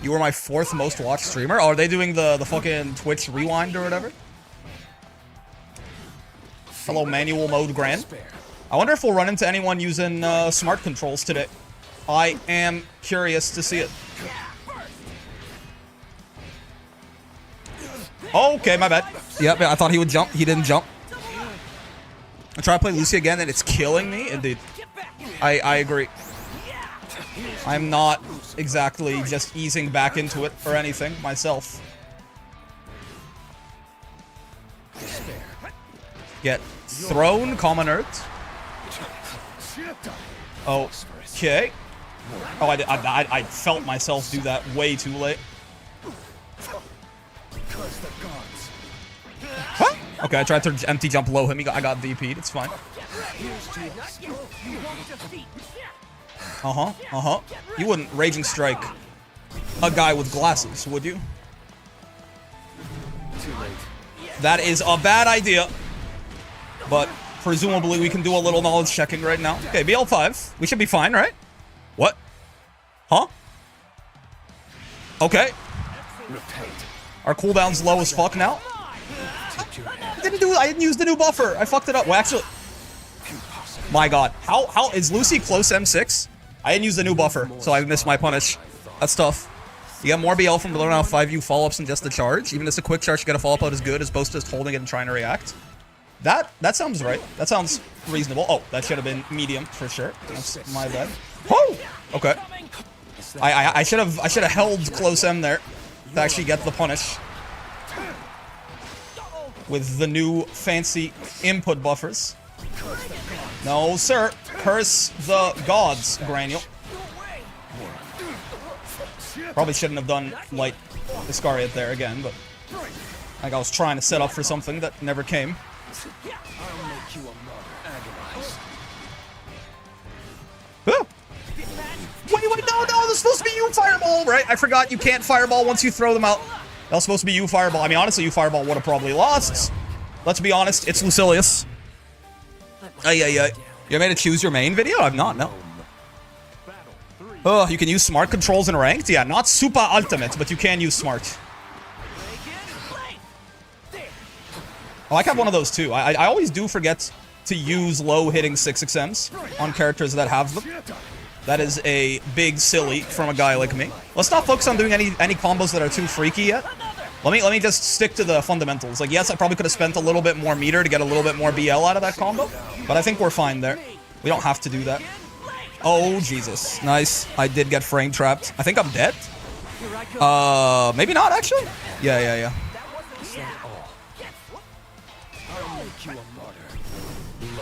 You were my 4th most watched streamer? Oh, are they doing the fucking Twitch rewind or whatever? Hello, manual mode Gran. I wonder if we'll run into anyone using smart controls today. I am curious to see it. Okay, my bad. Yep, I thought he would jump. He didn't jump. I try to play Lucy again and it's killing me. Indeed. I agree. I'm not exactly just easing back into it or anything myself. Get thrown, common earth. Okay. Oh, I felt myself do that way too late. Huh? Okay, I tried to empty jump low him. I got DP'd. It's fine. You wouldn't Raging Strike a guy with glasses, would you? That is a bad idea. But presumably we can do a little knowledge checking right now. Okay, BL5. We should be fine, right? What? Huh? Okay. Our cooldown's low as fuck now. I didn't use the new buffer. I fucked it up. Well, actually, my god. How is Lucy close M6? I didn't use the new buffer, so I missed my punish. That's tough. You get more BL from learning how 5U follow-ups than just the charge. Even if it's a quick charge, you get a follow-up out as good as opposed to just holding it and trying to react. That sounds right. That sounds reasonable. Oh, that should have been medium for sure. That's my bad. Oh, okay. I should have held close M there to actually get the punish with the new fancy input buffers. No, sir. Curse the gods, Granule. Probably shouldn't have done light Iscariot there again, but like I was trying to set up for something that never came. Oh. Wait, no, this is supposed to be you fireball, right? I forgot you can't fireball once you throw them out. That was supposed to be you fireball. I mean, honestly, you fireball would have probably lost. Let's be honest, it's Lucilius. You made a choose your main video? I've not, no. Oh, you can use smart controls in ranked? Yeah, not super ultimate, but you can use smart. Oh, I have one of those too. I always do forget to use low hitting 6XMs on characters that have them. That is a big silly from a guy like me. Let's not focus on doing any combos that are too freaky yet. Let me just stick to the fundamentals. Like, yes, I probably could have spent a little bit more meter to get a little bit more BL out of that combo, but I think we're fine there. We don't have to do that. Oh, Jesus. Nice. I did get frame trapped. I think I'm dead. Maybe not, actually. Yeah.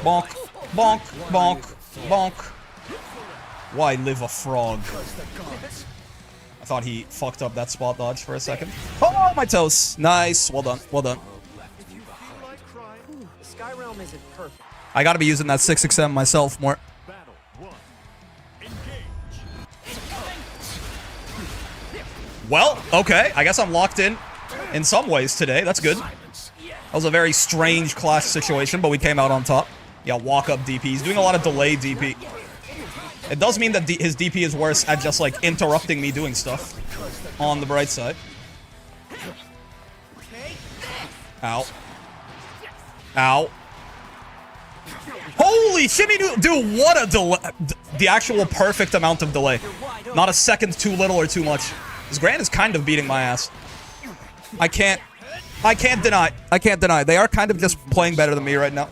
Bonk, bonk, bonk, bonk. Why live a frog? I thought he fucked up that spot dodge for a second. Oh, my toes. Nice. Well done. Well done. I gotta be using that 6XM myself more. Well, okay. I guess I'm locked in some ways today. That's good. That was a very strange clash situation, but we came out on top. Yeah, walk up DP. He's doing a lot of delayed DP. It does mean that his DP is worse at just, like, interrupting me doing stuff. On the bright side. Ow. Ow. Holy shimmy, dude, what a delay. The actual perfect amount of delay. Not a second too little or too much. This Grand is kind of beating my ass. I can't deny. They are kind of just playing better than me right now.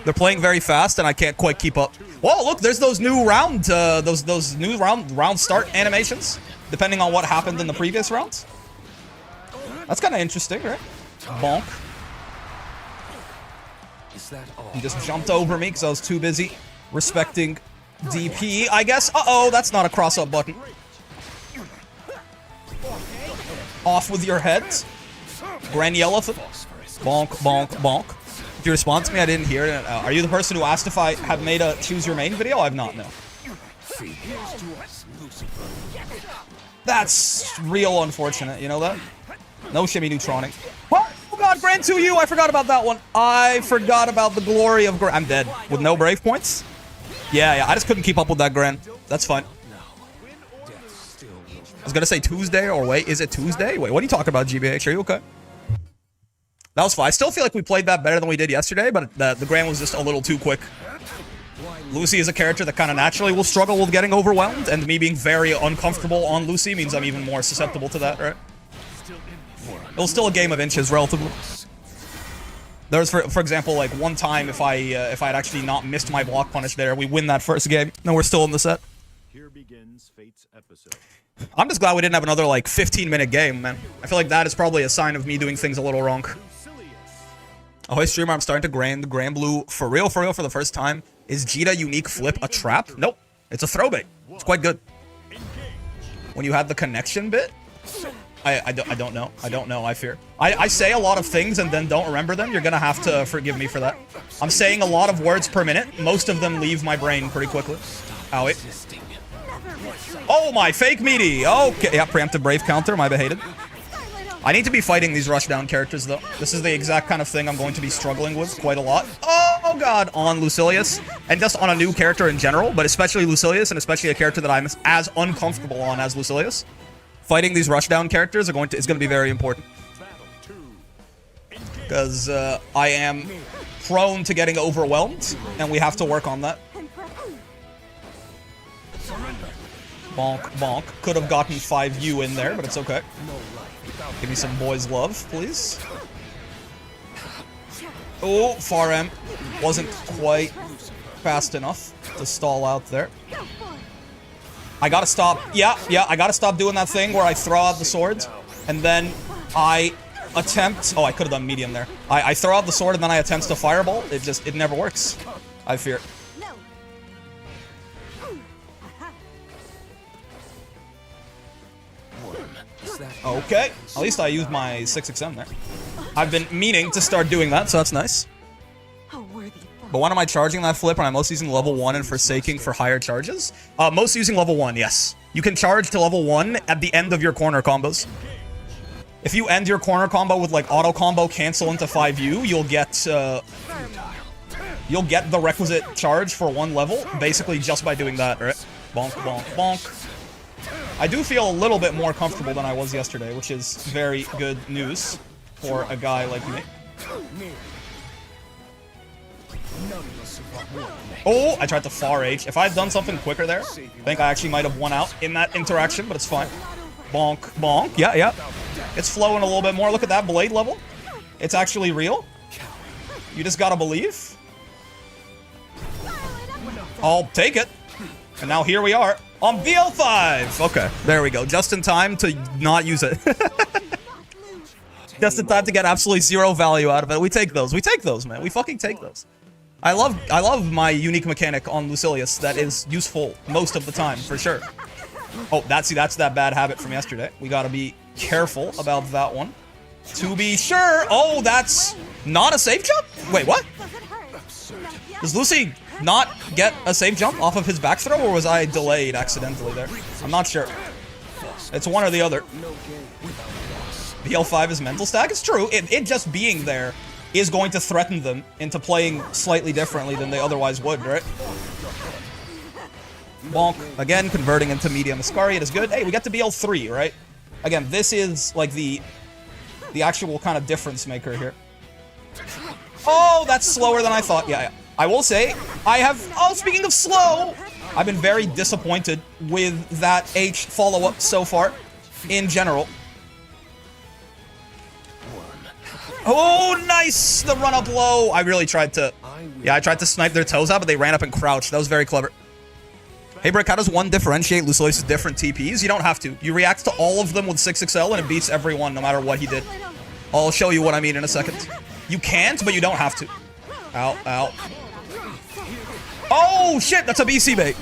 They're playing very fast, and I can't quite keep up. Whoa, look, there's those new round, those new round start animations, depending on what happened in the previous rounds. That's kind of interesting, right? Bonk. He just jumped over me because I was too busy respecting DP, I guess. Uh-oh, that's not a cross-up button. Off with your head. Granny Elephant. Bonk, bonk, bonk. Did you respond to me? I didn't hear it. Are you the person who asked if I had made a choose your main video? I've not, no. That's real unfortunate, you know that? No shimmy neutronic. Oh god, Grand 2U, I forgot about that one. I forgot about the glory of I'm dead. With no brave points? Yeah, I just couldn't keep up with that Grand. That's fine. I was gonna say Tuesday, or wait, is it Tuesday? Wait, what are you talking about, GBH? Are you okay? That was fine. I still feel like we played that better than we did yesterday, but the Grand was just a little too quick. Lucy is a character that kind of naturally will struggle with getting overwhelmed, and me being very uncomfortable on Lucy means I'm even more susceptible to that, right? It was still a game of inches, relatively. There was, for example, like one time if I had actually not missed my block punish there, we win that first game. No, we're still in the set. Here begins Fate's episode. I'm just glad we didn't have another like 15-minute game, man. I feel like that is probably a sign of me doing things a little wrong. Oh, hey streamer, I'm starting to grand blue for real for the first time. Is Jita unique flip a trap? Nope, it's a throwbait. It's quite good. When you had the connection bit, I don't know. I don't know. I fear. I say a lot of things and then don't remember them. You're gonna have to forgive me for that. I'm saying a lot of words per minute. Most of them leave my brain pretty quickly. Ow, wait. Oh my, fake meaty. Okay, yeah, preemptive brave counter. My behated. I need to be fighting these rushdown characters though. This is the exact kind of thing I'm going to be struggling with quite a lot. Oh god, on Lucilius, and just on a new character in general, but especially Lucilius, and especially a character that I'm as uncomfortable on as Lucilius. Fighting these rushdown characters is going to be very important. Because I am prone to getting overwhelmed, and we have to work on that. Bonk, bonk. Could have gotten 5U in there, but it's okay. Give me some boys love, please. Oh, far M. Wasn't quite fast enough to stall out there. I gotta stop. Yeah, I gotta stop doing that thing where I throw out the swords, and then I attempt... Oh, I could have done medium there. I throw out the sword, and then I attempt to fireball. It never works. I fear. Okay, at least I used my 6XM there. I've been meaning to start doing that, so that's nice. But when am I charging that flip? When I'm most using level 1 and forsaking for higher charges? Most using level 1, yes. You can charge to level 1 at the end of your corner combos. If you end your corner combo with like auto combo cancel into 5U, you'll get the requisite charge for 1 level, basically just by doing that, right? Bonk, bonk, bonk. I do feel a little bit more comfortable than I was yesterday, which is very good news for a guy like me. Oh, I tried to far H. If I had done something quicker there, I think I actually might have won out in that interaction, but it's fine. Bonk, bonk. Yeah. It's flowing a little bit more. Look at that blade level. It's actually real. You just gotta believe. I'll take it. And now here we are. On BL5! Okay, there we go. Just in time to not use it. Just in time to get absolutely 0 value out of it. We take those. We take those, man. We fucking take those. I love my unique mechanic on Lucilius that is useful most of the time, for sure. Oh, that's that bad habit from yesterday. We gotta be careful about that one. To be sure. Oh, that's not a safe jump? Wait, what? Does Lucy not get a safe jump off of his back throw, or was I delayed accidentally there? I'm not sure. It's one or the other. The L5 is mental stack. It's true. It just being there is going to threaten them into playing slightly differently than they otherwise would, right? Bonk. Again, converting into medium Ascari. It is good. Hey, we get to BL3, right? Again, this is like the actual kind of difference maker here. Oh, that's slower than I thought. Yeah. I will say, speaking of slow, I've been very disappointed with that H follow-up so far, in general. Oh, nice! The run-up low! I really tried to... Yeah, I tried to snipe their toes out, but they ran up and crouched. That was very clever. Hey, Brick, how does one differentiate Lucilius' different TPs? You don't have to. You react to all of them with 6XL, and it beats everyone, no matter what he did. I'll show you what I mean in a second. You can't, but you don't have to. Ow, ow. Oh, shit, that's a BC bait.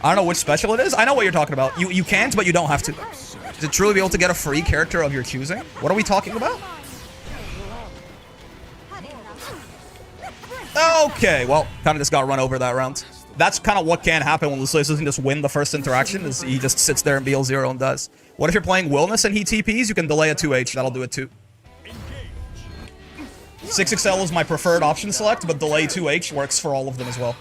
I don't know which special it is. I know what you're talking about. You can't, but you don't have to. To truly be able to get a free character of your choosing? What are we talking about? Okay, well, kind of just got run over that round. That's kind of what can happen when Lucilius doesn't just win the first interaction, is he just sits there and BL0 and dies. What if you're playing Willness and he TPs? You can delay a 2H. That'll do it too. 6XL is my preferred option select, but delay 2H works for all of them as well.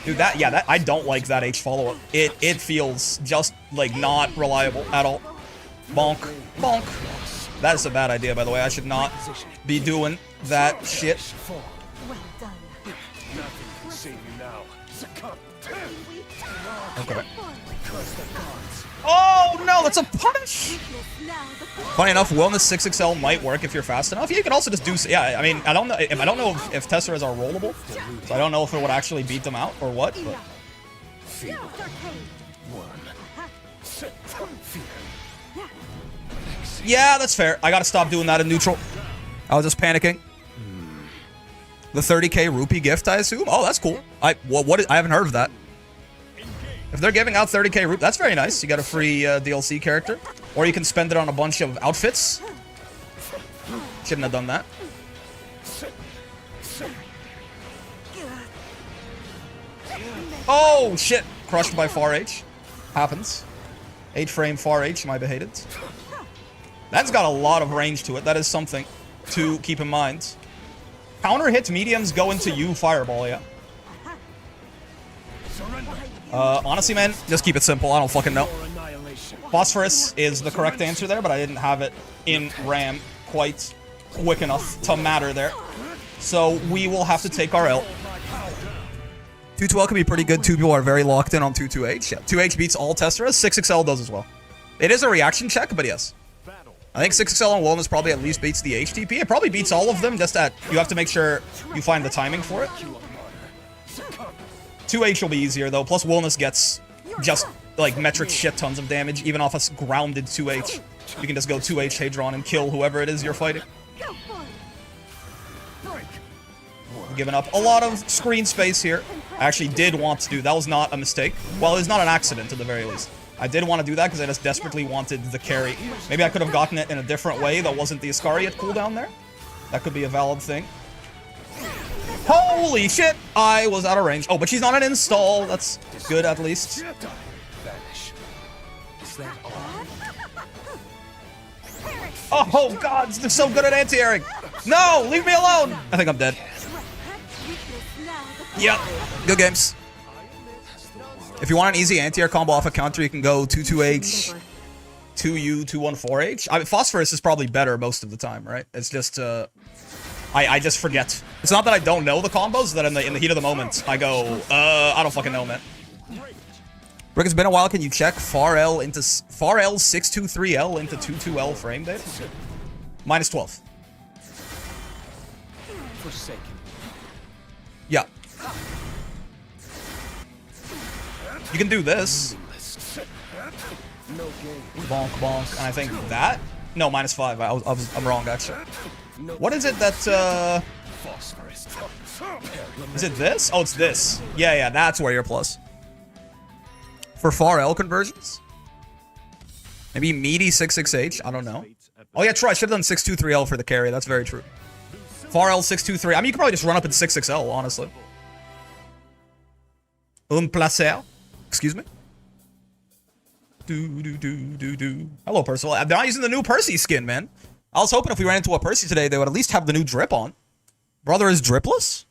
Dude, that I don't like that H follow-up. It feels just like not reliable at all. Bonk. Bonk. That is a bad idea, by the way. I should not be doing that shit. Well done. Nothing can save you now. Succumb. Okay. Oh no, that's a punish! Funny enough, Wellness 6XL might work if you're fast enough. You can also just do, yeah, I mean, I don't know if Tesseras are rollable, so I don't know if it would actually beat them out or what, but... Yeah, that's fair. I gotta stop doing that in neutral. I was just panicking. The 30k rupee gift, I assume? Oh, that's cool. I haven't heard of that. If they're giving out 30k rupee, that's very nice. You got a free DLC character. Or you can spend it on a bunch of outfits. Shouldn't have done that. Oh, shit. Crushed by far H. Happens. 8 frame far H, my behated. That's got a lot of range to it. That is something to keep in mind. Counter hits mediums go into you fireball, yeah. Honestly, man, just keep it simple. I don't fucking know. Phosphorus is the correct answer there, but I didn't have it in RAM quite quick enough to matter there. So we will have to take our L. 2-2L can be pretty good. Two people are very locked in on 2-2H. Yeah, 2H beats all Tesseras. 6XL does as well. It is a reaction check, but yes. I think 6XL and Wellness probably at least beats the HTP. It probably beats all of them, just that you have to make sure you find the timing for it. 2H will be easier, though. Plus, Wellness gets just, like, metric shit tons of damage. Even off a grounded 2H. You can just go 2H Hadron and kill whoever it is you're fighting. Giving up a lot of screen space here. I actually did want to do... That was not a mistake. Well, it was not an accident, at the very least. I did want to do that because I just desperately wanted the carry. Maybe I could have gotten it in a different way that wasn't the Iscariot cooldown there. That could be a valid thing. Holy shit! I was out of range. Oh, but she's not an install. That's good, at least. Oh, God! They're so good at anti-airing! No! Leave me alone! I think I'm dead. Yep. Good games. If you want an easy anti-air combo off a counter, you can go 2-2H, 2U, 2-1-4H. I mean, Phosphorus is probably better most of the time, right? It's just, I just forget. It's not that I don't know the combos, that in the heat of the moment, I go, I don't fucking know, man. Rick, it's been a while. Can you check far L 623L into 22L frame data? Minus 12. Yeah. You can do this. Bonk, bonk. And I think that? No, minus 5. I'm wrong, actually. What is it that, Is it this? Oh, it's this. Yeah, that's where you're plus. For far L conversions? Maybe meaty 6-6H? I don't know. Oh, yeah, true. I should have done 6-2-3L for the carry. That's very true. Far L 6-2-3. I mean, you could probably just run up in 6-6L, honestly. Un placer. Excuse me? Hello, Percival. They're not using the new Percy skin, man. I was hoping if we ran into a Percy today, they would at least have the new drip on. Brother is dripless?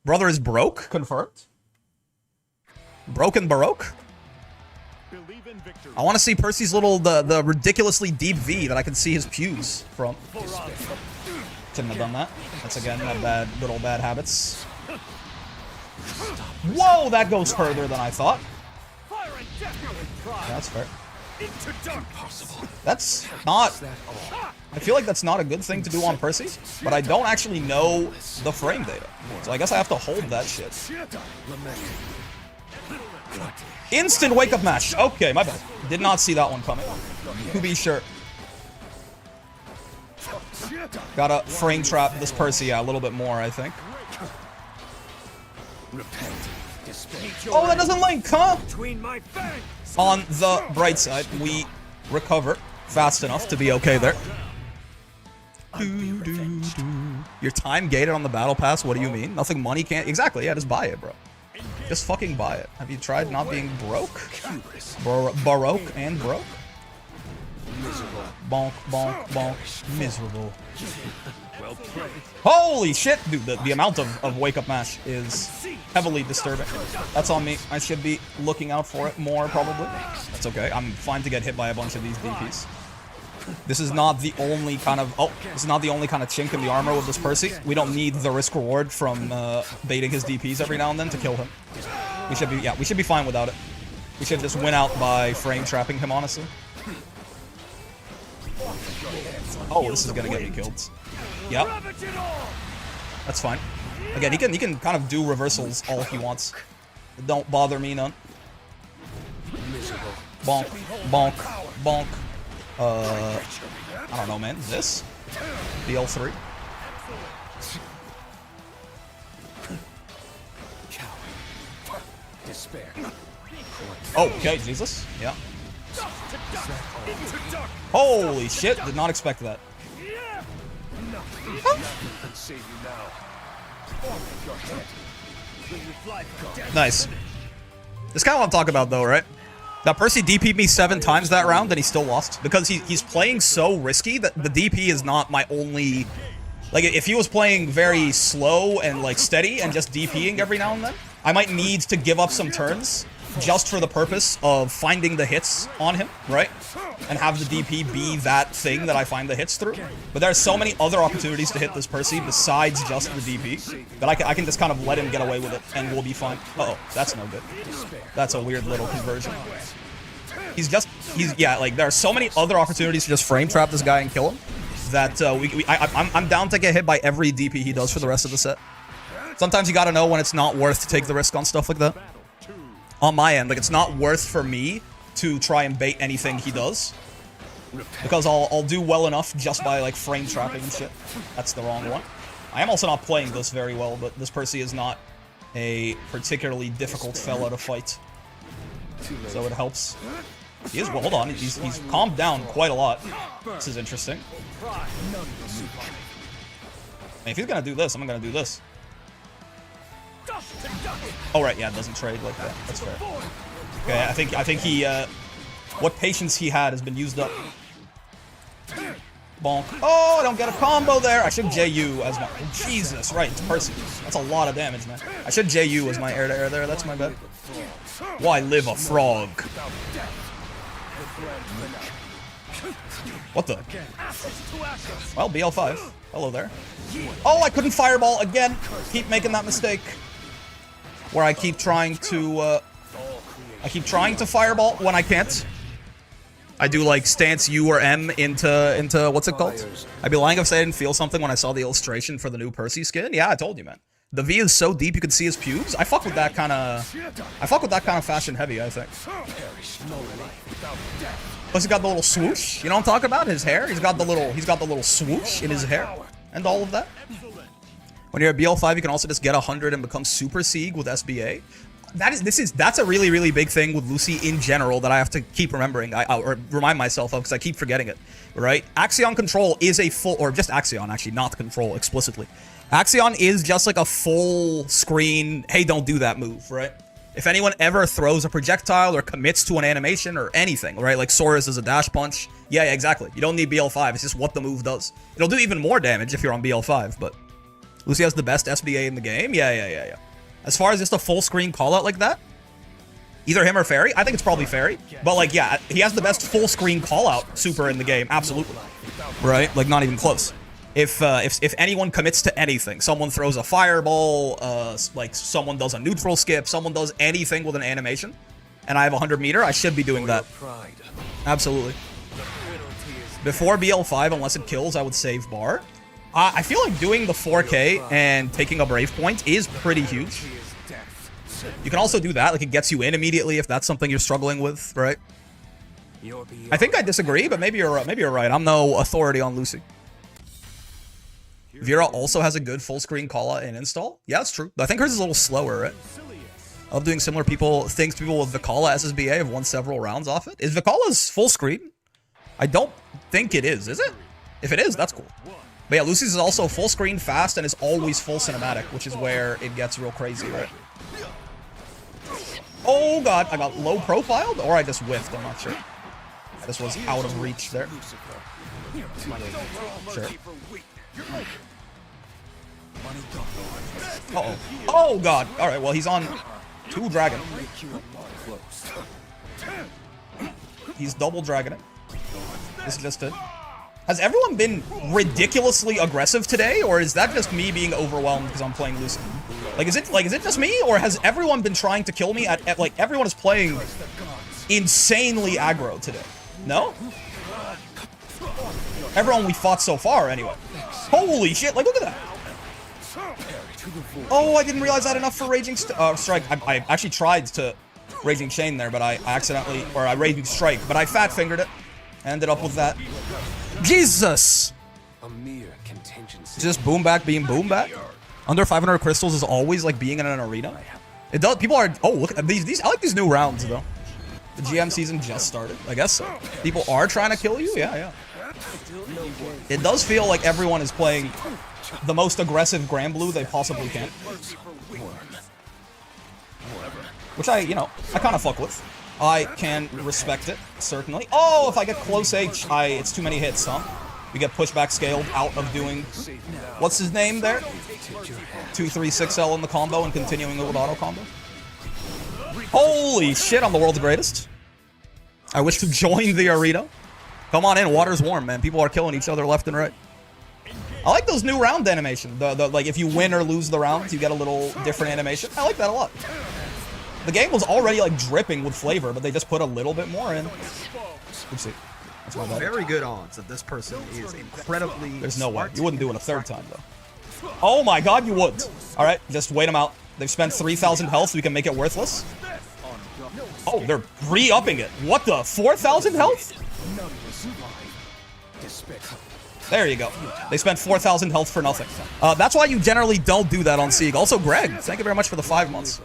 Brother is broke? Confirmed? Broken Baroque? I want to see Percy's little, the ridiculously deep V that I can see his pews from. Shouldn't have done that. That's again, little bad habits. Whoa, that goes further than I thought. Yeah, that's fair. That's not... I feel like that's not a good thing to do on Percy, but I don't actually know the frame data. So I guess I have to hold that shit. Instant wake-up match. Okay, my bad. Did not see that one coming. To be sure. Gotta frame trap this Percy a little bit more, I think. Oh, that doesn't link, huh? On the bright side, we recover fast enough to be okay there. You're time gated on the battle pass? What do you mean? Nothing money can't... Exactly, yeah, just buy it, bro. Just fucking buy it. Have you tried not being broke? Baroque and broke? Bonk, bonk, bonk. Miserable. Well played. Holy shit, dude, the amount of wake-up mash is heavily disturbing. That's on me. I should be looking out for it more, probably. That's okay. I'm fine to get hit by a bunch of these DPs. This is not the only kind of... Oh, this is not the only kind of chink in the armor with this Percy. We don't need the risk-reward from baiting his DPs every now and then to kill him. We should be... Yeah, we should be fine without it. We should just win out by frame trapping him, honestly. Oh, this is gonna get me killed. Yep. That's fine. Again, he can kind of do reversals all he wants. Don't bother me none. Bonk, bonk, bonk. I don't know, man. This? BL3? Oh, okay, Jesus. Yeah. Holy shit, did not expect that. Nice. This kind of what I'm talking about, though, right? That Percy DP'd me 7 times that round, and he still lost. Because he's playing so risky that the DP is not my only... Like, if he was playing very slow and, like, steady and just DPing every now and then, I might need to give up some turns just for the purpose of finding the hits on him, right? And have the DP be that thing that I find the hits through. But there are so many other opportunities to hit this Percy besides just the DP that I can just kind of let him get away with it and we'll be fine. Uh-oh, that's no good. That's a weird little conversion. Yeah, like, there are so many other opportunities to just frame trap this guy and kill him that I'm down to get hit by every DP he does for the rest of the set. Sometimes you gotta know when it's not worth to take the risk on stuff like that. On my end, like, it's not worth for me to try and bait anything he does. Because I'll do well enough just by, like, frame trapping and shit. That's the wrong one. I am also not playing this very well, but this Percy is not a particularly difficult fella to fight. So it helps. He is, well, hold on, he's calmed down quite a lot. This is interesting. If he's gonna do this, I'm gonna do this. Oh, right, yeah, it doesn't trade like that. That's fair. Okay, I think he, what patience he had has been used up. Bonk. Oh, I don't get a combo there. I should JU as my... Oh, Jesus, right, it's Percy. That's a lot of damage, man. I should JU as my air-to-air there. That's my bad. Why live a frog? What the? Well, BL5. Hello there. Oh, I couldn't fireball again. Keep making that mistake. Where I keep trying to, fireball when I can't. I do, like, stance U or M into what's it called? I'd be lying if I didn't feel something when I saw the illustration for the new Percy skin. Yeah, I told you, man. The V is so deep you can see his pubes. I fuck with that kind of fashion heavy, I think. Plus, he got the little swoosh. You know what I'm talking about? His hair. He's got the little swoosh in his hair, and all of that. When you're at BL5, you can also just get 100 and become Super Sieg with SBA. That's a really, really big thing with Lucy in general that I have to keep remembering, or remind myself of, because I keep forgetting it, right? Axion control is a full, or just Axion, actually, not control explicitly. Axion is just like a full screen, hey, don't do that move, right? If anyone ever throws a projectile or commits to an animation or anything, right? Like Saurus is a dash punch. Yeah, exactly. You don't need BL5. It's just what the move does. It'll do even more damage if you're on BL5, but Lucy has the best SBA in the game. Yeah. As far as just a full screen call out like that, either him or Fairy. I think it's probably Fairy. But, like, yeah, he has the best full screen call out super in the game. Absolutely. Right? Like, not even close. If anyone commits to anything, someone throws a fireball, like someone does a neutral skip, someone does anything with an animation, and I have 100 meter, I should be doing that. Absolutely. Before BL5, unless it kills, I would save bar. I feel like doing the 4K and taking a Brave Point is pretty huge. You can also do that, like it gets you in immediately if that's something you're struggling with, right? I think I disagree, but maybe you're right. I'm no authority on Lucy. Vera also has a good full screen call out and install. Yeah, that's true. I think hers is a little slower, right? I love doing similar things people with Vicala SSBA have won several rounds off it. Is Vicala's full screen? I don't think it is it? If it is, that's cool. But yeah, Lucy's is also full screen fast and is always full cinematic, which is where it gets real crazy, right? Oh god, I got low profiled, or I just whiffed, I'm not sure. This was out of reach there. Sure. Uh-oh. Oh, God. All right, well, he's on 2 dragon. He's double dragon it. This is just it. Has everyone been ridiculously aggressive today, or is that just me being overwhelmed because I'm playing Lucy? Like, is it just me, or has everyone been trying to kill me at like, everyone is playing insanely aggro today? No? Everyone we fought so far, anyway. Holy shit, like, look at that. Oh, I didn't realize I had enough for Raging Strike. I actually tried to Raging Chain there, but I accidentally, or I Raging Strike, but I fat fingered it. Ended up with that. Jesus! Just boom back being boom back. Under 500 crystals is always like being in an arena. It does. People are. Oh, look at these. I like these new rounds though. The GM season just started. I guess so. People are trying to kill you. Yeah. It does feel like everyone is playing the most aggressive Grand Blue they possibly can. Which I kind of fuck with. I can respect it, certainly. Oh, if I get close H, it's too many hits, huh? We get pushback scaled out of doing... What's his name there? 2-3-6L in the combo and continuing with auto combo. Holy shit, I'm the world's greatest. I wish to join the arena. Come on in, water's warm, man. People are killing each other left and right. I like those new round animation. Like, if you win or lose the rounds, you get a little different animation. I like that a lot. The game was already, like, dripping with flavor, but they just put a little bit more in. Oopsie. That's my bad. Very good odds that this person is incredibly There's no way. You wouldn't do it a third time, though. Oh my god, you would. Alright, just wait them out. They've spent 3,000 health so we can make it worthless. Oh, they're re-upping it. What the? 4,000 health? There you go. They spent 4,000 health for nothing. That's why you generally don't do that on Siege. Also, Greg, thank you very much for the 5 months.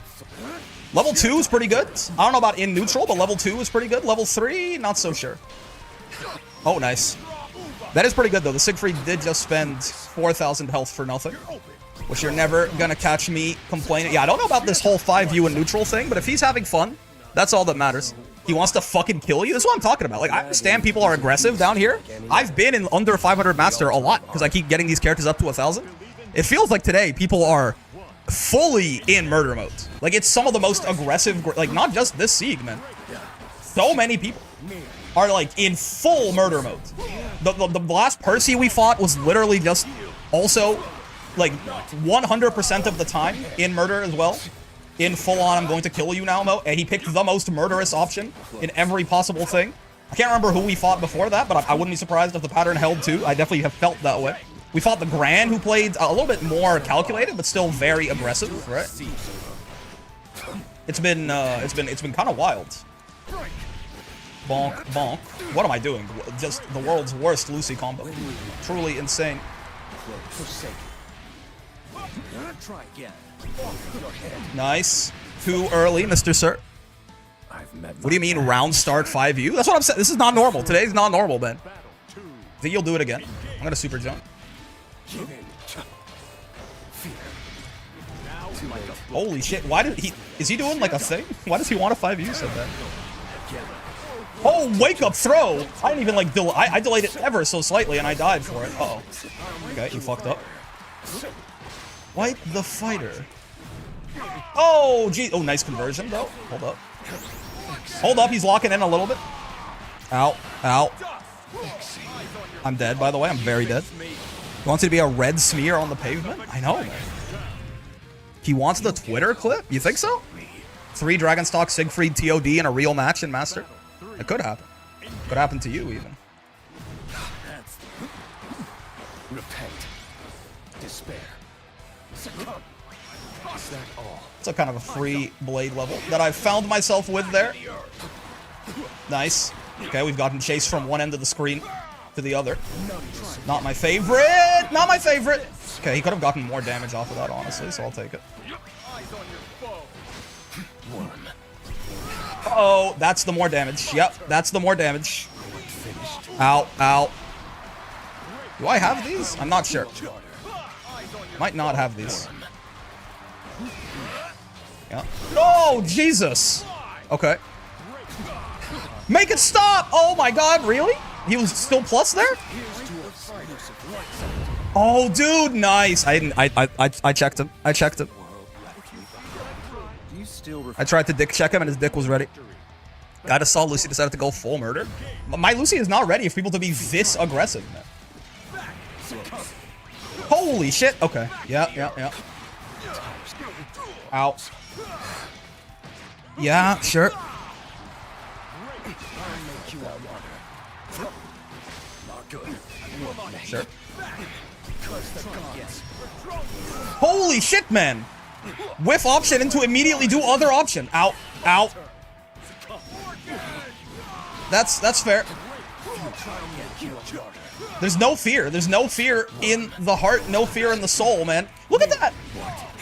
Level 2 is pretty good. I don't know about in neutral, but level 2 is pretty good. Level 3, not so sure. Oh, nice. That is pretty good, though. The Siegfried did just spend 4,000 health for nothing, which you're never gonna catch me complaining. Yeah, I don't know about this whole 5U and neutral thing, but if he's having fun, that's all that matters. He wants to fucking kill you? That's what I'm talking about. Like, I understand people are aggressive down here. I've been in under 500 Master a lot, because I keep getting these characters up to 1,000. It feels like today, people are fully in murder mode. Like, it's some of the most aggressive, like, not just this Siege, man. So many people are, like, in full murder mode. The last Percy we fought was literally just also, like, 100% of the time in murder as well. In full-on, I'm going to kill you now mode. And he picked the most murderous option in every possible thing. I can't remember who we fought before that, but I wouldn't be surprised if the pattern held too. I definitely have felt that way. We fought the Grand, who played a little bit more calculated, but still very aggressive, right? It's been kind of wild. Bonk, bonk. What am I doing? Just the world's worst Lucy combo. Truly insane. Nice. Too early, Mr. Sir. What do you mean, round start 5U? That's what I'm saying. This is not normal. Today's not normal, man. Think you'll do it again? I'm gonna super jump. Holy shit, why did he... Is he doing, like, a thing? Why does he want a 5U so bad? Oh, wake up throw! I didn't even, like, I delayed it ever so slightly, and I died for it. Uh-oh. Okay, you fucked up. Wipe the fighter. Oh, gee. Oh, nice conversion, though. Hold up. Hold up, he's locking in a little bit. Ow. Ow. I'm dead, by the way. I'm very dead. He wants it to be a red smear on the pavement? I know, man. He wants the Twitter clip? You think so? 3 Dragonstock, Siegfried, TOD, and a real match in Master? It could happen. Could happen to you, even. Repent. Despair. Succumb. Is that all? It's a kind of a free blade level that I've found myself with there. Nice. Okay, we've gotten chased from one end of the screen to the other. Not my favorite! Not my favorite! Okay, he could have gotten more damage off of that, honestly, so I'll take it. Uh-oh, that's the more damage. Yep, that's the more damage. Ow, ow. Do I have these? I'm not sure. Might not have these. Yeah. Oh, Jesus! Okay. Make it stop! Oh my god, really? He was still plus there? Oh, dude, nice. I checked him. I checked him. I tried to dick check him and his dick was ready. I just saw Lucy decided to go full murder. My Lucy is not ready for people to be this aggressive, man. Holy shit. Okay. Yeah. Ow. Yeah, sure. Sure. Holy shit, man. Whiff option into immediately do other option. Ow. Ow. That's fair. There's no fear. There's no fear in the heart, no fear in the soul, man. Look at that.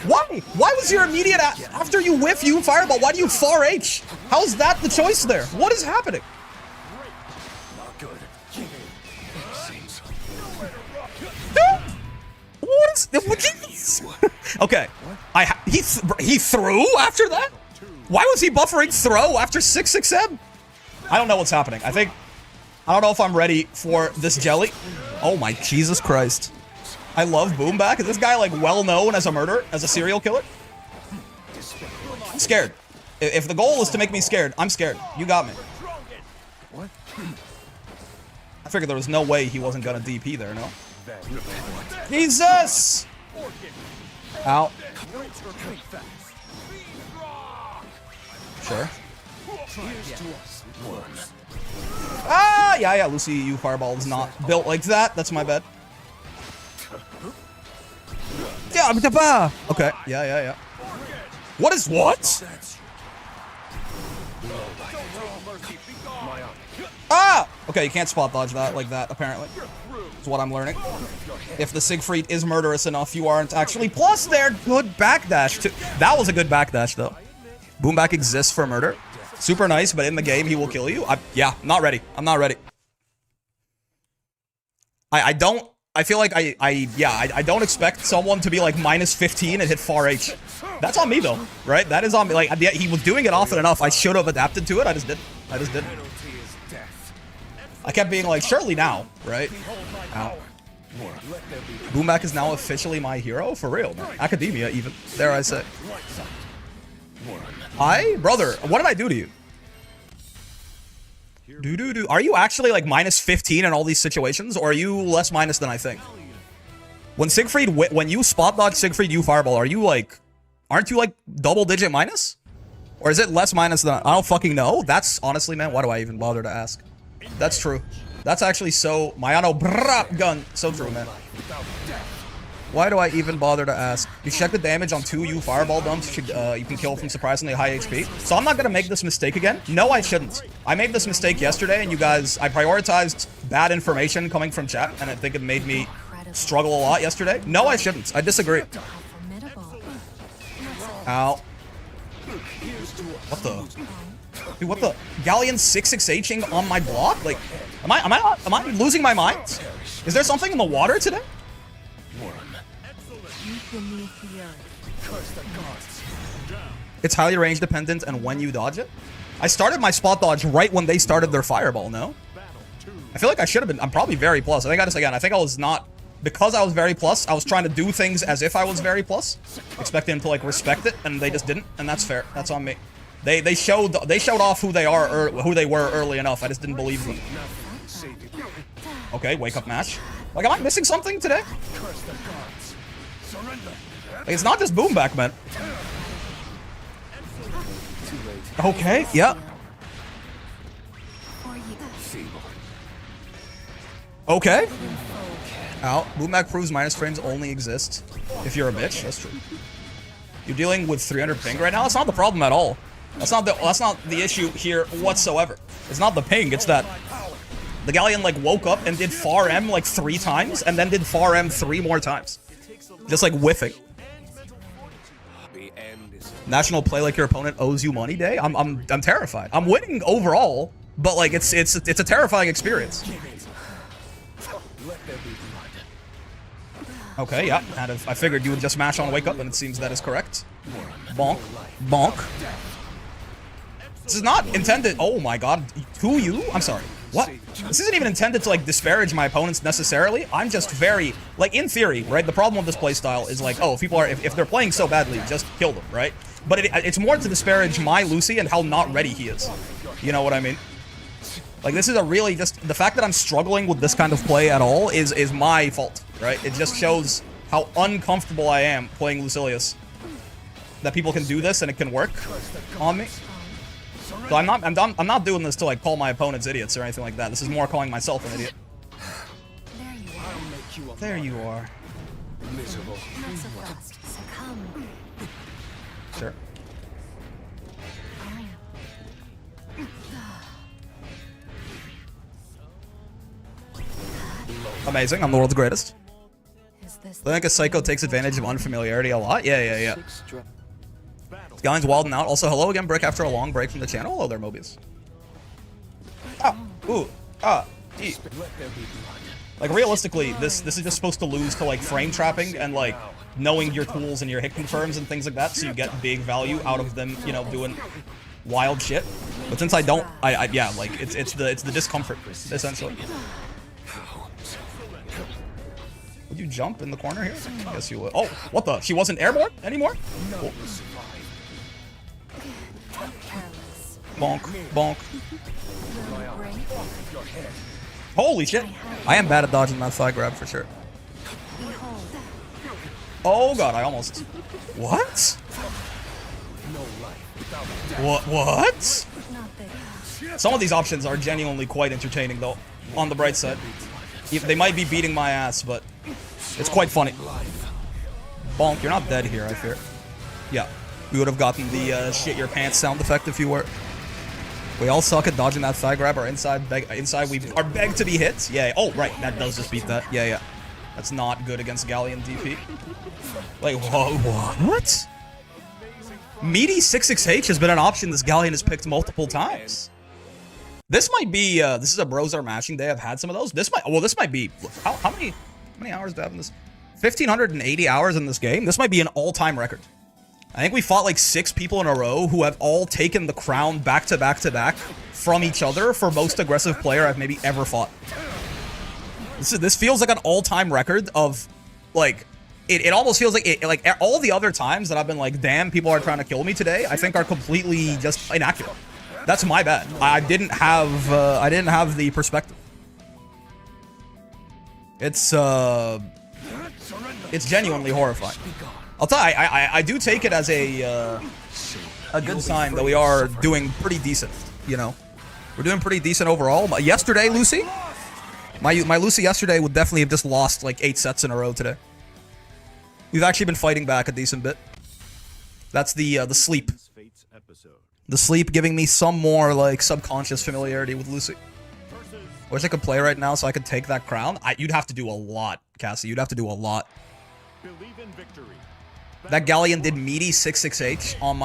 Why? Why was your immediate after you whiff you fireball? Why do you far H? How's that the choice there? What is happening? What is okay. He threw after that? Why was he buffering throw after 6-6M? I don't know what's happening. I don't know if I'm ready for this jelly. Oh my Jesus Christ. I love Boomback. Is this guy like well known as a murderer, as a serial killer? I'm scared. If the goal is to make me scared, I'm scared. You got me. I figured there was no way he wasn't gonna DP there, no? Jesus! Ow. Sure. Ah, yeah, Lucy, you fireball is not built like that. That's my bad. Yeah, okay. Yeah. What is what? Ah! Okay, you can't spot dodge that like that, apparently. That's what I'm learning. If the Siegfried is murderous enough, you aren't actually. Plus, they're good backdash, too. That was a good backdash, though. Boomback exists for murder. Super nice, but in the game, he will kill you. Yeah, not ready. I'm not ready. I feel like I don't expect someone to be like -15 and hit far H. That's on me, though, right? That is on me. Like, he was doing it often enough. I should have adapted to it. I just didn't. I kept being like, surely now, right? Ow. Boomback is now officially my hero? For real, man. Academia, even. Dare I say. Brother, what did I do to you? Are you actually like -15 in all these situations? Or are you less minus than I think? When Siegfried, when you spot dodge Siegfried, you fireball, are you like, aren't you like double-digit minus? Or is it less minus than, I don't fucking know. That's, honestly, man, why do I even bother to ask? That's true. That's actually so, Mayano brap gun. So true, man. Why do I even bother to ask? You check the damage on 2 U fireball dumps. You can kill from surprisingly high HP. So I'm not going to make this mistake again. No, I shouldn't. I made this mistake yesterday, and you guys, I prioritized bad information coming from chat, and I think it made me struggle a lot yesterday. No, I shouldn't. I disagree. Ow. What the? Dude, what the? Galleon 6-6-Hing on my block? Like, am I losing my mind? Is there something in the water today? It's highly range dependent and when you dodge it. I started my spot dodge right when they started their fireball, no? I feel like I should have been. I'm probably very plus. I think I think I was not, because I was very plus, I was trying to do things as if I was very plus, expecting them to like respect it, and they just didn't, and that's fair. That's on me. They showed off who they are, or who they were early enough. I just didn't believe them. Okay, wake up mash. Like, am I missing something today? Like, it's not just Boomback, man. Okay, yeah. Okay. Ow. Boomback proves minus frames only exist if you're a bitch. That's true. You're dealing with 300 ping right now? That's not the problem at all. That's not the issue here whatsoever. It's not the ping, it's that the Galleon like woke up and did far M like 3 times and then did far M 3 more times. Just like whiffing. National play like your opponent owes you money day? I'm terrified. I'm winning overall, but like it's a terrifying experience. Okay, yeah. And I figured you would just mash on wake up, and it seems that is correct. Bonk. Bonk. This is not intended. Oh my god. Who you? I'm sorry. What? This isn't even intended to like disparage my opponents necessarily. I'm just very like in theory, right? The problem with this playstyle is like, oh, if people are if they're playing so badly, just kill them, right? But it's more to disparage my Lucy and how not ready he is. You know what I mean? Like this is a really just the fact that I'm struggling with this kind of play at all is my fault, right? It just shows how uncomfortable I am playing Lucilius. That people can do this and it can work on me. So I'm not doing this to like call my opponents idiots or anything like that. This is more calling myself an idiot. There you are. Miserable. Not so fast. Succumb. Sure. Amazing. I'm the world's greatest. Is this I think a psycho takes advantage of unfamiliarity a lot. Yeah. Galleon's wilding out. Also, hello again, Brick, after a long break from the channel. Hello there, Mobius. Ah, ooh, ah, e. Like, realistically, this is just supposed to lose to, like, frame trapping and, like, knowing your tools and your hit confirms and things like that, so you get big value out of them, you know, doing wild shit. But since I don't, yeah, like, it's the discomfort, essentially. Would you jump in the corner here? Yes, you would. Oh, what the? She wasn't airborne anymore? Oh. Bonk, bonk. Holy shit. I am bad at dodging that side grab for sure. Oh god, I almost... What? What? Some of these options are genuinely quite entertaining though, on the bright side. They might be beating my ass, but it's quite funny. Bonk, you're not dead here, I fear. Yeah, we would have gotten the shit your pants sound effect if you were. We all suck at dodging that side grab. Our inside we are begged to be hit. Yeah. Oh, right. That does just beat that. Yeah. That's not good against Galleon DP. Like, whoa, what? Meaty 66H has been an option this Galleon has picked multiple times. This might be, this is a Bros Are Mashing Day. I've had some of those. This might be, how many hours do I have in this? 1,580 hours in this game. This might be an all-time record. I think we fought like 6 people in a row who have all taken the crown back to back to back from each other for most aggressive player I've maybe ever fought. This feels like an all-time record of, like, it almost feels like, like all the other times that I've been like, damn, people are trying to kill me today, I think are completely just inaccurate. That's my bad. I didn't have the perspective. It's genuinely horrifying. I'll tell you, I do take it as a good sign that we are doing pretty decent, you know? We're doing pretty decent overall. But yesterday, Lucy, my Lucy yesterday would definitely have just lost like 8 sets in a row today. We've actually been fighting back a decent bit. That's the sleep. The sleep giving me some more like subconscious familiarity with Lucy. I wish I could play right now so I could take that crown. You'd have to do a lot, Cassie. You'd have to do a lot. Believe in victory. That Galleon did meaty 66H on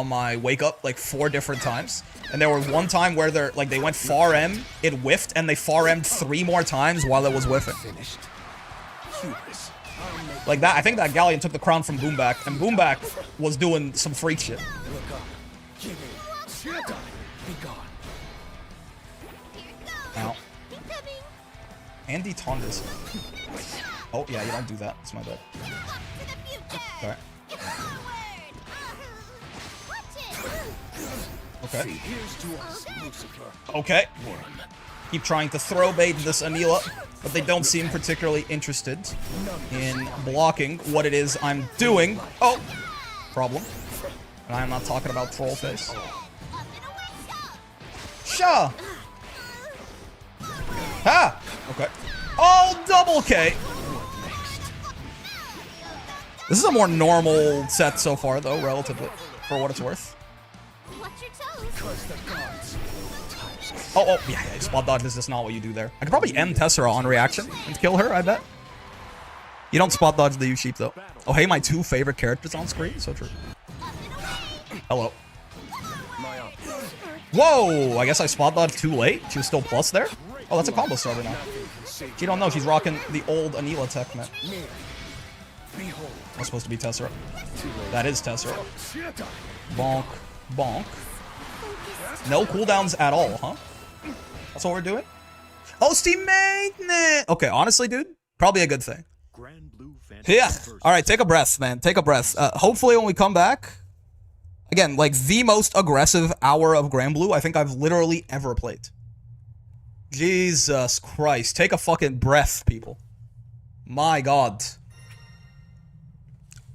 my wake up like 4 different times, and there was one time where they went far M, it whiffed, and they far M'd 3 more times while it was whiffing. Like that, I think that Galleon took the crown from Boomback, and Boomback was doing some freak shit. Ow. Andy Tondas. Oh yeah, you don't do that. It's my bad. Alright. Okay. Okay. Keep trying to throw bait this Anila, but they don't seem particularly interested in blocking what it is I'm doing. Oh! Problem. And I'm not talking about troll face. Sha! Ha! Okay. Oh, double K! This is a more normal set so far, though, relatively, for what it's worth. Oh, yeah, spot dodge is just not what you do there. I could probably end Tessera on reaction and kill her, I bet. You don't spot dodge the U-Sheep, though. Oh, hey, my 2 favorite characters on screen? So true. Hello. Whoa! I guess I spot dodged too late. She was still plus there? Oh, that's a combo starter now. She don't know, she's rocking the old Anila tech, man. That's supposed to be Tessera. That is Tessera. Bonk. Bonk. No cooldowns at all, huh? That's what we're doing? Oh, Steam maintenance! Okay, honestly, dude, probably a good thing. Grand Blue Fantasy Yeah. versus Alright, take a breath, man. Take a breath. Hopefully when we come back, again, like the most aggressive hour of Grand Blue I think I've literally ever played. Jesus Christ. Take a fucking breath, people. My God.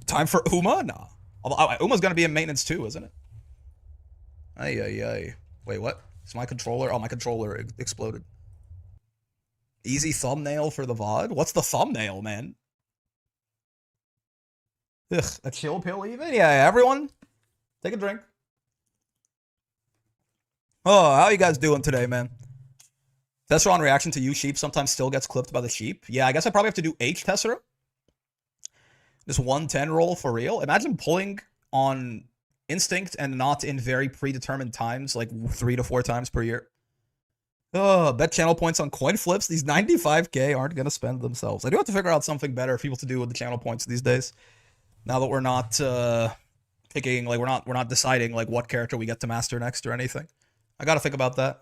Time for Uma? Nah. Although, Uma's gonna be in maintenance too, isn't it? Ay, ay, ay. Wait, what? Is my controller? Oh, my controller exploded. Easy thumbnail for the VOD? What's the thumbnail, man? Ugh, a chill pill even? Yeah, everyone, take a drink. Oh, how you guys doing today, man? Tessera on reaction to you sheep sometimes still gets clipped by the sheep. Yeah, I guess I probably have to do H Tessera. This 110 roll for real. Imagine pulling on instinct and not in very predetermined times, like 3 to 4 times per year. Oh, bet channel points on coin flips. These 95k aren't gonna spend themselves. I do have to figure out something better for people to do with the channel points these days. Now that we're not picking, like we're not deciding like what character we get to master next or anything. I gotta think about that.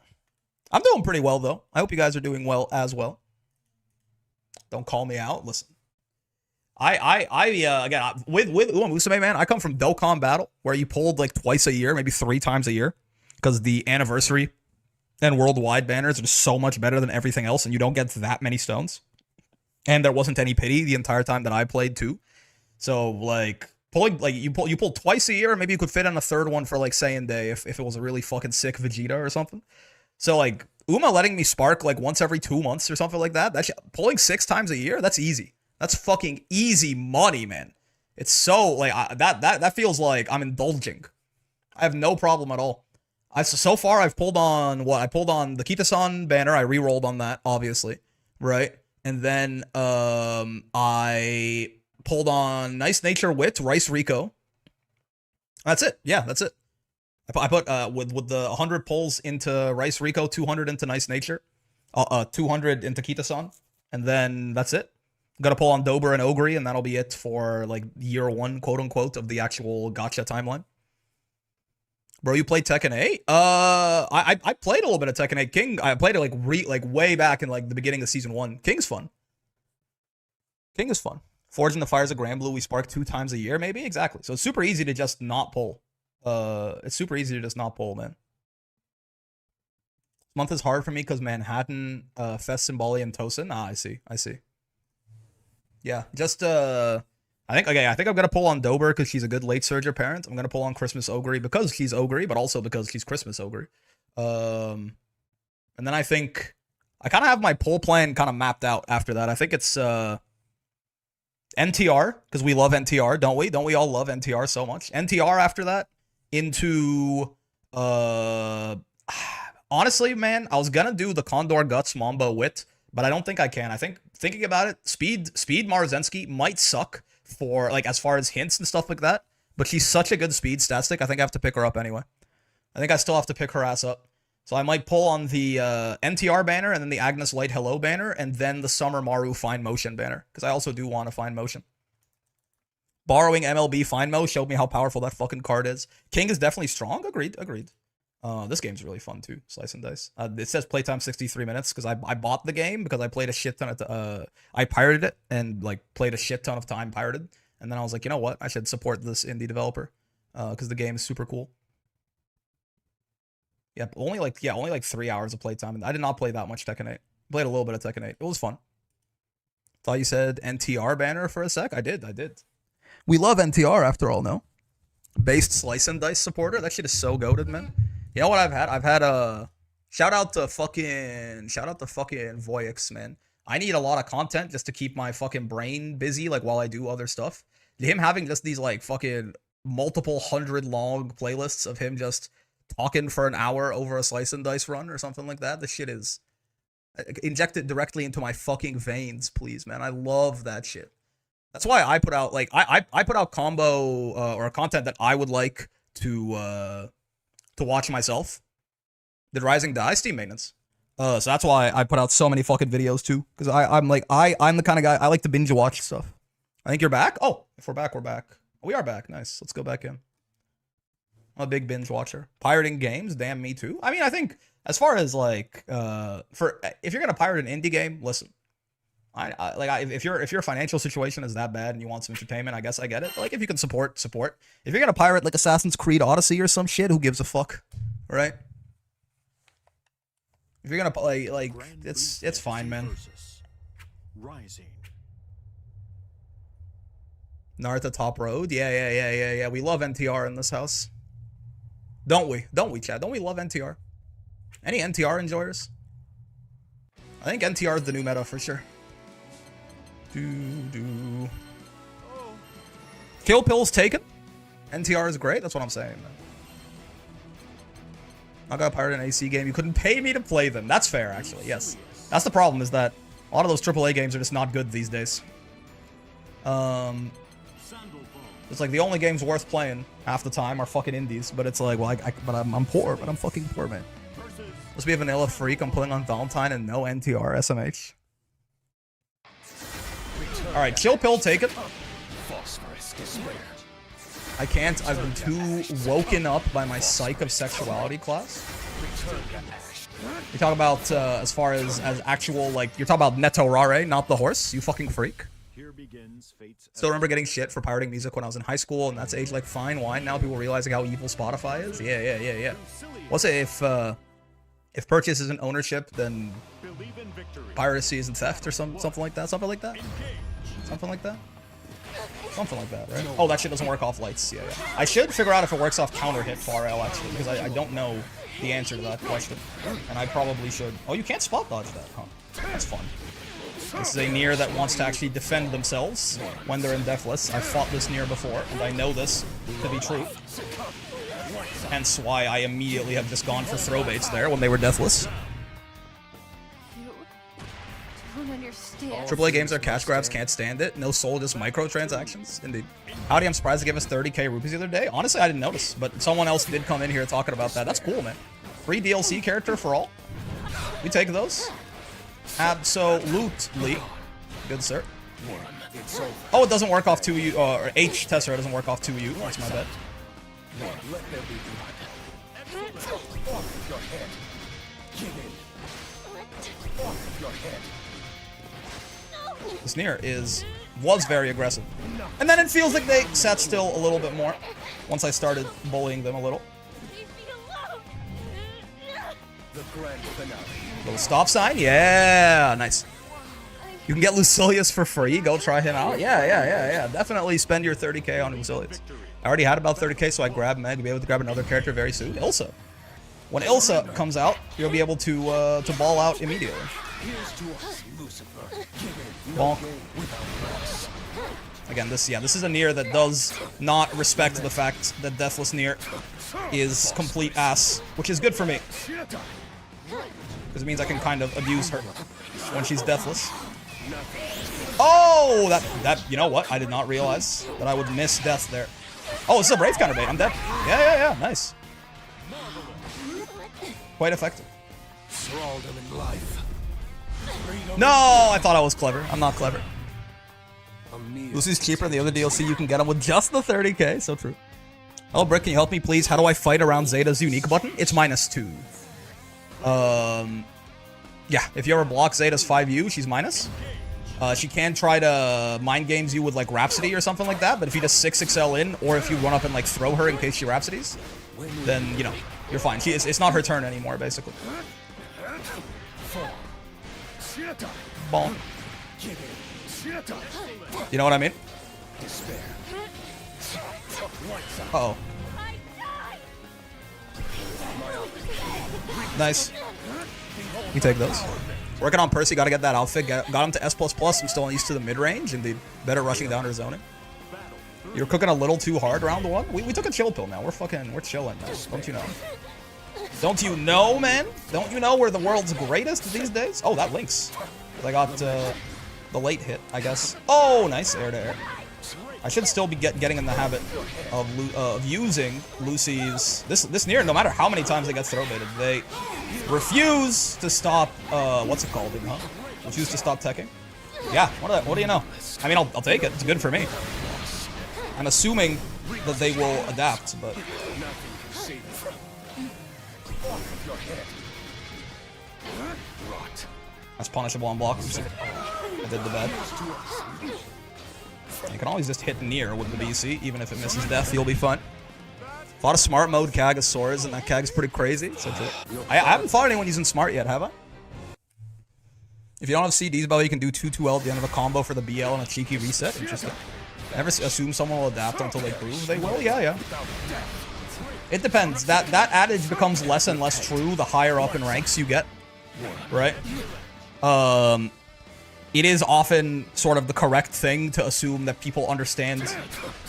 I'm doing pretty well though. I hope you guys are doing well as well. Don't call me out. Listen. Again, with Uma Musume, man, I come from Dokkan Battle, where you pulled like twice a year, maybe 3 times a year, because the anniversary and worldwide banners are just so much better than everything else, and you don't get that many stones. And there wasn't any pity the entire time that I played too. So like pulling, like you pull twice a year, maybe you could fit in a third one for like Saiyan Day if it was a really fucking sick Vegeta or something. So like Uma letting me spark like once every 2 months or something like that, pulling 6 times a year, that's easy. That's fucking easy money, man. It's so like that feels like I'm indulging. I have no problem at all. So far I've pulled on what? I pulled on the Kita-san banner. I re-rolled on that, obviously, right? And then I pulled on Nice Nature Wit, Rice Rico. That's it. Yeah, that's it. I put with the 100 pulls into Rice Rico, 200 into Nice Nature, 200 into Kita-san, and then that's it. I'm gonna pull on Dober and Ogre, and that'll be it for like year 1, quote unquote, of the actual gacha timeline. Bro, you played Tekken 8? I played a little bit of Tekken 8 King. I played it like way back in like the beginning of season 1. King's fun. King is fun. Forging the Fires of Grand Blue, we spark 2 times a year, maybe? Exactly. So it's super easy to just not pull. It's super easy to just not pull, man. This month is hard for me because Manhattan, Fest, Symboli, and Tosin. Ah, I see. Yeah, just I think I'm gonna pull on Dober because she's a good late surger parent. I'm gonna pull on Christmas Ogre because she's Ogre, but also because she's Christmas Ogre. And then I think I kind of have my pull plan kind of mapped out after that. I think it's NTR because we love NTR, don't we? Don't we all love NTR so much? NTR after that into honestly, man, I was gonna do the Condor Guts Mamba Wit, but I don't think I can. I think thinking about it, Speed Marzensky might suck for like as far as hints and stuff like that, but she's such a good speed stat stick. I think I have to pick her up anyway. I think I still have to pick her ass up. So I might pull on the NTR banner and then the Agnes Light Hello banner and then the Summer Maru Fine Motion banner because I also do want a Fine Motion. Borrowing MLB Fine Mo showed me how powerful that fucking card is. King is definitely strong. Agreed. This game's really fun too. Slice and dice. It says playtime 63 minutes because I bought the game because I played a shit ton of I pirated it and like played a shit ton of time pirated, and then I was like, you know what? I should support this indie developer because the game is super cool. Yep, only like 3 hours of playtime, and I did not play that much Tekken 8. Played a little bit of Tekken 8. It was fun. Thought you said NTR banner for a sec. I did. We love NTR after all, no? Based slice and dice supporter. That shit is so goated, man. You know what I've had a shout out to fucking Voyix, man. I need a lot of content just to keep my fucking brain busy, like while I do other stuff. Him having just these like fucking multiple 100 long playlists of him just talking for an hour over a slice and dice run or something like that. The shit is injected directly into my fucking veins, please, man. I love that shit. That's why I put out like I put out combo or content that I would like to watch myself. Did Rising die? Steam maintenance. So that's why I put out so many fucking videos too. Because I'm the kind of guy I like to binge watch stuff. I think you're back? Oh, if we're back, we're back. We are back. Nice. Let's go back in. I'm a big binge watcher. Pirating games, damn, me too. I mean, I think as far as like, if you're gonna pirate an indie game, listen. If your financial situation is that bad and you want some entertainment, I guess I get it. But like, if you can support. If you're gonna pirate like Assassin's Creed Odyssey or some shit, who gives a fuck, right? If you're gonna play, like, it's fine, man. Rising. Naruto Top Road, yeah. We love NTR in this house, don't we? Don't we, Chad? Don't we love NTR? Any NTR enjoyers? I think NTR is the new meta for sure. Kill Pill's taken. NTR is great. That's what I'm saying, man. I got pirate an AC game. You couldn't pay me to play them. That's fair, actually. Yes, that's the problem. Is that a lot of those AAA games are just not good these days. It's like the only games worth playing half the time are fucking indies. But it's like, well, but I'm poor. But I'm fucking poor, man. Must be a vanilla freak. I'm playing on Valentine and no NTR SMH. All right, chill pill, take it. I can't. I've been too woken up by my psych of sexuality class. You talk about as far as actual, like, you're talking about Netto Rare, not the horse. You fucking freak. Still remember getting shit for pirating music when I was in high school, and that's aged like fine wine. Now people realizing how evil Spotify is. Yeah. What's it if purchase isn't ownership, then piracy isn't theft or something like that. Something like that, right? Oh, that shit doesn't work off lights. Yeah. I should figure out if it works off counter hit far L, actually, because I don't know the answer to that question, and I probably should. Oh, you can't spot dodge that, huh? That's fun. This is a Nier that wants to actually defend themselves when they're in Deathless. I've fought this Nier before, and I know this to be true. Hence why I immediately have just gone for throw baits there when they were Deathless. AAA games are cash grabs, can't stand it. No soul, just microtransactions. Indeed. Howdy, I'm surprised they gave us 30k rupees the other day. Honestly, I didn't notice, but someone else did come in here talking about that. That's cool, man. Free DLC character for all. We take those. Absolutely. Good, sir. Oh, it doesn't work off 2U, or H Tessera doesn't work off 2U. That's my bad. This Nier was very aggressive. And then it feels like they sat still a little bit more once I started bullying them a little. Little stop sign? Yeah, nice. You can get Lucilius for free. Go try him out. Yeah. Definitely spend your 30k on Lucilius. I already had about 30k, so I grabbed Meg. Be able to grab another character very soon. Ilsa. When Ilsa comes out, you'll be able to ball out immediately. Bonk. Again, this is a Nier that does not respect the fact that Deathless Nier is complete ass, which is good for me. Because it means I can kind of abuse her when she's Deathless. Oh, that you know what? I did not realize that I would miss death there. Oh, it's a Brave counterbait. I'm dead. Yeah. Nice. Quite effective. No, I thought I was clever. I'm not clever. Lucy's cheaper than the other DLC. You can get them with just the 30k. So true. Oh, Brick, can you help me, please? How do I fight around Zeta's unique button? It's -2. Yeah, if you ever block Zeta's 5U, she's minus. She can try to mind games you with like Rhapsody or something like that, but if you just 6XL in, or if you run up and like throw her in case she Rhapsodies, then, you know, you're fine. It's not her turn anymore, basically. Bon. You know what I mean? Uh-oh. Nice. You take those. Working on Percy, gotta get that outfit. Got him to S++. I'm still used to the mid-range, and the better rushing down or zoning. You're cooking a little too hard round one. We took a chill pill now. We're chilling now. Don't you know? Don't you know, man? Don't you know we're the world's greatest these days? Oh, that links. I got the late hit, I guess. Oh, nice air to air. I should still be getting in the habit of using Lucy's this Nier. No matter how many times they get throw baited, they refuse to stop. What's it called? Huh? Refuse to stop teching. Yeah. What do you know? I mean, I'll take it. It's good for me. I'm assuming that they will adapt, but save you. Off of your head. Rot. That's punishable on block. I did the bad. You can always just hit near with the BC, even if it misses death, you'll be fine. Fought a smart mode Kagasaurus, and that Kag's pretty crazy. So I haven't fought anyone using smart yet, have I? If you don't have CDs, by the way, you can do 2-2L at the end of a combo for the BL and a cheeky reset. Interesting. Never assume someone will adapt until they prove they will. Yeah. It depends. That adage becomes less and less true the higher up in ranks you get, right? It is often sort of the correct thing to assume that people understand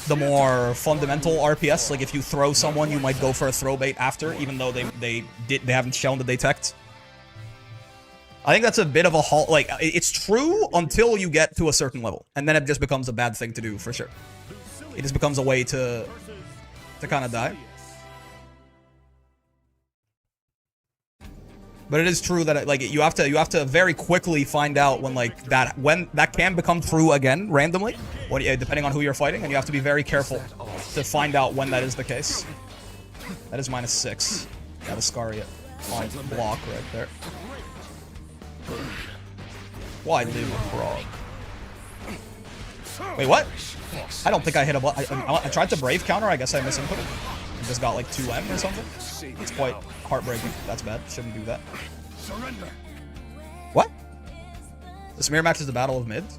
the more fundamental RPS. Like if you throw someone, you might go for a throw bait after, even though they haven't shown that they teched. I think that's a bit of a halt. Like it's true until you get to a certain level, and then it just becomes a bad thing to do for sure. It just becomes a way to kind of die. But it is true that like you have to very quickly find out when that can become true again randomly, depending on who you're fighting, and you have to be very careful to find out when that is the case. That is -6. Got a Scaria on block right there. Why live a frog? Wait, what? I don't think I hit a button. I tried to brave counter. I guess I misinput it. Just got like 2M or something. It's quite heartbreaking. That's bad. Shouldn't do that. What? The smear match is the battle of mids?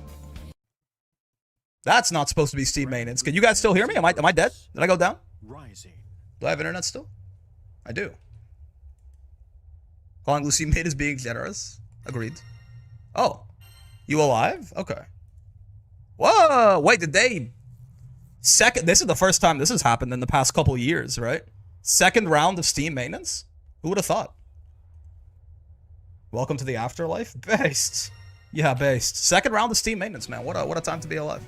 That's not supposed to be Steam maintenance. Can you guys still hear me? Am I dead? Did I go down? Rising. Do I have internet still? I do. Calling Lucy mid is being generous. Agreed. Oh. You alive? Okay. Whoa! Wait, did they... This is the first time this has happened in the past couple years, right? Second round of Steam maintenance? Who would have thought? Welcome to the afterlife? Based. Yeah, based. Second round of Steam maintenance, man. What a time to be alive.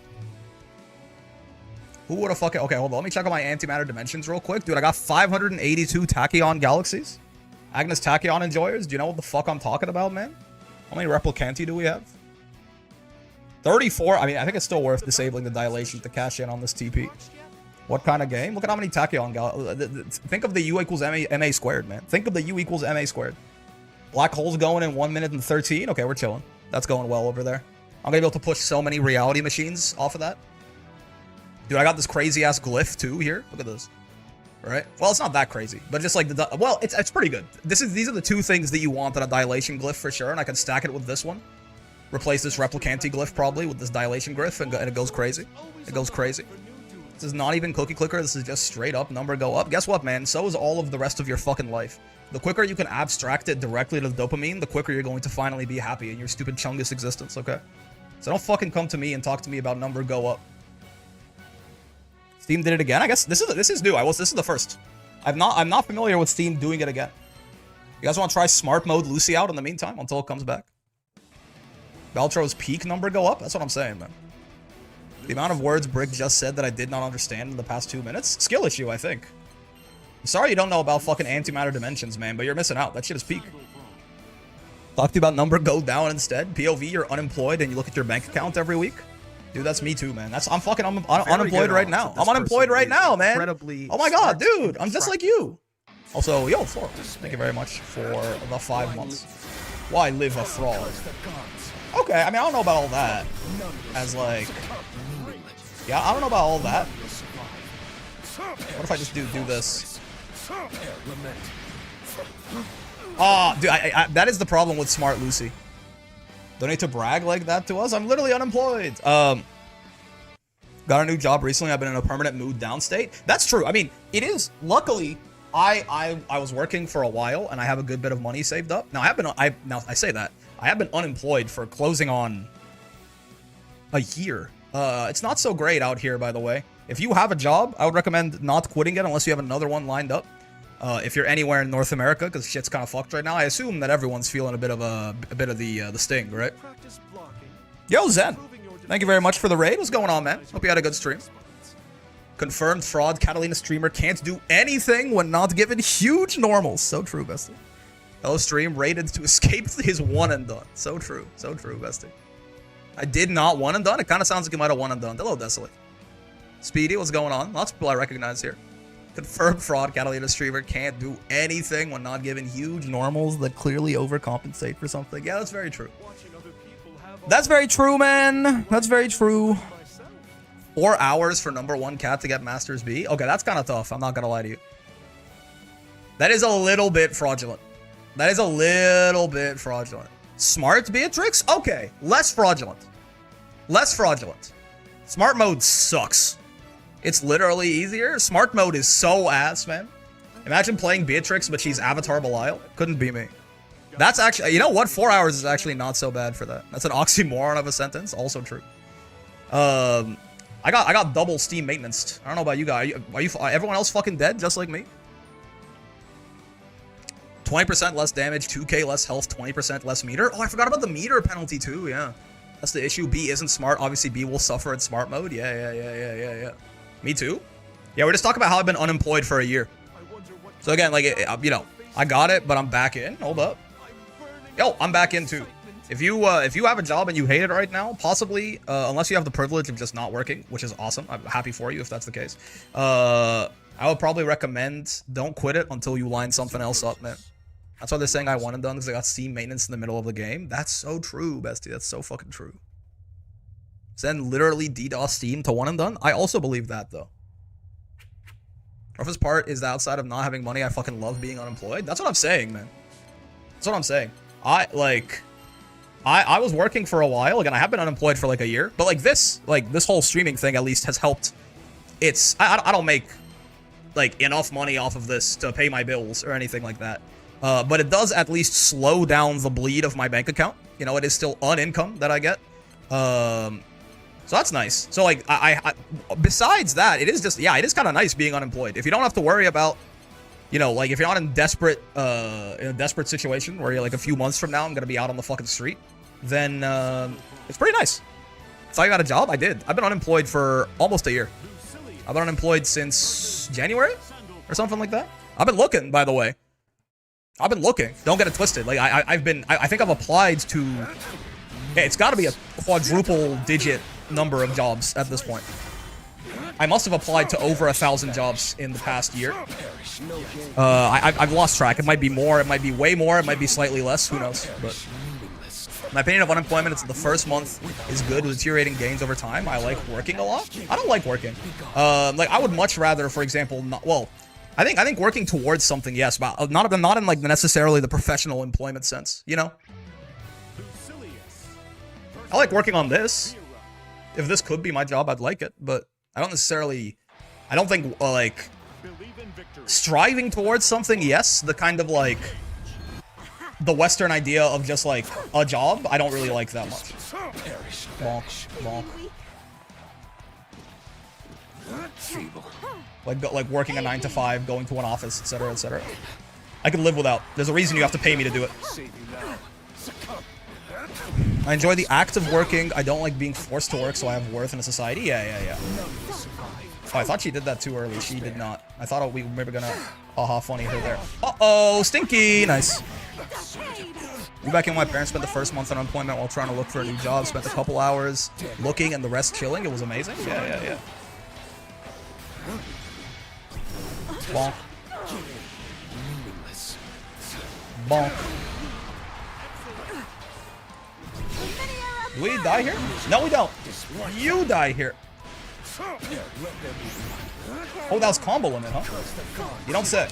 Who would have fucking... Okay, hold on. Let me check on my antimatter dimensions real quick. Dude, I got 582 Tachyon galaxies. Agnes Tachyon enjoyers. Do you know what the fuck I'm talking about, man? How many Replicanti do we have? 34. I mean, I think it's still worth disabling the dilation to cash in on this TP. What kind of game? Look at how many Tachyon galaxies. Think of the U equals MA squared, man. Think of the U equals MA squared. Black hole's going in 1 minute and 13. Okay, we're chilling. That's going well over there. I'm gonna be able to push so many reality machines off of that. Dude, I got this crazy ass glyph too here. Look at this. Right? Well, it's not that crazy, but just like well, it's pretty good. These are the two things that you want in a dilation glyph for sure, and I can stack it with this one. Replace this Replicanti glyph probably with this dilation glyph, and it goes crazy. It goes crazy. This is not even cookie clicker. This is just straight up number go up. Guess what, man? So is all of the rest of your fucking life. The quicker you can abstract it directly to the dopamine, the quicker you're going to finally be happy in your stupid chungus existence, okay? So don't fucking come to me and talk to me about number go up. Steam did it again. I guess this is new. This is the first. I'm not familiar with Steam doing it again. You guys want to try smart mode Lucy out in the meantime until it comes back? Beltro's peak number go up? That's what I'm saying, man. The amount of words Brick just said that I did not understand in the past 2 minutes? Skill issue, I think. I'm sorry you don't know about fucking antimatter dimensions, man, but you're missing out. That shit is peak. Talk to you about number go down instead. POV, you're unemployed and you look at your bank account every week. Dude, that's me too, man. I'm fucking unemployed right now. I'm unemployed right now, man. Oh my god, dude. I'm just like you. Also, yo, Flora, thank you very much for the 5 months. Why live a fraud? Okay, I mean, I don't know about all that. As like... Yeah, I don't know about all that. What if I just do this? Ah, dude, that is the problem with Smart Lucy. Don't need to brag like that to us. I'm literally unemployed. Got a new job recently. I've been in a permanent mood down state. That's true. I mean, it is. Luckily, I was working for a while and I have a good bit of money saved up. Now I say that I have been unemployed for closing on a year. It's not so great out here, by the way. If you have a job, I would recommend not quitting it unless you have another one lined up. If you're anywhere in North America, because shit's kind of fucked right now. I assume that everyone's feeling a bit of the sting, right? Yo, Zen. Thank you very much for the raid. What's going on, man? Hope you had a good stream. Confirmed fraud. Catalina streamer can't do anything when not given huge normals. So true, bestie. Hello, stream. Rated to escape his one and done. So true. So true, bestie. I did not one and done. It kind of sounds like you might have one and done. Hello, Desolate. Speedy, what's going on? Lots of people I recognize here. Confirmed fraud. Catalina streamer can't do anything when not given huge normals that clearly overcompensate for something. Yeah, that's very true. That's very true, man. That's very true. 4 hours for #1 cat to get Masters B. Okay, that's kind of tough. I'm not gonna lie to you. That is a little bit fraudulent. That is a little bit fraudulent. Smart Beatrix? Okay, less fraudulent. Less fraudulent. Smart mode sucks. It's literally easier. Smart mode is so ass, man. Imagine playing Beatrix, but she's Avatar Belial. Couldn't be me. That's actually, you know what? 4 hours is actually not so bad for that. That's an oxymoron of a sentence. Also true. I got double Steam maintenance. I don't know about you guys. Are you everyone else fucking dead just like me? 20% less damage, 2k less health, 20% less meter. Oh, I forgot about the meter penalty too. Yeah, that's the issue. B isn't smart. Obviously, B will suffer in smart mode. Yeah. Me too. Yeah, we're just talking about how I've been unemployed for a year. So again, like, you know, I got it, but I'm back in. Hold up. Yo, I'm back in too. If you have a job and you hate it right now, possibly, unless you have the privilege of just not working, which is awesome. I'm happy for you if that's the case. I would probably recommend don't quit it until you line something else up, man. That's why they're saying I one and done because I got Steam maintenance in the middle of the game. That's so true, bestie. That's so fucking true. Send literally DDoS Steam to one and done. I also believe that though. Roughest part is that outside of not having money, I fucking love being unemployed. That's what I'm saying, man. That's what I'm saying. I was working for a while, again, I have been unemployed for like a year, but like this whole streaming thing at least has helped. It's, I don't make like enough money off of this to pay my bills or anything like that. But it does at least slow down the bleed of my bank account. You know, it is still unincome that I get. So that's nice. So like, I besides that, it is just, yeah, it is kind of nice being unemployed. If you don't have to worry about, you know, like if you're not in a desperate situation where you're like a few months from now, I'm going to be out on the fucking street, then it's pretty nice. So I got a job. I did. I've been unemployed for almost a year. I've been unemployed since January or something like that. I've been looking, by the way. I've been looking. Don't get it twisted. Like I think I've applied to, yeah, it's got to be a quadruple digit number of jobs at this point. I must have applied to over 1,000 jobs in the past year. I've lost track. It might be more. It might be way more. It might be slightly less. Who knows? But my opinion of unemployment is the first month is good with deteriorating gains over time. I like working a lot. I don't like working. Like I would much rather, for example, not, well, I think working towards something, yes, but not in like necessarily the professional employment sense. You know, I like working on this. If this could be my job, I'd like it, but I don't necessarily, I don't think, like, striving towards something, yes, the kind of, like, the Western idea of just, like, a job, I don't really like that much. Bonk, bonk. Like working a 9 to 5, going to an office, etc., etc. I could live without. There's a reason you have to pay me to do it. I enjoy the act of working. I don't like being forced to work, so I have worth in a society. Yeah. Oh, I thought she did that too early. She did not. I thought we were maybe gonna... Haha, funny her there. Uh-oh, stinky! Nice. Moved back in with my parents, spent the first month on unemployment while trying to look for a new job. Spent a couple hours looking and the rest chilling. It was amazing. Yeah. Bonk. Bonk. Do we die here? No, we don't. You die here. Oh, that was combo limit, huh? You don't say.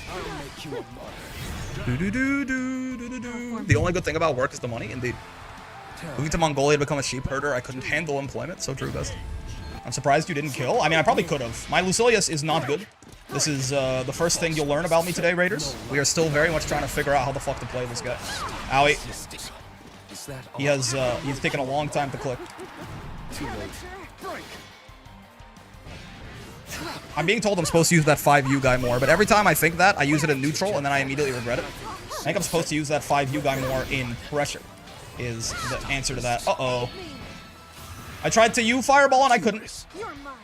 The only good thing about work is the money, indeed. Moving to Mongolia to become a sheep herder, I couldn't handle employment. So true, best. I'm surprised you didn't kill. I mean, I probably could have. My Lucilius is not good. This is the first thing you'll learn about me today, Raiders. We are still very much trying to figure out how the fuck to play this guy. Owie. He's taken a long time to click. I'm being told I'm supposed to use that 5U guy more, but every time I think that, I use it in neutral, and then I immediately regret it. I think I'm supposed to use that 5U guy more in pressure, is the answer to that. Uh-oh. I tried to U fireball, and I couldn't.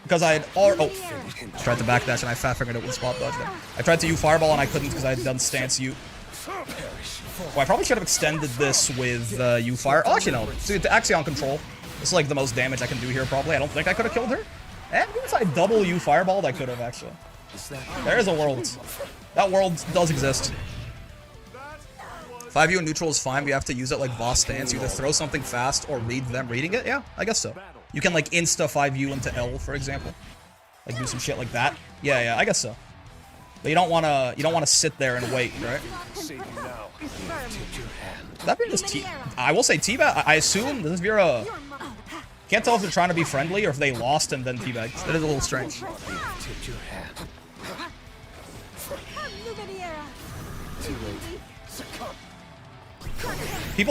Because I had tried to backdash, and I fat-fingered it with spot dodge there. I tried to U fireball, and I couldn't because I had done stance U. Well, I probably should have extended this with U fire. Oh, actually, no. See, the Axion control. This is like the most damage I can do here, probably. I don't think I could have killed her. And even if I double U fireballed, I could have, actually. There is a world. That world does exist. 5U in neutral is fine, but you have to use it like boss stance. You either throw something fast or read them reading it. Yeah, I guess so. You can like insta 5U into L, for example. Like do some shit like that. Yeah, I guess so. But you don't wanna sit there and wait, right? That be just I will say T-Bag. I assume this is Vera. Can't tell if they're trying to be friendly or if they lost and then T-Bagged. That is a little strange.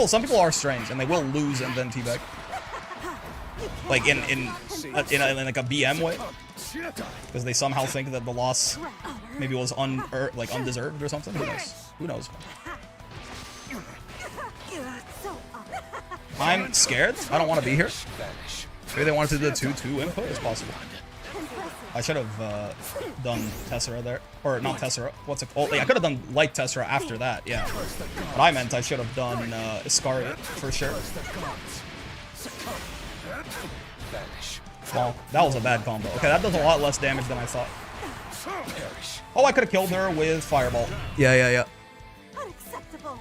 Some people are strange and they will lose and then T-Bag. Like in like a BM way, because they somehow think that the loss maybe was undeserved or something. Who knows? Who knows? I'm scared. I don't want to be here. Maybe they wanted to do the 2-2 input. It's possible. I should have done Tessera there, or not Tessera. What's it called? I could have done light Tessera after that. Yeah. But I meant I should have done Iscariot for sure. Well, that was a bad combo. Okay, that does a lot less damage than I thought. Oh, I could have killed her with Fireball. Yeah. Unacceptable.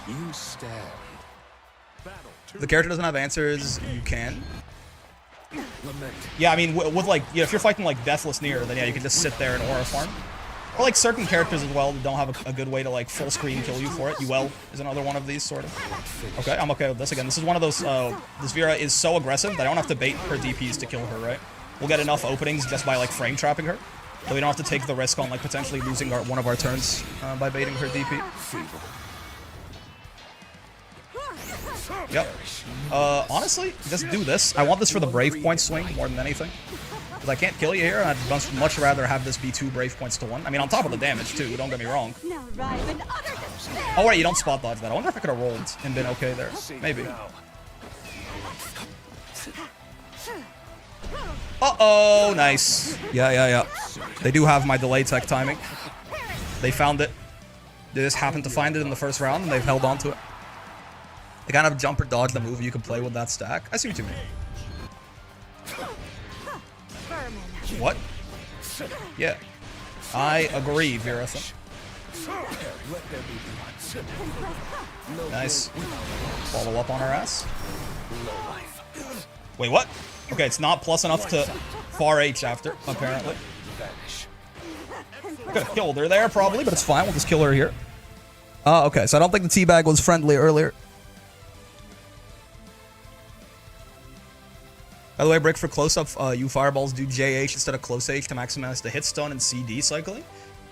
You stand. If the character doesn't have answers, you can. Lament. Yeah, I mean, with like, if you're fighting like Deathless Near, then yeah, you can just sit there and aura farm. Or like certain characters as well that don't have a good way to like full screen kill you for it. UL is another one of these, sort of. Okay, I'm okay with this again. This is one of those, this Vera is so aggressive that I don't have to bait her DPs to kill her, right? We'll get enough openings just by like frame trapping her. So we don't have to take the risk on like potentially losing one of our turns by baiting her DP. Yep. Honestly, just do this. I want this for the Brave Point swing more than anything. Because I can't kill you here, and I'd much rather have this be 2 Brave Points to 1. I mean, on top of the damage, too, don't get me wrong. Oh, wait, you don't spot dodge that. I wonder if I could have rolled and been okay there. Maybe. Uh-oh, nice. Yeah. They do have my delay tech timing. They found it. They just happened to find it in the first round, and they've held on to it. They kind of jump or dodge the move you can play with that stack. I see what you mean. What? Yeah. I agree, Verathan. Nice. Follow up on our ass. Wait, what? Okay, it's not plus enough to far H after, apparently. Could have killed her there, probably, but it's fine. We'll just kill her here. Okay, so I don't think the teabag was friendly earlier. By the way, Brick, for close-up, you fireballs do JH instead of close H to maximize the hit stun and CD cycling.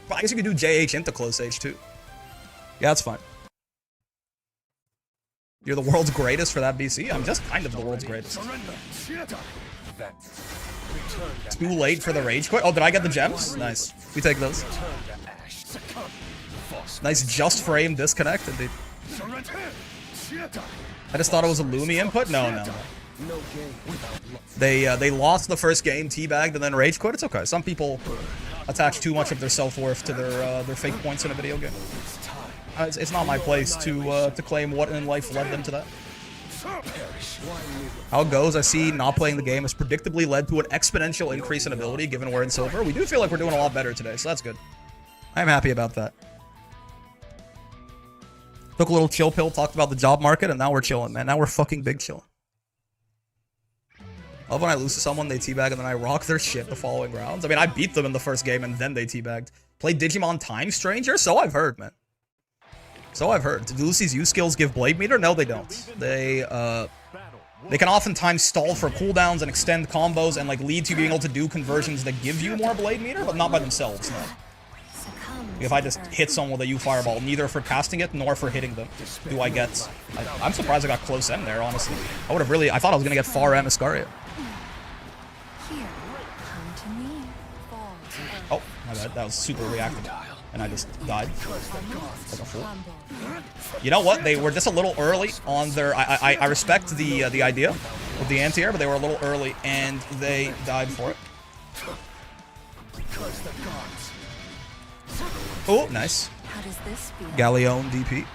But I guess you could do JH into close H, too. Yeah, that's fine. You're the world's greatest for that BC? I'm just kind of the world's greatest. Too late for the rage quit? Oh, did I get the gems? Nice. We take those. Nice just frame disconnect, indeed. I just thought it was a Lumi input? No. They lost the first game, teabagged, and then rage quit. It's okay. Some people attach too much of their self-worth to their fake points in a video game. It's not my place to claim what in life led them to that. How it goes, I see not playing the game has predictably led to an exponential increase in ability given we're in silver. We do feel like we're doing a lot better today, so that's good. I'm happy about that. Took a little chill pill, talked about the job market, and now we're chilling, man. Now we're fucking big chilling. I love when I lose to someone, they teabag, and then I rock their shit the following rounds. I mean, I beat them in the first game, and then they teabagged. Played Digimon Time Stranger? So I've heard, man. So I've heard. Do Lucy's U skills give Blade Meter? No, they don't. They can oftentimes stall for cooldowns and extend combos and like lead to being able to do conversions that give you more Blade Meter, but not by themselves, no. If I just hit someone with a U Fireball, neither for casting it nor for hitting them do I get... I'm surprised I got close M there, honestly. I would have really... I thought I was going to get far M Iscariot. Oh, my bad. That was super reactive. And I just died. Like a fool. You know what? They were just a little early on their... I respect the idea with the anti-air, but they were a little early, and they died for it. Oh, nice. Galleon DP. You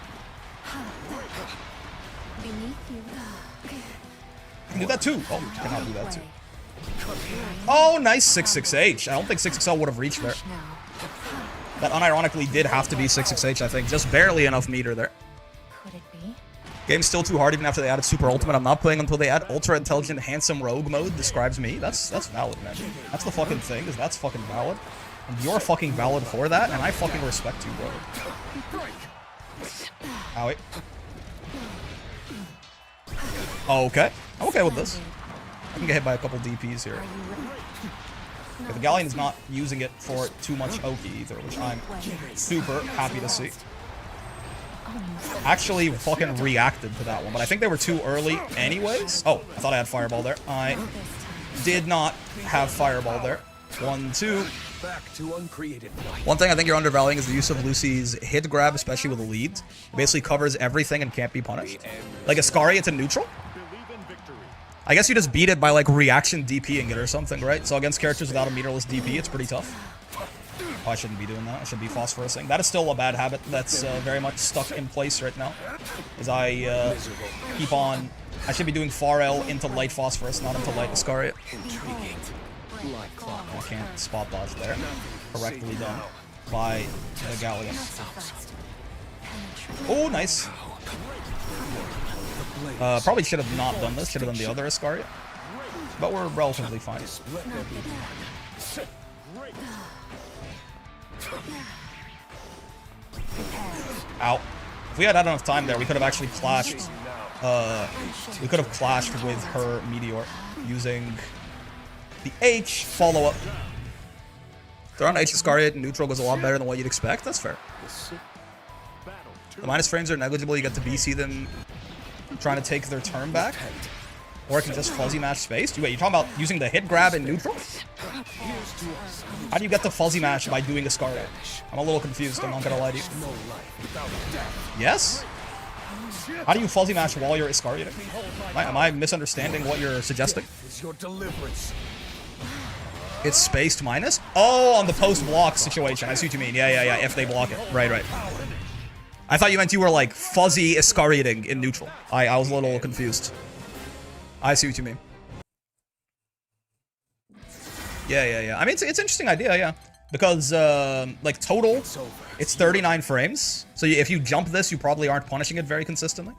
can do that too. Oh, you cannot do that too. Oh, nice 6-6H. I don't think 6XL would have reached there. That unironically did have to be 6-6H, I think. Just barely enough meter there. Could it be? Game's still too hard even after they added Super Ultimate. I'm not playing until they add Ultra Intelligent Handsome Rogue mode. Describes me. That's valid, man. That's the fucking thing, is that's fucking valid. And you're fucking valid for that, and I fucking respect you, bro. Owie. Okay. I'm okay with this. I can get hit by a couple DPs here. Okay, the Galleon is not using it for too much Oki either, which I'm super happy to see. Actually fucking reacted to that one, but I think they were too early anyways. Oh, I thought I had Fireball there. I did not have Fireball there. 1, 2. Back to uncreated light. One thing I think you're undervaluing is the use of Lucy's hit grab, especially with a lead. It basically covers everything and can't be punished. Like Ascari, it's a neutral. I guess you just beat it by like reaction DPing it or something, right? So against characters without a meterless DP, it's pretty tough. Oh, I shouldn't be doing that. I should be phosphorusing. That is still a bad habit that's very much stuck in place right now. As I keep on... I should be doing far L into light phosphorus, not into light Ascaria. I can't spot dodge there. Correctly done by the Galleon. Oh, nice. Probably should have not done this. Should have done the other Ascaria. But we're relatively fine. Ow. If we had enough time there, we could have actually clashed. We could have clashed with her Meteor using the H follow-up. Throw on H Ascaria neutral goes a lot better than what you'd expect. That's fair. The minus frames are negligible. You get to BC them trying to take their turn back. Or it can just fuzzy match space. Wait, you're talking about using the hit grab in neutral? How do you get the fuzzy match by doing Ascaria? I'm a little confused, I'm not gonna lie to you. Yes? How do you fuzzy match while you're Ascaria? Am I misunderstanding what you're suggesting? It's spaced minus? Oh, on the post-block situation. I see what you mean. Yeah, if they block it. Right. I thought you meant you were like fuzzy Ascariating in neutral. I was a little confused. I see what you mean. Yeah. I mean, it's an interesting idea, yeah. Because, like, total, it's 39 frames. So if you jump this, you probably aren't punishing it very consistently.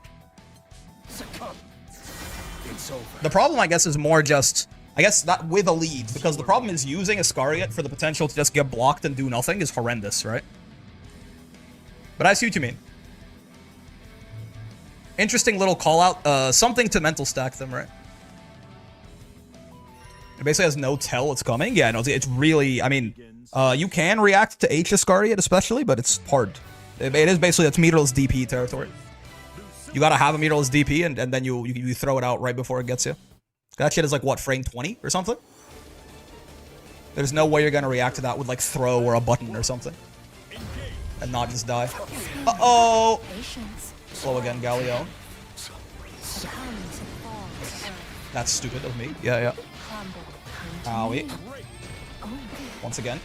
The problem, I guess, is more just... I guess not with a lead, because the problem is using Ascariot for the potential to just get blocked and do nothing is horrendous, right? But I see what you mean. Interesting little call-out. Something to mental stack them, right? It basically has no tell it's coming. Yeah, no, it's really... I mean, you can react to H Ascariot especially, but it's hard. It is basically, it's meterless DP territory. You gotta have a meterless DP, and then you throw it out right before it gets you. That shit is like, what, frame 20 or something? There's no way you're gonna react to that with, like, throw or a button or something. And not just die. Uh-oh! Slow again, Galleon. That's stupid of me. Yeah. Owie. Once again.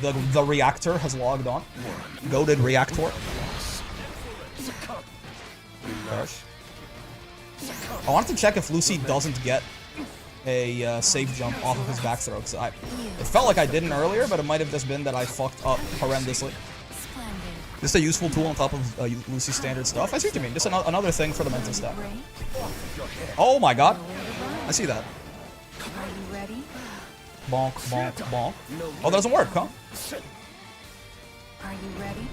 The reactor has logged on. Goated reactor. Gosh. I wanted to check if Lucy doesn't get a safe jump off of his back throw, because it felt like I didn't earlier, but it might have just been that I fucked up horrendously. Just a useful tool on top of Lucy's standard stuff. I see what you mean. Just another thing for the mental stack. Oh my god. I see that. Bonk, bonk, bonk. Oh, that doesn't work, huh? Are you ready?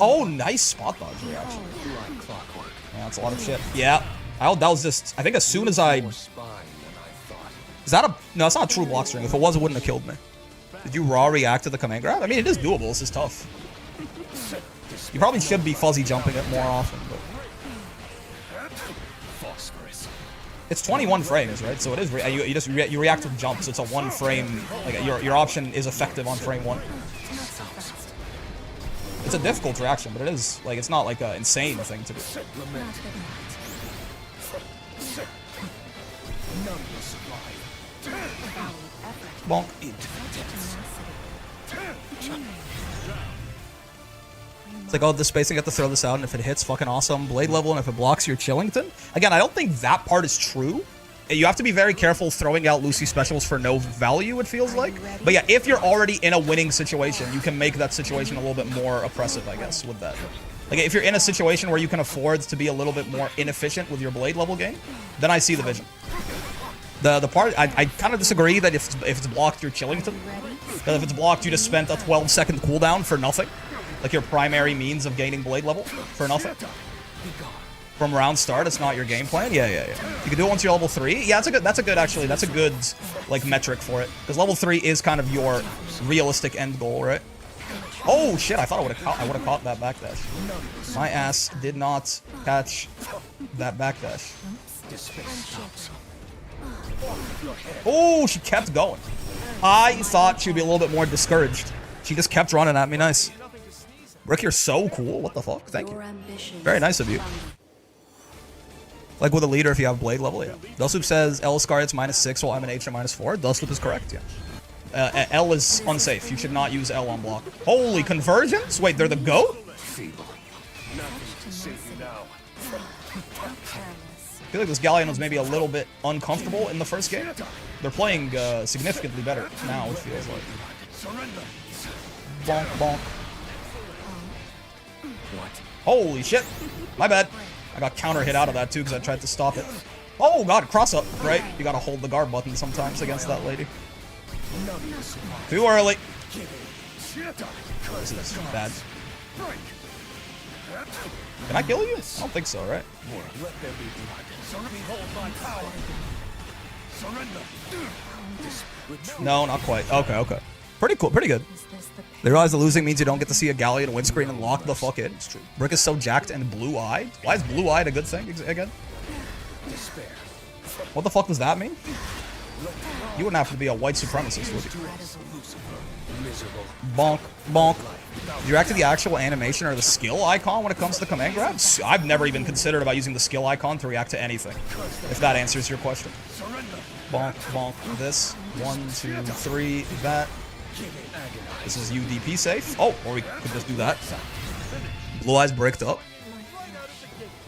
Oh, nice spot dodge reaction. Yeah, that's a lot of shit. Yeah. That was just... I think as soon as I... Is that a... No, it's not a true block string. If it was, it wouldn't have killed me. Did you raw react to the command grab? I mean, it is doable. This is tough. You probably should be fuzzy jumping it more often, but... It's 21 frames, right? So it is... You react with jumps. So it's a 1 frame... Like, your option is effective on frame 1. It's a difficult reaction, but it is... Like, it's not like an insane thing to do. Bonk. It's like, oh, the spacing, I have to throw this out, and if it hits, fucking awesome. Blade level, and if it blocks, you're Chillington. Again, I don't think that part is true, you have to be very careful throwing out Lucy specials for no value, it feels like. But yeah, if you're already in a winning situation, you can make that situation a little bit more oppressive, I guess, with that. Like, if you're in a situation where you can afford to be a little bit more inefficient with your blade level game, then I see the vision. The part, I kind of disagree that if it's blocked, you're chilling to. That if it's blocked, you just spent a 12-second cooldown for nothing. Like your primary means of gaining blade level for nothing. From round start, it's not your game plan. Yeah. You can do it once you're level 3. Yeah, that's a good like metric for it. Because level 3 is kind of your realistic end goal, right? Oh shit! I thought I would have caught that backdash. My ass did not catch that backdash. Oh, she kept going. I thought she'd be a little bit more discouraged. She just kept running at me. Nice. Rick, you're so cool. What the fuck? Thank you. Very nice of you. Like with a leader, if you have blade level, yeah. Dustloop says L Scar it's -6 while M and H are -4. Dustloop is correct, yeah. L is unsafe. You should not use L on block. Holy conversions? Wait, they're the GOAT? I feel like this Galleon was maybe a little bit uncomfortable in the first game. They're playing significantly better now, it feels like. Bonk, bonk. Holy shit. My bad. I got counter hit out of that too because I tried to stop it. Oh god, cross up, right? You gotta hold the guard button sometimes against that lady. Too early. This is bad. Can I kill you? I don't think so, right? No, not quite. Okay. Pretty cool, pretty good. They realize that losing means you don't get to see a Galleon windscreen and lock the fuck in. It's true. Brick is so jacked and blue-eyed. Why is blue-eyed a good thing again? What the fuck does that mean? You wouldn't have to be a white supremacist, would you? Bonk, bonk. Do you react to the actual animation or the skill icon when it comes to command grabs? I've never even considered about using the skill icon to react to anything, if that answers your question. Bonk, bonk, this. 1, 2, 3, that. This is UDP safe. Oh, or we could just do that. Blue eyes bricked up.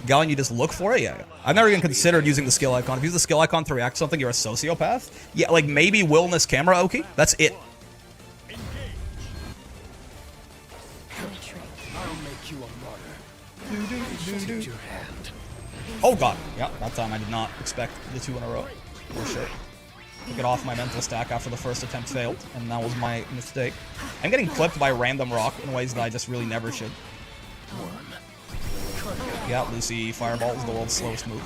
Galleon, you just look for it? Yeah. I've never even considered using the skill icon. If you use the skill icon to react to something, you're a sociopath. Yeah, like maybe Willness camera Oki. That's it. Oh god. Yeah, that time I did not expect the 2 in a row. For sure. Took it off my mental stack after the first attempt failed, and that was my mistake. I'm getting clipped by random rock in ways that I just really never should. Yeah, Lucy Fireball is the world's slowest move,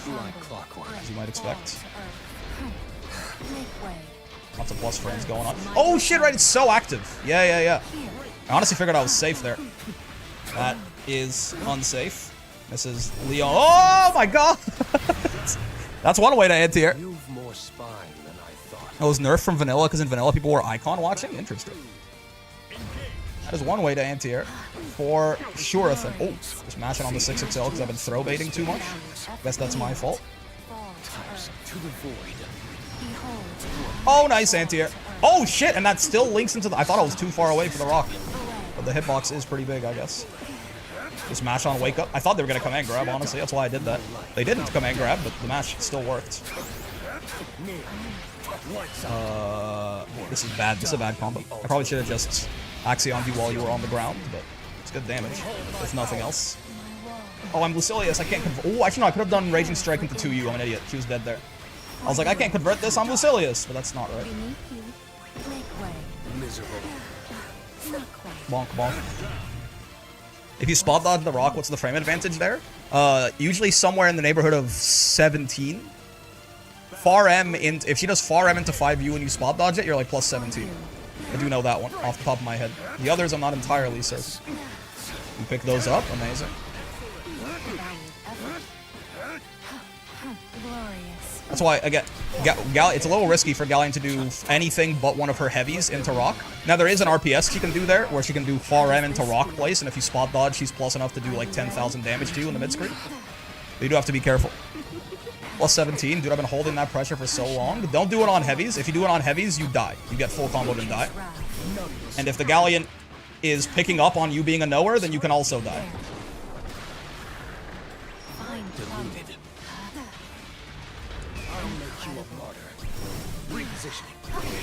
as you might expect. Lots of plus frames going on. Oh shit, right, it's so active. Yeah. I honestly figured I was safe there. That is unsafe. This is Leon. Oh my god! That's one way to anti-air. It was nerfed from vanilla because in vanilla people were icon watching? Interesting. That is one way to anti-air. For sure. Oh, just mashing on the 6XL because I've been throw baiting too much. Guess that's my fault. Oh, nice anti-air. Oh shit, and that still links into the... I thought I was too far away for the rock. But the hitbox is pretty big, I guess. Just mash on wake up. I thought they were going to command grab, honestly. That's why I did that. They didn't command grab, but the mash still worked. This is bad. This is a bad combo. I probably should have just Axioned you while you were on the ground, but it's good damage, if nothing else. Oh, I'm Lucilius. I can't convert. Oh, actually, no. I could have done Raging Strike into 2U. I'm an idiot. She was dead there. I was like, I can't convert this. I'm Lucilius, but that's not right. Bonk, bonk. If you spot dodge the rock, what's the frame advantage there? Usually somewhere in the neighborhood of 17. Far M, if she does far M into 5U and you spot dodge it, you're like plus 17. I do know that one off the top of my head. The others I'm not entirely certain. You pick those up, amazing. That's why, again, it's a little risky for Galleon to do anything but one of her heavies into rock. Now, there is an RPS she can do there, where she can do far M into rock place, and if you spot dodge, she's plus enough to do like 10,000 damage to you in the mid-screen. But you do have to be careful. Plus 17, dude, I've been holding that pressure for so long. Don't do it on heavies. If you do it on heavies, you die. You get full comboed and die. And if the Galleon is picking up on you being a knower, then you can also die.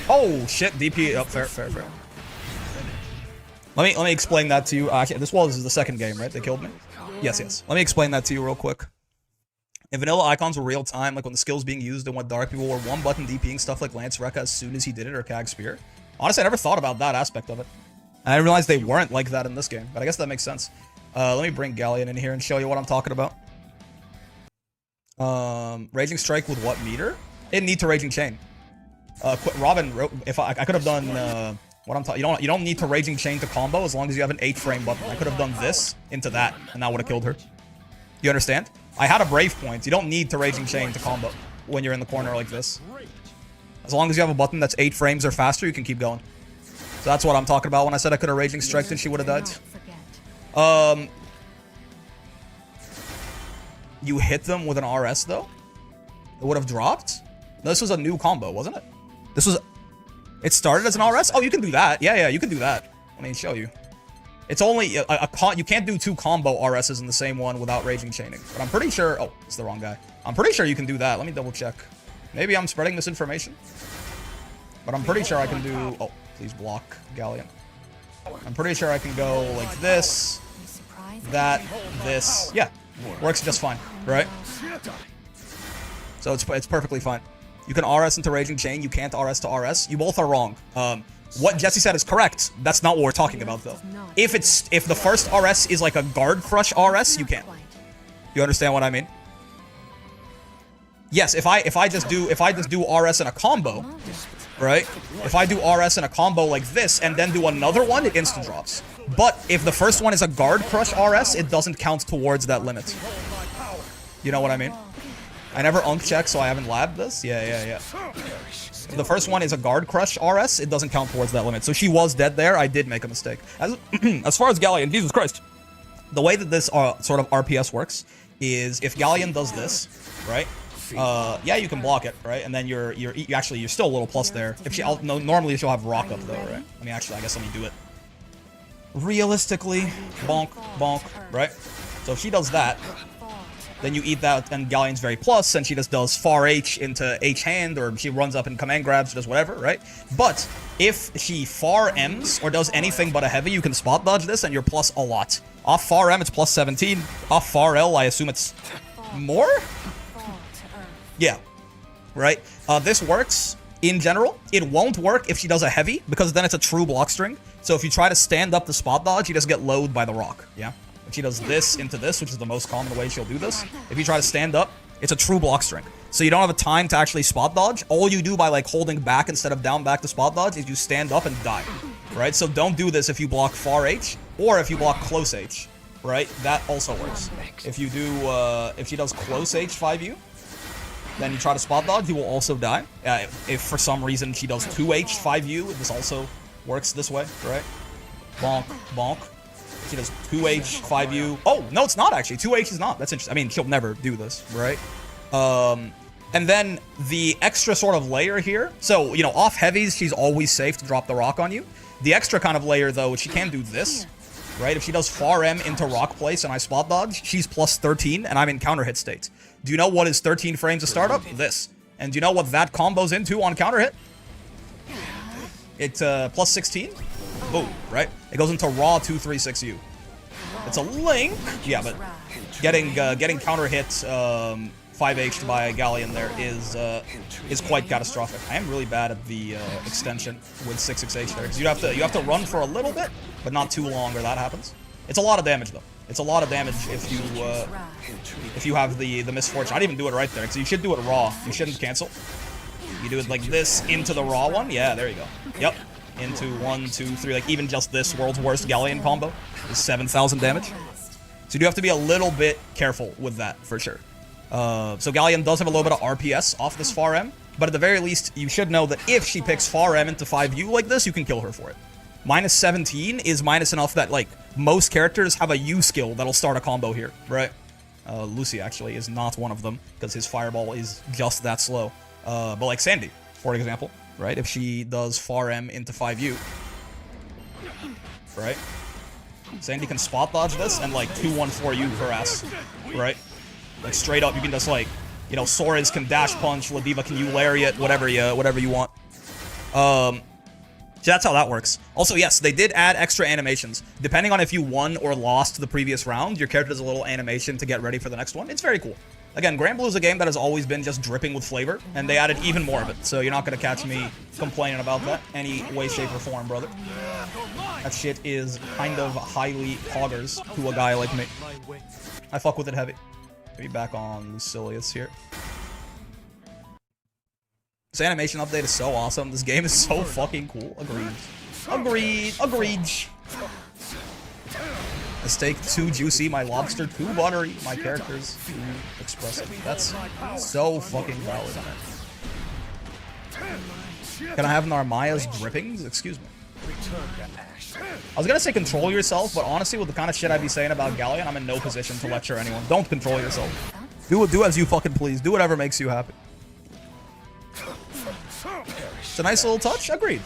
Oh shit, DP. Oh, fair. Let me explain that to you. Actually, this was the second game, right? They killed me. Yes. Let me explain that to you real quick. If vanilla icons were real time, like when the skill's being used and what dark people were one button DPing stuff like Lance Rekka as soon as he did it or Kag Spear. Honestly, I never thought about that aspect of it. And I realized they weren't like that in this game, but I guess that makes sense. Let me bring Galleon in here and show you what I'm talking about. Raging Strike with what meter? It didn't need to Raging Chain. Robin, if I could have done what I'm talking. You don't need to Raging Chain to combo as long as you have an 8-frame button. I could have done this into that, and that would have killed her. You understand? I had a Brave point. You don't need to Raging Chain to combo when you're in the corner like this. As long as you have a button that's 8 frames or faster, you can keep going. So that's what I'm talking about when I said I could have Raging Striked and she would have died. You hit them with an RS though? It would have dropped? No, this was a new combo, wasn't it? This was... It started as an RS? Oh, you can do that. Yeah, you can do that. Let me show you. It's only you can't do 2 combo RSs in the same one without Raging Chaining. But I'm pretty sure... Oh, it's the wrong guy. I'm pretty sure you can do that. Let me double check. Maybe I'm spreading misinformation. But I'm pretty sure I can do... Oh, please block Galleon. I'm pretty sure I can go like this, that, this. Yeah, works just fine, right? So it's perfectly fine. You can RS into Raging Chain. You can't RS to RS. You both are wrong. What Jesse said is correct. That's not what we're talking about, though. If the first RS is like a guard crush RS, you can. You understand what I mean? Yes. If I just do RS in a combo, right? If I do RS in a combo like this and then do another one, it instant drops. But if the first one is a guard crush RS, it doesn't count towards that limit. You know what I mean? I never unk check, so I haven't labbed this. Yeah. If the first one is a guard crush RS, it doesn't count towards that limit. So she was dead there. I did make a mistake. As far as Galleon, Jesus Christ. The way that this sort of RPS works is if Galleon does this, right? Yeah, you can block it, right? And then you're still a little plus there. If she normally she'll have rock up though, right? I mean, actually, I guess let me do it. Realistically, bonk, right? So if she does that, then you eat that, and Galleon's very plus, and she just does far H into H hand, or she runs up and command grabs, or does whatever, right? But if she far M's or does anything but a heavy, you can spot dodge this, and you're plus a lot. Off far M, it's plus 17. Off far L, I assume it's more? Yeah, right? This works in general. It won't work if she does a heavy, because then it's a true block string. So if you try to stand up the spot dodge, you just get lowered by the rock, yeah? If she does this into this, which is the most common way she'll do this, if you try to stand up, it's a true block string. So you don't have a time to actually spot dodge. All you do by like holding back instead of down back to spot dodge is you stand up and die, right? So don't do this if you block far H or if you block close H, right? That also works. If you do, if she does close H 5U, then you try to spot dodge, you will also die. If for some reason she does 2H 5U, this also works this way, right? Bonk. She does 2H 5U. Oh, no, it's not actually. 2H is not. That's interesting. I mean, she'll never do this, right? And then the extra sort of layer here. So, you know, off heavies, she's always safe to drop the rock on you. The extra kind of layer, though, she can do this, right? If she does far M into rock place and I spot dodge, she's plus 13 and I'm in counter hit state. Do you know what is 13 frames of startup? This. And do you know what that combos into on counter hit? It's plus 16. Boom, right? It goes into raw 236U. It's a link. Yeah, but getting counter hit 5H'd by Galleon there is quite catastrophic. I am really bad at the extension with 6XH there. Because you have to run for a little bit, but not too long or that happens. It's a lot of damage though. It's a lot of damage if you have the misfortune. I didn't even do it right there, because you should do it raw. You shouldn't cancel. You do it like this into the raw one. Yeah, there you go. Yep. Into 1, 2, 3, like even just this world's worst Galleon combo is 7,000 damage. So you do have to be a little bit careful with that for sure. So Galleon does have a little bit of RPS off this far M, but at the very least, you should know that if she picks far M into 5U like this, you can kill her for it. Minus 17 is minus enough that like most characters have a U skill that'll start a combo here, right? Lucy actually is not one of them because his fireball is just that slow. But like Sandy, for example. Right, if she does far M into 5U, right? Sandy can spot dodge this and like 214U her ass, right? Like straight up, you can just like You know, Sora's can dash punch, Ladiva can you lariat, whatever you want. So that's how that works. Also, yes, they did add extra animations. Depending on if you won or lost the previous round, your character does a little animation to get ready for the next one. It's very cool. Again, Granblue is a game that has always been just dripping with flavor, and they added even more of it. So you're not going to catch me complaining about that any way, shape, or form, brother. That shit is kind of highly poggers to a guy like me. I fuck with it heavy. Maybe back on Lucilius here. This animation update is so awesome. This game is so fucking cool. Agreed. Agreed. Agreed. My steak too juicy. My lobster too buttery. My characters too expressive. That's so fucking valid on it. Can I have Narmaya's drippings? Excuse me. I was gonna say control yourself, but honestly, with the kind of shit I'd be saying about Galleon, I'm in no position to lecture anyone. Don't control yourself. Do as you fucking please. Do whatever makes you happy. It's a nice little touch. Agreed.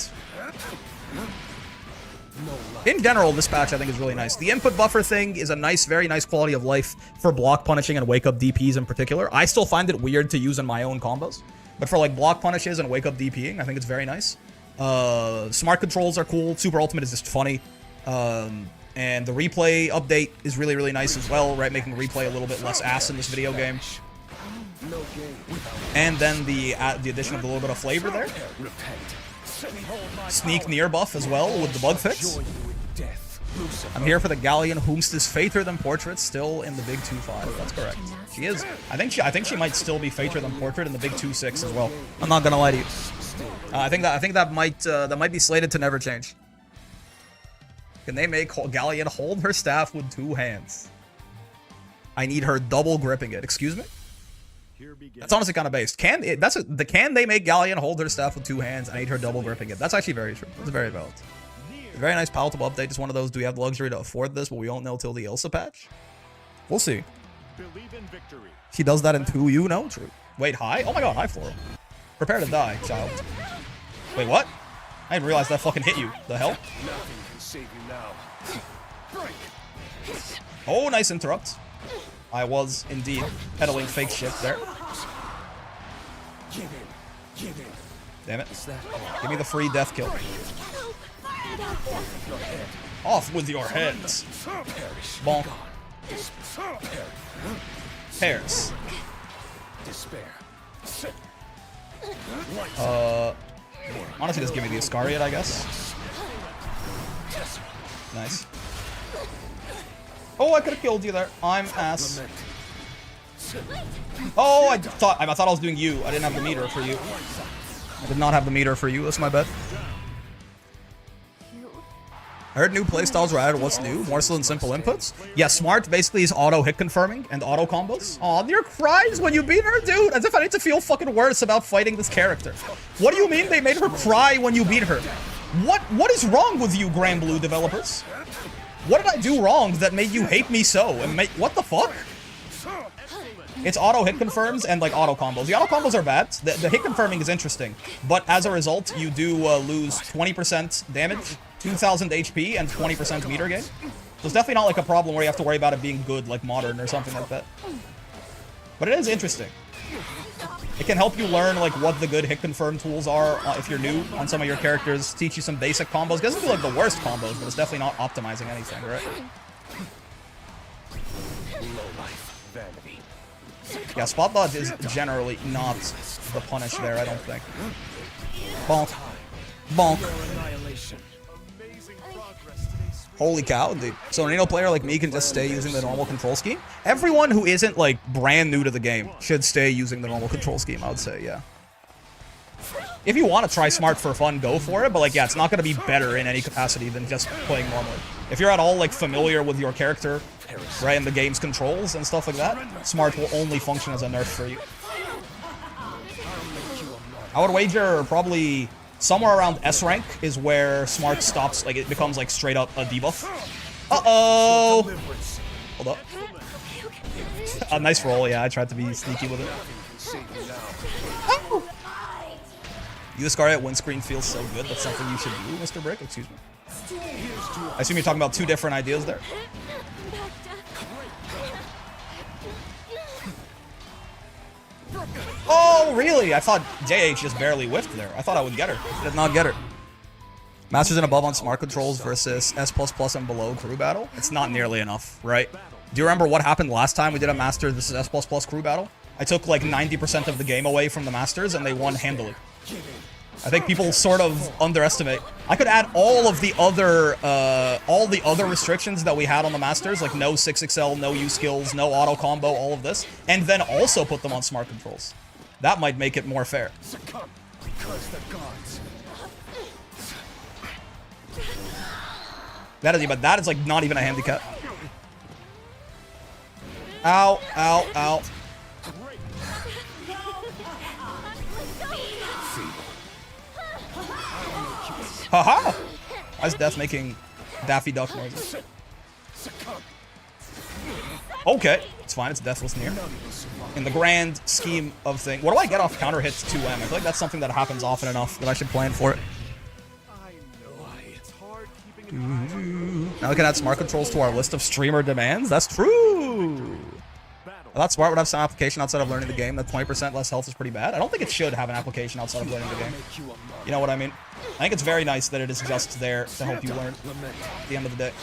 In general, this patch I think is really nice. The input buffer thing is a nice, very nice quality of life for block punishing and wake up DPs in particular. I still find it weird to use in my own combos, but for like block punishes and wake up DPing, I think it's very nice. Smart controls are cool. Super ultimate is just funny. And the replay update is really, really nice as well, right? Making replay a little bit less ass in this video game. And then the addition of a little bit of flavor there. Sneak near buff as well with the bug fix. I'm here for the Galleon whomst is fater than Portrait, still in the big 2-5. That's correct. She is. I think she might still be fater than Portrait in the big 2-6 as well. I'm not gonna lie to you. I think that might be slated to never change. Can they make Galleon hold her staff with 2 hands? I need her double gripping it. Excuse me? That's honestly kind of based. Can they make Galleon hold her staff with 2 hands? I need her double gripping it. That's actually very true. That's very valid. Very nice palatable update. Just one of those. Do we have the luxury to afford this? But we won't know till the Ilsa patch. We'll see. She does that in 2, you know? True. Wait, hi? Oh my god, hi Floral. Prepare to die, child. Wait, what? I didn't realize that fucking hit you. The hell? Oh, nice interrupt. I was indeed peddling fake shit there. Damn it. Give me the free death kill. Off with your heads. Bonk. Pairs. Honestly, just give me the Iscariot, I guess. Nice. Oh, I could have killed you there. I'm ass. Oh, I thought I was doing you. I didn't have the meter for you. I did not have the meter for you. That's my bad. I heard new playstyles were added. What's new? More so than simple inputs? Yeah, smart basically is auto hit confirming and auto combos. Aw, your cries when you beat her, dude. As if I need to feel fucking worse about fighting this character. What do you mean they made her cry when you beat her? What is wrong with you, Granblue developers? What did I do wrong that made you hate me so? And what the fuck? It's auto hit confirms and like auto combos. The auto combos are bad. The hit confirming is interesting, but as a result, you do lose 20% damage, 2,000 HP, and 20% meter gain. So it's definitely not like a problem where you have to worry about it being good, like modern or something like that. But it is interesting. It can help you learn like what the good hit confirm tools are if you're new on some of your characters. Teach you some basic combos. It doesn't do like the worst combos, but it's definitely not optimizing anything, right? Yeah, spot dodge is generally not the punish there, I don't think. Bonk. Bonk. Holy cow, dude. So an Nino player like me can just stay using the normal control scheme? Everyone who isn't, like, brand new to the game should stay using the normal control scheme, I would say, yeah. If you want to try smart for fun, go for it, but, like, yeah, it's not going to be better in any capacity than just playing normally. If you're at all, like, familiar with your character, right, and the game's controls and stuff like that, smart will only function as a nerf for you. I would wager probably somewhere around S rank is where smart stops, like, it becomes, like, straight up a debuff. Uh-oh! Hold up. A nice roll, yeah, I tried to be sneaky with it. Oh! Iscariot windscreen feels so good. That's something you should do, Mr. Brick. Excuse me. I assume you're talking about 2 different ideas there. Oh, really? I thought JH just barely whiffed there. I thought I would get her. Did not get her. Masters and above on smart controls versus S++ and below crew battle. It's not nearly enough, right? Do you remember what happened last time we did a Masters versus S++ crew battle? I took like 90% of the game away from the Masters and they won handily. I think people sort of underestimate. I could add all the other restrictions that we had on the Masters, like no 6XL, no U skills, no auto combo, all of this, and then also put them on smart controls. That might make it more fair. Succumb because the gods. But that is like not even a handicap. Ow, ow, ow. Haha! Why is Death making Daffy Duck noises? Okay, it's fine, it's Deathless Near. In the grand scheme of things. What do I get off counter hits 2M? I feel like that's something that happens often enough that I should plan for it. Now we can add smart controls to our list of streamer demands. That's true! I thought smart would have some application outside of learning the game. That 20% less health is pretty bad. I don't think it should have an application outside of learning the game. You know what I mean? I think it's very nice that it is just there to help you learn at the end of the day.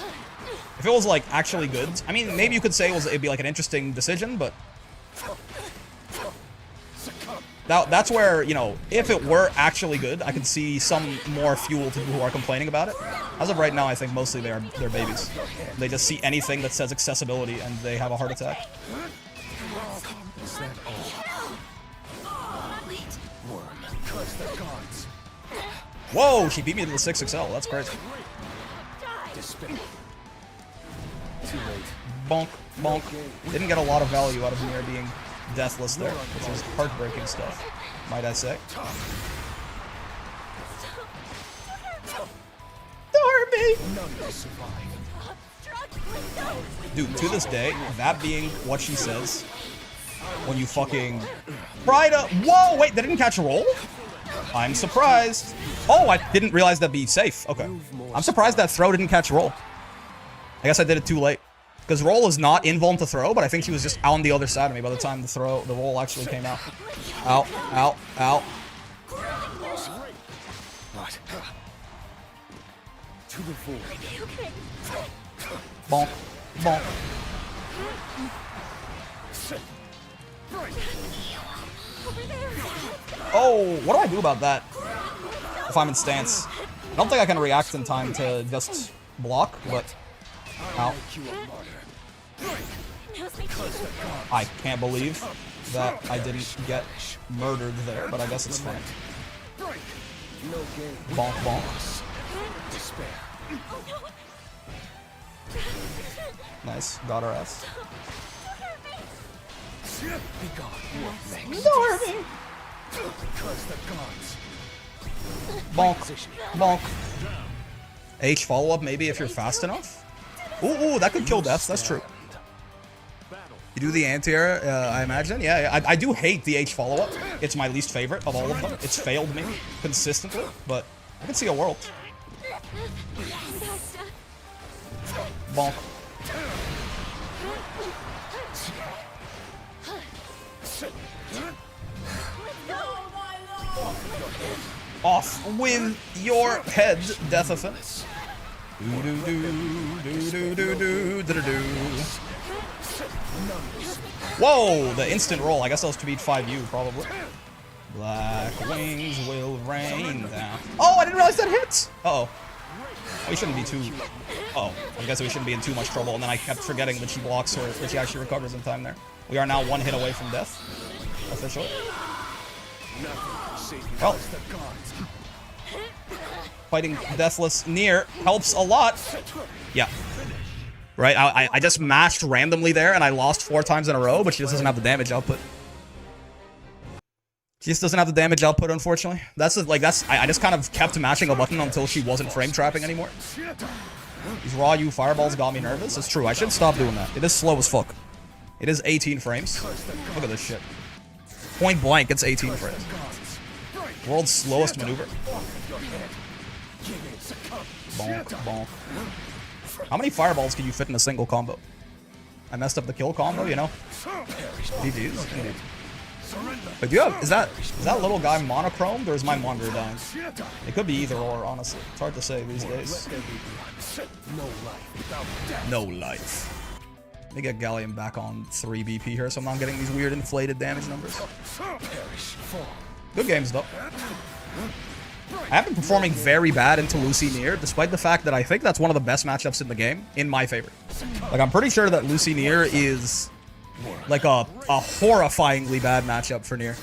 If it was, like, actually good, I mean, maybe you could say it'd be, like, an interesting decision, but... that's where, you know, if it were actually good, I could see some more fuel to people who are complaining about it. As of right now, I think mostly they're babies. They just see anything that says accessibility and they have a heart attack. Whoa, she beat me to the 6XL. That's crazy. Bonk, bonk. Didn't get a lot of value out of Nier being deathless there, which is heartbreaking stuff, might I say. Dude, to this day, that being what she says when you fucking try to... Whoa, wait, they didn't catch a roll? I'm surprised. Oh, I didn't realize that'd be safe. Okay. I'm surprised that throw didn't catch roll. I guess I did it too late. Because roll is not invuln to throw, but I think she was just on the other side of me by the time the roll actually came out. Ow, ow, ow. To the void. Bonk, bonk. Oh, what do I do about that? If I'm in stance. I don't think I can react in time to just block, but... Ow. I can't believe that I didn't get murdered there, but I guess it's fine. Bonk, bonk. Nice, got our ass. Bonk, bonk. H follow-up maybe if you're fast enough? Ooh, that could kill deaths, that's true. You do the anti-air, I imagine? Yeah, I do hate the H follow-up. It's my least favorite of all of them. It's failed me consistently, but I can see a world. Bonk. Off with your head, Deathathan. Whoa, the instant roll. I guess that was to beat 5U, probably. Black wings will rain down. Oh, I didn't realize that hit! Uh-oh. We shouldn't be too... Oh, I guess we shouldn't be in too much trouble, and then I kept forgetting that she blocks her, that she actually recovers in time there. We are now one hit away from death. Officially. Well, fighting Deathless Nier helps a lot. Yeah. Right, I just mashed randomly there, and I lost 4 times in a row, but she just doesn't have the damage output. She just doesn't have the damage output, unfortunately. I just kind of kept mashing a button until she wasn't frame trapping anymore. These raw U fireballs got me nervous. It's true, I should stop doing that. It is slow as fuck. It is 18 frames. Look at this shit. Point blank, it's 18 frames. World's slowest maneuver. Bonk, bonk. How many fireballs can you fit in a single combo? I messed up the kill combo, you know? GG's. But do you have, is that little guy monochromed or is my monitor dying? It could be either or, honestly. It's hard to say these days. No life. Let me get Gallium back on 3 BP here so I'm not getting these weird inflated damage numbers. Good games though. I have been performing very bad into Lucy Nier, despite the fact that I think that's one of the best matchups in the game, in my favor. Like, I'm pretty sure that Lucy Nier is, like, a horrifyingly bad matchup for Nier.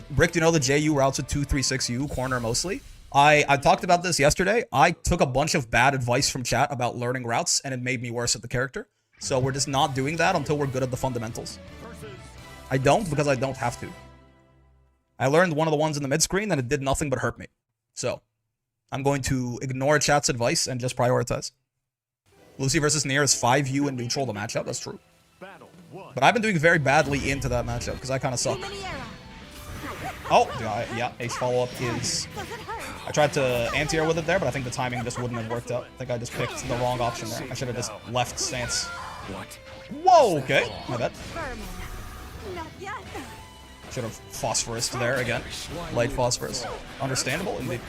Brick, do you know the JU routes with 236U corner mostly? I talked about this yesterday. I took a bunch of bad advice from chat about learning routes, and it made me worse at the character. So we're just not doing that until we're good at the fundamentals. I don't because I don't have to. I learned one of the ones in the mid-screen, and it did nothing but hurt me. So, I'm going to ignore chat's advice and just prioritize. Lucy versus Nier is 5U and neutral the matchup, that's true. But I've been doing very badly into that matchup, because I kind of suck. Oh, yeah, H follow-up is... I tried to anti-air with it there, but I think the timing just wouldn't have worked out. I think I just picked the wrong option there. I should have just left stance. Whoa, okay, my bad. Should have phosphorus there again. Light phosphorus. Understandable, indeed.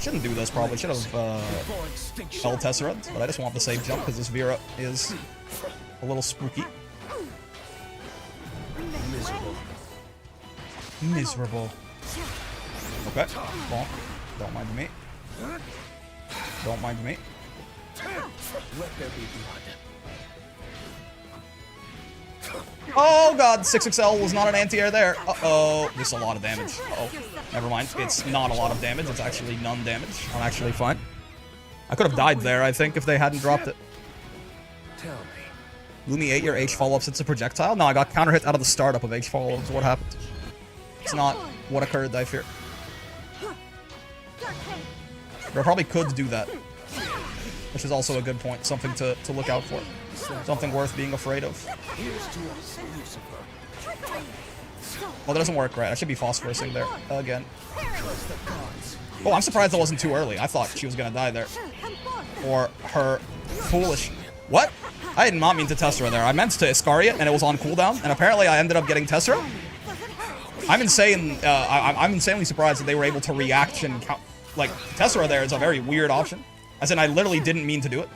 Shouldn't do this, probably. Should have L Tesseract, but I just want the safe jump because this Vera is a little spooky. Miserable. Okay. Bonk. Don't mind me. Don't mind me. Oh god, 6XL was not an anti-air there. Uh-oh. This is a lot of damage. Uh-oh. Never mind. It's not a lot of damage. It's actually none damage. I'm actually fine. I could have died there, I think, if they hadn't dropped it. Lumi 8 your H follow-ups. It's a projectile? No, I got counter hit out of the startup of H follow-ups. What happened? It's not what occurred, I fear. But I probably could do that. Which is also a good point. Something to look out for. Something worth being afraid of. Well, that doesn't work, right? I should be phosphorusing there again. Oh, I'm surprised that wasn't too early. I thought she was gonna die there. Or her foolish... What? I did not mean to Tessera there. I meant to Iscariot, and it was on cooldown, and apparently I ended up getting Tessera. I'm insane. I'm insanely surprised that they were able to reaction count. Like, Tessera there is a very weird option. As in, I literally didn't mean to do it.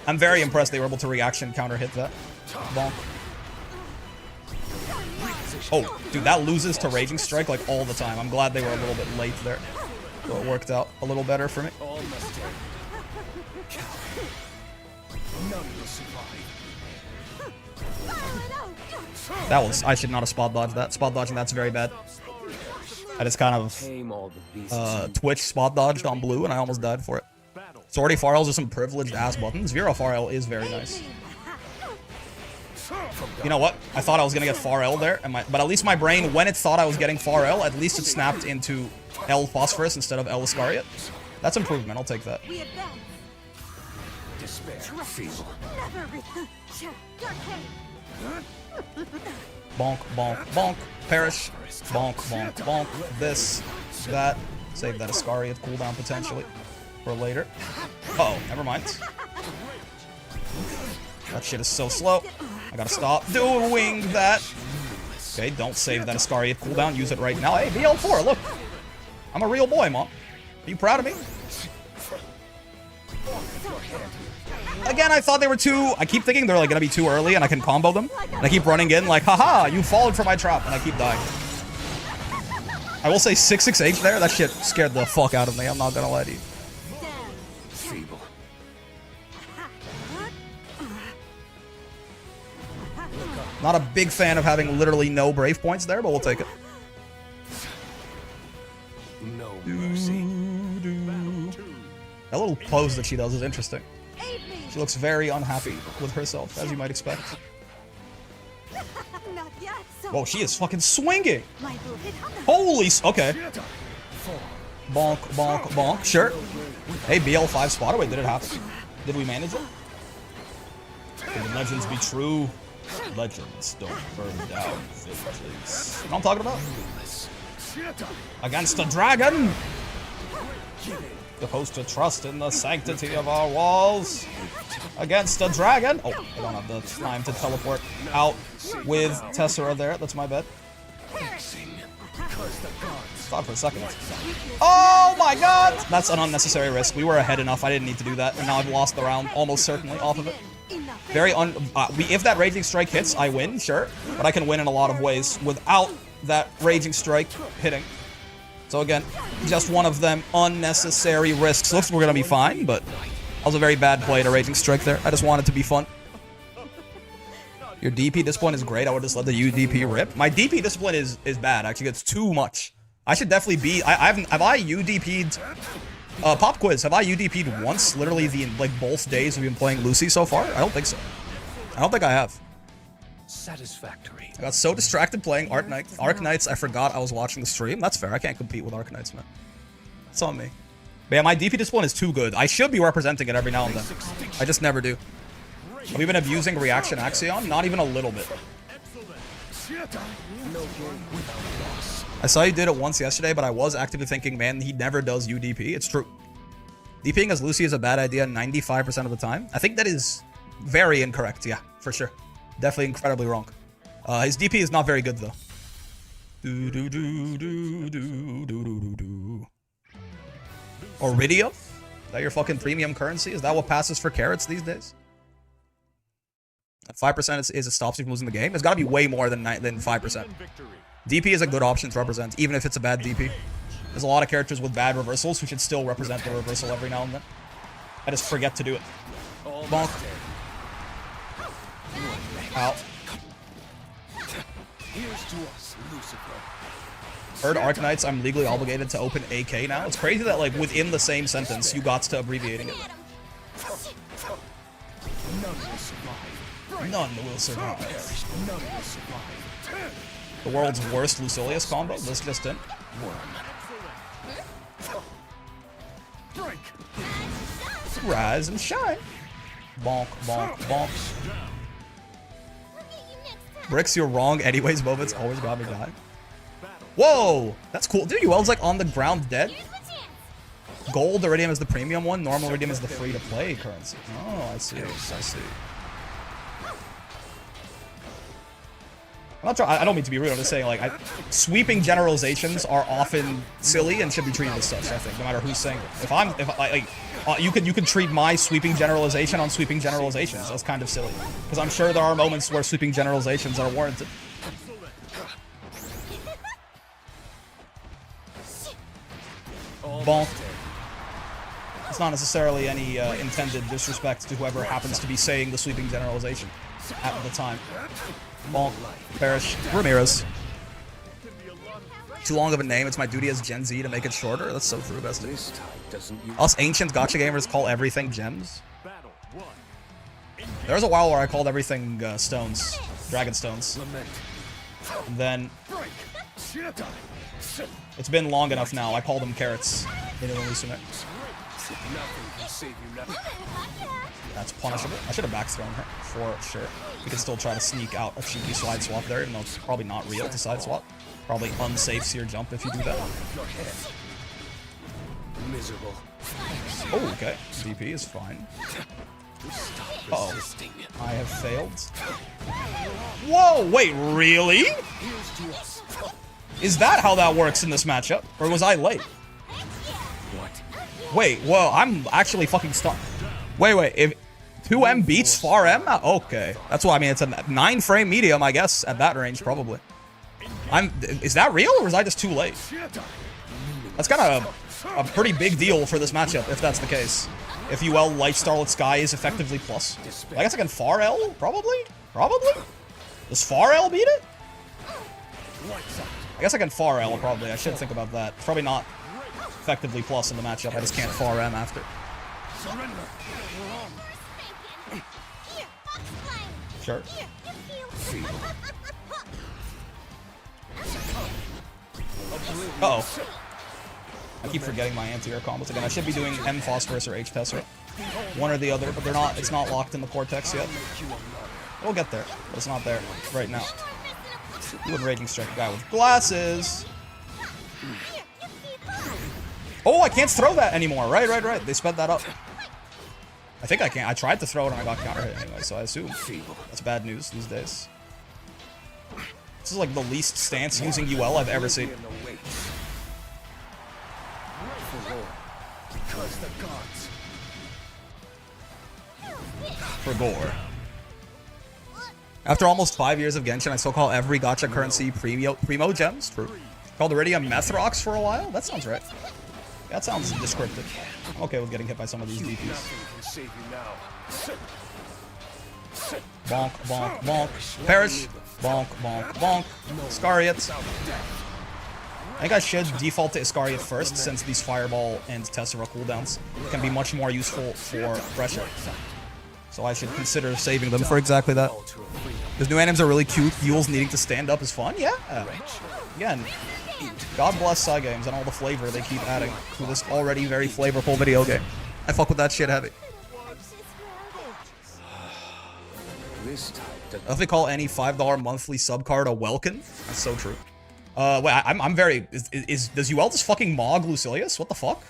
I'm very impressed they were able to reaction counter hit that. Bonk. Oh, dude, that loses to Raging Strike like all the time. I'm glad they were a little bit late there. So it worked out a little better for me. That was... I should not have spot dodged that. Spot dodging that's very bad. I just kind of Twitch spot dodged on blue and I almost died for it. Sortie Farls are some privileged ass buttons. Vera Farl is very nice. You know what? I thought I was gonna get Far L there, but at least my brain, when it thought I was getting Far L, at least it snapped into L Phosphorus instead of L Iscariot. That's improvement. I'll take that. Bonk, bonk, bonk. Perish. Bonk, bonk, bonk. This, that. Save that Iscariot cooldown potentially for later. Uh-oh, never mind. That shit is so slow. I gotta stop doing that. Okay, don't save that Iscariot cooldown. Use it right now. Hey, BL4, look. I'm a real boy, Mom. Are you proud of me? Again, I thought they were too... I keep thinking they're like gonna be too early and I can combo them. And I keep running in like, haha, you fallen for my trap. And I keep dying. I will say 668 there. That shit scared the fuck out of me. I'm not gonna lie to you. Not a big fan of having literally no brave points there, but we'll take it. No mercy. That little pose that she does is interesting. She looks very unhappy with herself, as you might expect. Whoa, she is fucking swinging! Holy okay. Bonk, bonk, bonk. Sure. Hey, BL5 spotter. Wait, did it happen? Did we manage it? Can the legends be true? Legends don't burn down villages. You know what I'm talking about? Against the dragon! Supposed to trust in the sanctity of our walls against a dragon. Oh, I don't have the time to teleport out with Tessera there. That's my bad. Thought for a second. Oh my god! That's an unnecessary risk. We were ahead enough. I didn't need to do that. And now I've lost the round almost certainly off of it. Very if that Raging Strike hits, I win, sure. But I can win in a lot of ways without that Raging Strike hitting. So again, just one of them unnecessary risks. Looks like we're gonna be fine, but that was a very bad play to Raging Strike there. I just want it to be fun. Your DP discipline is great. I would just let the UDP rip. My DP discipline is bad. Actually, it's too much. I should definitely be. Have I UDP'd? Pop quiz. Have I UDP'd once? Literally the both days we've been playing Lucy so far. I don't think so. I don't think I have. Satisfactory. I got so distracted playing Arc Knights, I forgot I was watching the stream. That's fair. I can't compete with Arc Knights, man. It's on me. But yeah, my DP discipline is too good. I should be representing it every now and then. I just never do. Have you been abusing Reaction Axion? Not even a little bit. I saw you did it once yesterday, but I was actively thinking, man, he never does UDP. It's true. DPing as Lucy is a bad idea 95% of the time. I think that is very incorrect, yeah, for sure. Definitely incredibly wrong. His DP is not very good, though. Iridium? Is that your fucking premium currency? Is that what passes for carrots these days? 5% is it stops you from losing the game? It's got to be way more than 5%. DP is a good option to represent, even if it's a bad DP. There's a lot of characters with bad reversals who should still represent the reversal every now and then. I just forget to do it. Bonk. Out. Heard Arc Knights, I'm legally obligated to open AK now. It's crazy that, like, within the same sentence, you got to abbreviating it. None will survive. The world's worst Lucilius combo? This just in. Rise and shine. Bonk, bonk, bonk. Bricks, you're wrong anyways, moments always got me dying. Whoa! That's cool. Dude, UL's like on the ground dead. Gold Iridium is the premium one. Normal Iridium is the free-to-play currency. Oh, I see. I see. I'm not trying, I don't mean to be rude, I'm just saying, like, sweeping generalizations are often silly and should be treated as such, I think, no matter who's saying it. You could treat my sweeping generalization on sweeping generalizations as kind of silly. Because I'm sure there are moments where sweeping generalizations are warranted. Bonk. It's not necessarily any intended disrespect to whoever happens to be saying the sweeping generalization at the time. Bonk. Perish. Ramirez. Too long of a name. It's my duty as Gen Z to make it shorter. That's so true, bestie. Us ancient gacha gamers call everything gems. There was a while where I called everything stones. Dragon stones. And then it's been long enough now. I call them carrots. That's punishable. I should have backthrown her, for sure. We can still try to sneak out a cheeky side swap there, even though it's probably not real to side swap. Probably unsafe seer jump if you do that. Miserable. Oh, okay. DP is fine. Uh-oh. I have failed. Whoa, wait, really? Is that how that works in this matchup? Or was I late? Wait, whoa, I'm actually fucking stuck. Wait, if 2M beats far M? Okay. That's what I mean, it's a 9-frame medium, I guess, at that range, probably. Is that real, or was I just too late? That's kind of a pretty big deal for this matchup, if that's the case. If UL Light Starlit Sky is effectively plus. I guess I can far L, probably? Probably? Does far L beat it? I guess I can far L, probably. I should think about that. It's probably not effectively plus in the matchup. I just can't far M after. Sure. Uh-oh. I keep forgetting my anti-air combos again. I should be doing M Phosphorus or H Tessera. One or the other, but they're not. It's not locked in the Cortex yet. We'll get there, but it's not there right now. You would Raging Strike a guy with glasses. Oh, I can't throw that anymore. Right. They sped that up. I think I can't. I tried to throw it and I got counter hit anyway, so I assume that's bad news these days. This is like the least stance using UL I've ever seen. For gore. After almost 5 years of Genshin, I still call every gacha currency primo gems. Called Iridium Meth Rocks for a while? That sounds right. That sounds descriptive. I'm okay with getting hit by some of these DPs. Bonk, bonk, bonk. Perish. Bonk, bonk, bonk. Iscariot. I think I should default to Iscariot first, since these Fireball and Tessera cooldowns can be much more useful for pressure. So I should consider saving them for exactly that. Those new animes are really cute. Yules needing to stand up is fun. Yeah. Again, God bless Psy Games and all the flavor they keep adding to this already very flavorful video game. I fuck with that shit heavy. I love they call any $5 monthly sub card a welkin. That's so true. Wait, I'm very... Does UL just fucking mog Lucilius? What the fuck?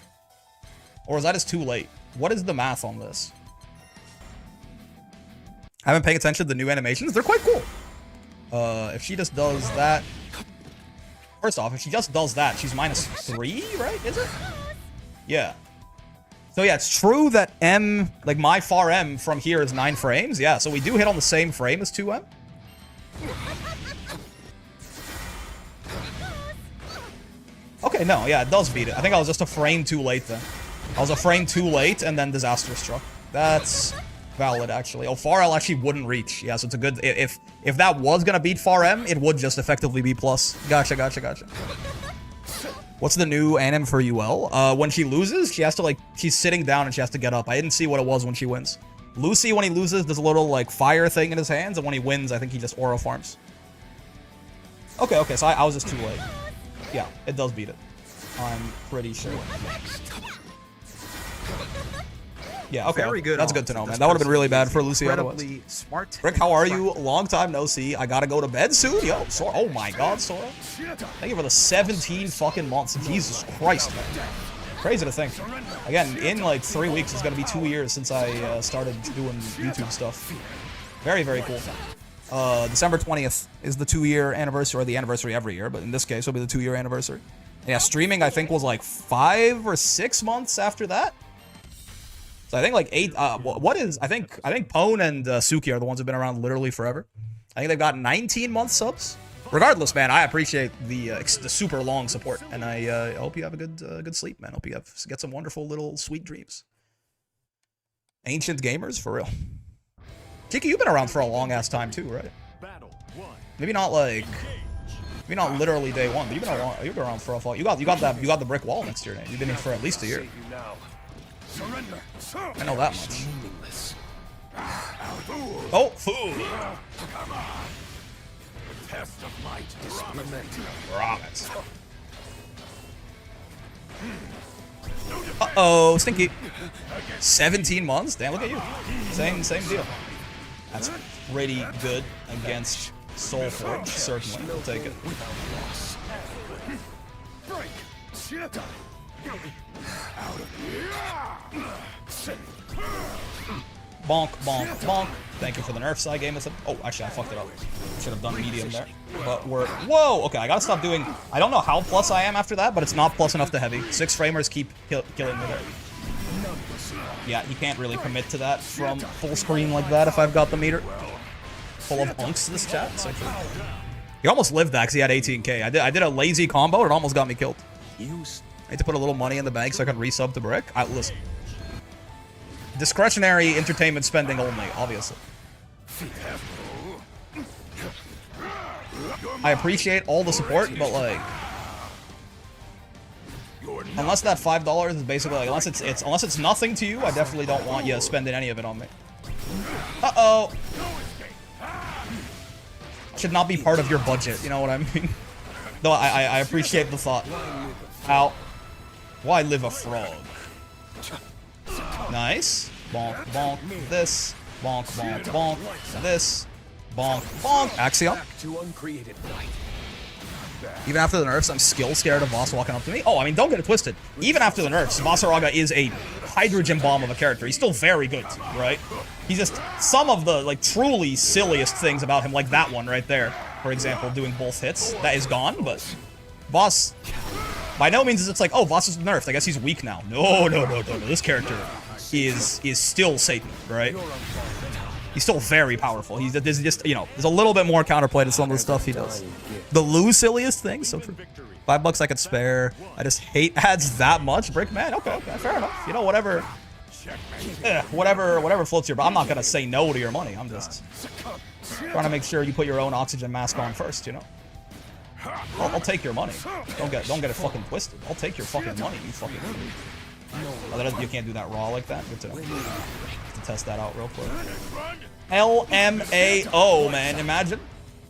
Or is that just too late? What is the math on this? I haven't paid attention to the new animations. They're quite cool. If she just does that... First off, if she just does that, she's -3, right? Is it? Yeah. So yeah, it's true that M, like my far M from here is 9 frames. Yeah, so we do hit on the same frame as 2M. Okay, no, yeah, it does beat it. I think I was just a frame too late then. I was a frame too late and then disaster struck. That's valid, actually. Oh, Far L actually wouldn't reach. Yeah, so it's a good... If that was gonna beat Far M, it would just effectively be plus. Gotcha. What's the new anim for UL? When she loses, she has to, like... She's sitting down and she has to get up. I didn't see what it was when she wins. Lucy, when he loses, does a little, like, fire thing in his hands, and when he wins, I think he just aura farms. Okay, so I was just too late. Yeah, it does beat it. I'm pretty sure. Yeah, okay. Very good. That's good to know, man. That would have been really bad for Lucy otherwise. Smart. Rick, how are you? Long time no see. I gotta go to bed soon. Yo, Sora. Oh my god, Sora. Thank you for the 17 fucking months. Jesus Christ, man. Crazy to think. Again, in like 3 weeks, it's gonna be 2 years since I started doing YouTube stuff. Very, very cool. December 20th is the 2-year anniversary, or the anniversary every year, but in this case, it'll be the 2-year anniversary. Yeah, streaming, I think, was like 5 or 6 months after that. So I think like 8, I think Pone and Suki are the ones who've been around literally forever. I think they've got 19-month subs. Regardless, man, I appreciate the super long support, and I hope you have a good sleep, man. Hope you get some wonderful little sweet dreams. Ancient gamers, for real. Kiki, you've been around for a long-ass time too, right? Maybe not literally day one, but you've been around for a while. You got the brick wall next to your name. You've been here for at least a year. I know that much. Oh, food. Promise. Uh-oh, stinky. 17 months? Damn, look at you. Same deal. That's pretty good against Soulforge, certainly. We'll take it. Bonk, bonk, bonk. Thank you for the nerf side game. Oh, actually, I fucked it up. Should have done medium there. But we're... Whoa! Okay, I gotta stop doing... I don't know how plus I am after that, but it's not plus enough to heavy. 6 framers keep killing me there. Yeah, you can't really commit to that from full screen like that if I've got the meter. Full of unks, this chat. So true. He almost lived that because he had 18k. I did a lazy combo and it almost got me killed. I need to put a little money in the bank so I can resub to Brick. Listen. Discretionary entertainment spending only, obviously. I appreciate all the support, but like... Unless that $5 is basically like, unless it's nothing to you, I definitely don't want you spending any of it on me. Uh-oh. Should not be part of your budget, you know what I mean? Though I appreciate the thought. Ow. Why live a frog? Nice. Bonk, bonk, this. Bonk, bonk, bonk, this. Bonk, bonk. Axiom. Even after the nerfs, I'm still scared of Voss walking up to me. Oh, I mean, don't get it twisted. Even after the nerfs, Vasaraga is a hydrogen bomb of a character. He's still very good, right? He's just some of the, like, truly silliest things about him, like that one right there, for example, doing both hits. That is gone, but Voss, by no means is it's like, oh, Voss is nerfed. I guess he's weak now. No. This character is still Satan, right? He's still very powerful. There's just, you know, there's a little bit more counterplay to some of the stuff he does. The Lucilius thing, so true. $5 I could spare. I just hate ads that much. Brick man, okay, fair enough. You know, whatever floats your boat. I'm not gonna say no to your money. I'm just trying to make sure you put your own oxygen mask on first, you know? I'll take your money. Don't get it fucking twisted. I'll take your fucking money, you fucking idiot. Oh, you can't do that raw like that? Good to know. To test that out real quick. LMAO, man. Imagine.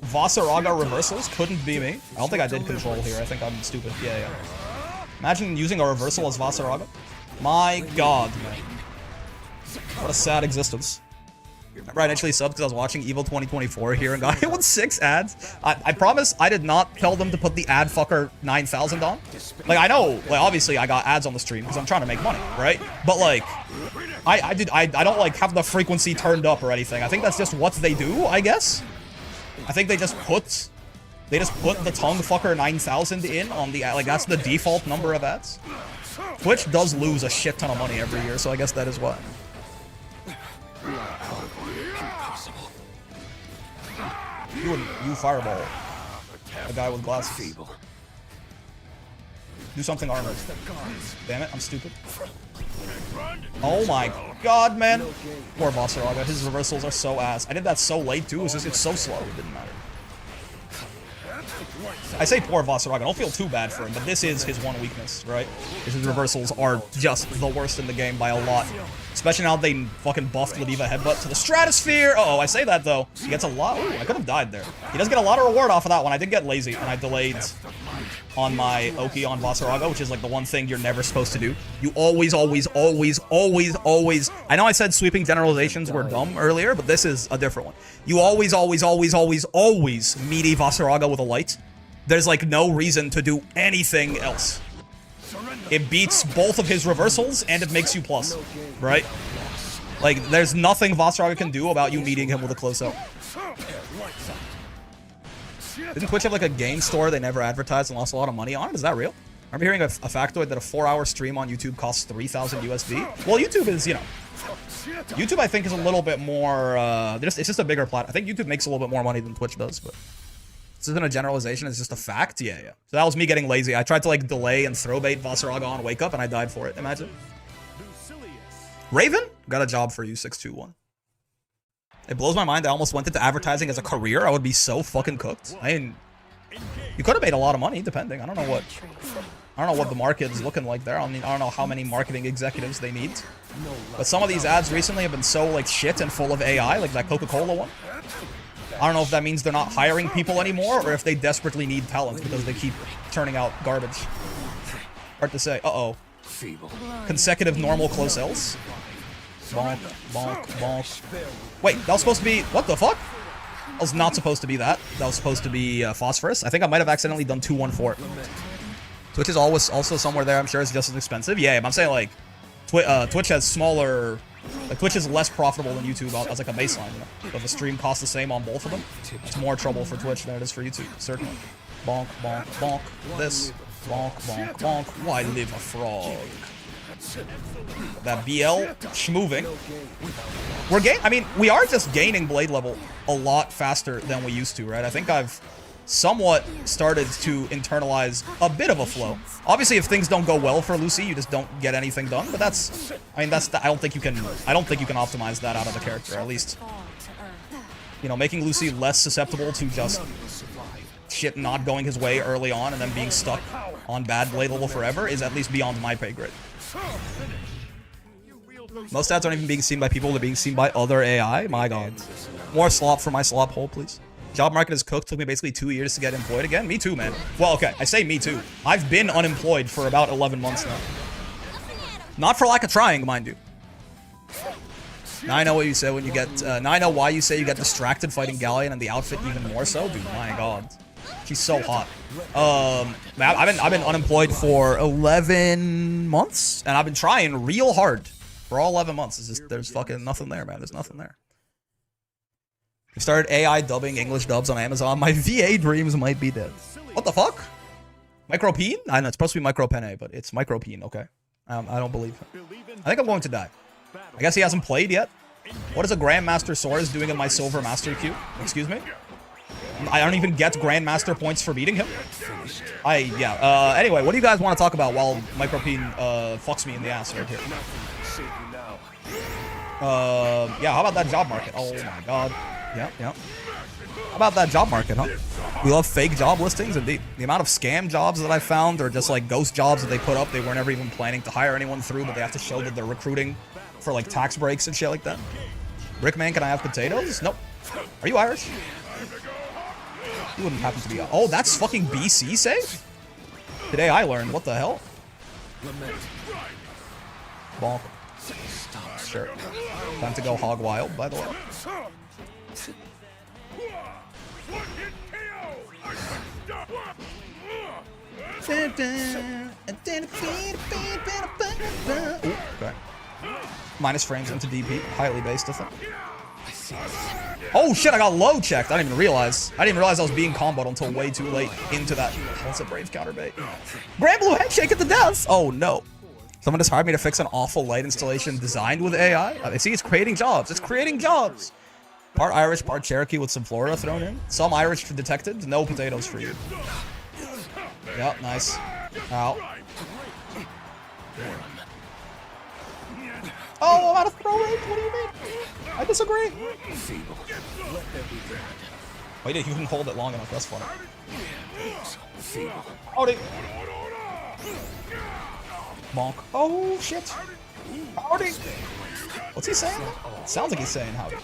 Vasaraga reversals couldn't be me. I don't think I did control here. I think I'm stupid. Yeah. Imagine using a reversal as Vasaraga. My god, man. What a sad existence. I initially subbed because I was watching Evil 2024 here and got hit with 6 ads. I promise I did not tell them to put the ad fucker 9,000 on. Like, I know, like, obviously I got ads on the stream because I'm trying to make money, right? But, like, I don't, like, have the frequency turned up or anything. I think that's just what they do, I guess. I think they just put the tongue fucker 9,000 in on the, like, that's the default number of ads. Twitch does lose a shit ton of money every year, so I guess that is why. You fireball. A guy with glasses. Do something armored. Damn it, I'm stupid. Oh my god, man. Poor Vasaraga. His reversals are so ass. I did that so late too. It's so slow. It didn't matter. I say poor Vasaraga. Don't feel too bad for him, but this is his one weakness, right? His reversals are just the worst in the game by a lot. Especially now they fucking buffed Ladiva Headbutt to the stratosphere. Uh-oh, I say that though. He gets a lot. Ooh, I could have died there. He does get a lot of reward off of that one. I did get lazy and I delayed on my Oki on Vasaraga, which is like the one thing you're never supposed to do. You always. I know I said sweeping generalizations were dumb earlier, but this is a different one. You always meaty Vasaraga with a light. There's like no reason to do anything else. It beats both of his reversals and it makes you plus, right? Like, there's nothing Vasaraga can do about you meeting him with a close up. Didn't Twitch have like a game store they never advertised and lost a lot of money on it? Is that real? I remember hearing a factoid that a 4-hour stream on YouTube costs 3,000 USD. Well, YouTube is, you know, YouTube I think is a little bit more, it's just a bigger platform. I think YouTube makes a little bit more money than Twitch does, but this isn't a generalization, it's just a fact. Yeah. So that was me getting lazy. I tried to like delay and throw bait Vasaraga on Wake Up and I died for it. Imagine. Raven? Got a job for you, 621. It blows my mind I almost went into advertising as a career. I would be so fucking cooked. I mean, you could have made a lot of money, depending. I don't know what the market is looking like there. I don't know how many marketing executives they need. But some of these ads recently have been so like shit and full of AI, like that Coca-Cola one. I don't know if that means they're not hiring people anymore or if they desperately need talent because they keep churning out garbage. Hard to say. Uh-oh. Consecutive normal close L's. Bonk, bonk, bonk. Wait, that was supposed to be... What the fuck? That was not supposed to be that. That was supposed to be Phosphorus. I think I might have accidentally done 214. Twitch is always also somewhere there. I'm sure it's just as expensive. Yeah, but I'm saying like... Twitch has smaller... Like, Twitch is less profitable than YouTube as like a baseline, you know? So if a stream costs the same on both of them, it's more trouble for Twitch than it is for YouTube, certainly. Bonk, bonk, bonk. This. Bonk, bonk, bonk. Why live a frog? That BL schmoving. We are just gaining blade level a lot faster than we used to, right? I think I've somewhat started to internalize a bit of a flow. Obviously, if things don't go well for Lucy, you just don't get anything done. But I don't think you can optimize that out of the character. At least, you know, making Lucy less susceptible to just shit not going his way early on and then being stuck on bad blade level forever is at least beyond my pay grade. Most ads aren't even being seen by people; they're being seen by other AI. My God, more slop for my slop hole, please. Job market is cooked. Took me basically 2 years to get employed again. Me too, man. Well, okay. I say me too. I've been unemployed for about 11 months now. Not for lack of trying, mind you. Now I know what you say when you get... now I know why you say you get distracted fighting Galleon and the outfit even more so. Dude, my God. She's so hot. Man, I've been unemployed for 11 months, and I've been trying real hard for all 11 months. It's just, there's fucking nothing there, man. There's nothing there. We started AI dubbing English dubs on Amazon. My VA dreams might be dead. What the fuck? Micropene? I know it's supposed to be micropene, but it's micropene. Okay, I don't believe him. I think I'm going to die. I guess he hasn't played yet. What is a Grandmaster Soares doing in my Silver Master queue? Excuse me? I don't even get Grandmaster points for beating him. Anyway, what do you guys want to talk about while Micropene fucks me in the ass right here? Yeah, how about that job market? Oh my god. Yeah. How about that job market, huh? We love fake job listings, indeed. The amount of scam jobs that I found are just like ghost jobs that they put up. They weren't ever even planning to hire anyone through, but they have to show that they're recruiting for like tax breaks and shit like that. Brickman, can I have potatoes? Nope. Are you Irish? You wouldn't happen to be. Oh, that's fucking BC save? Today I learned. What the hell? Bonk. Sure. Time to go hog wild, by the way. Ooh, okay. Minus frames into DP. Highly based, I think. Oh shit, I got low checked. I didn't even realize. I was being comboed until way too late into that. That's a brave counterbait. Grand Blue Handshake at the death. Oh no. Someone just hired me to fix an awful light installation designed with AI. See, it's creating jobs. It's creating jobs. Part Irish, part Cherokee with some Florida thrown in. Some Irish detected. No potatoes for you. Yep, nice. Ow. Oh, I'm out of throw range? What do you mean? I disagree. Wait, you can hold it long enough. That's funny. Howdy. Bonk. Oh, shit. Howdy. What's he saying? It sounds like he's saying howdy.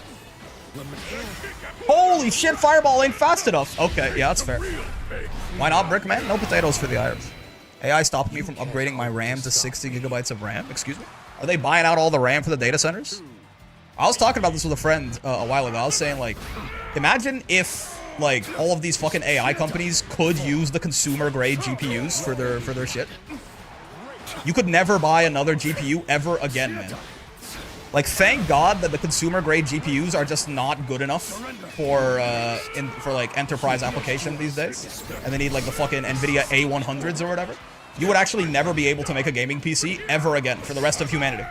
Holy shit, Fireball ain't fast enough. Okay, yeah, that's fair. Why not, Brickman? No potatoes for the Irish. AI stopped me from upgrading my RAM to 60 gigabytes of RAM. Excuse me? Are they buying out all the RAM for the data centers? I was talking about this with a friend a while ago. I was saying, like, imagine if, like, all of these fucking AI companies could use the consumer-grade GPUs for their shit. You could never buy another GPU ever again, man. Like, thank God that the consumer-grade GPUs are just not good enough for like, enterprise application these days. And they need, like, the fucking NVIDIA A100s or whatever. You would actually never be able to make a gaming PC ever again for the rest of humanity.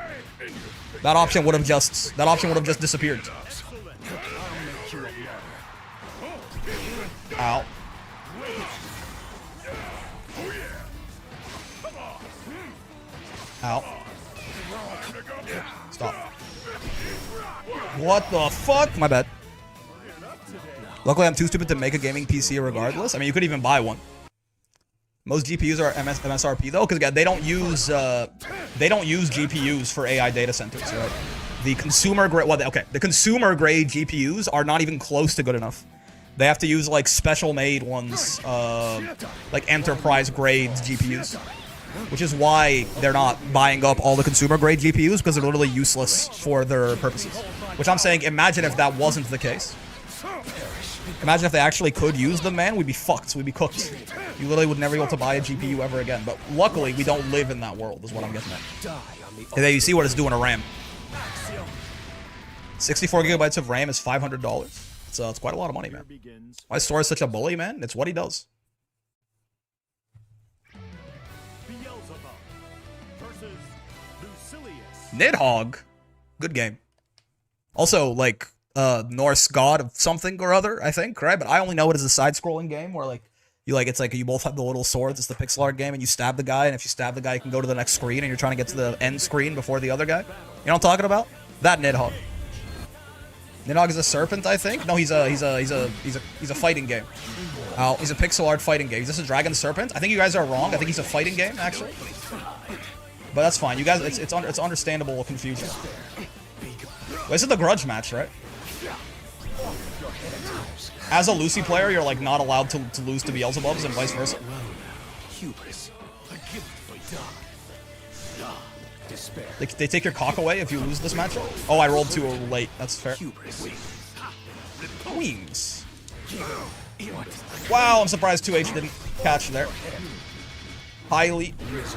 That option would have just disappeared. Ow. Ow. Stop. What the fuck? My bad. Luckily, I'm too stupid to make a gaming PC regardless. I mean, you could even buy one. Most GPUs are MSRP though, because again, they don't use GPUs for AI data centers, right? The consumer grade, the consumer grade GPUs are not even close to good enough. They have to use like special made ones, like enterprise grade GPUs, which is why they're not buying up all the consumer grade GPUs because they're literally useless for their purposes. Which I'm saying, imagine if that wasn't the case. Imagine if they actually could use them, man. We'd be fucked. We'd be cooked. You literally would never be able to buy a GPU ever again. But luckily, we don't live in that world, is what I'm getting at. And then you see what it's doing to RAM. 64 gigabytes of RAM is $500. It's quite a lot of money, man. Why is Soares such a bully, man? It's what he does. Nidhogg. Good game. Also, like, Norse god of something or other, I think, right? But I only know it as a side-scrolling game where, like, it's like you both have the little swords. It's the pixel art game, and you stab the guy, and if you stab the guy, you can go to the next screen, and you're trying to get to the end screen before the other guy. You know what I'm talking about? That Nidhogg. Nidhogg is a serpent, I think. No, he's a fighting game. Oh, he's a pixel art fighting game. Is this a dragon serpent? I think you guys are wrong. I think he's a fighting game, actually. But that's fine. You guys, it's understandable confusion. Well, this is the grudge match, right? As a Lucy player, you're like not allowed to lose to Beelzebubs and vice versa. They take your cock away if you lose this matchup. Oh, I rolled too late. That's fair. Wings. Wow, I'm surprised 2H didn't catch there. Highly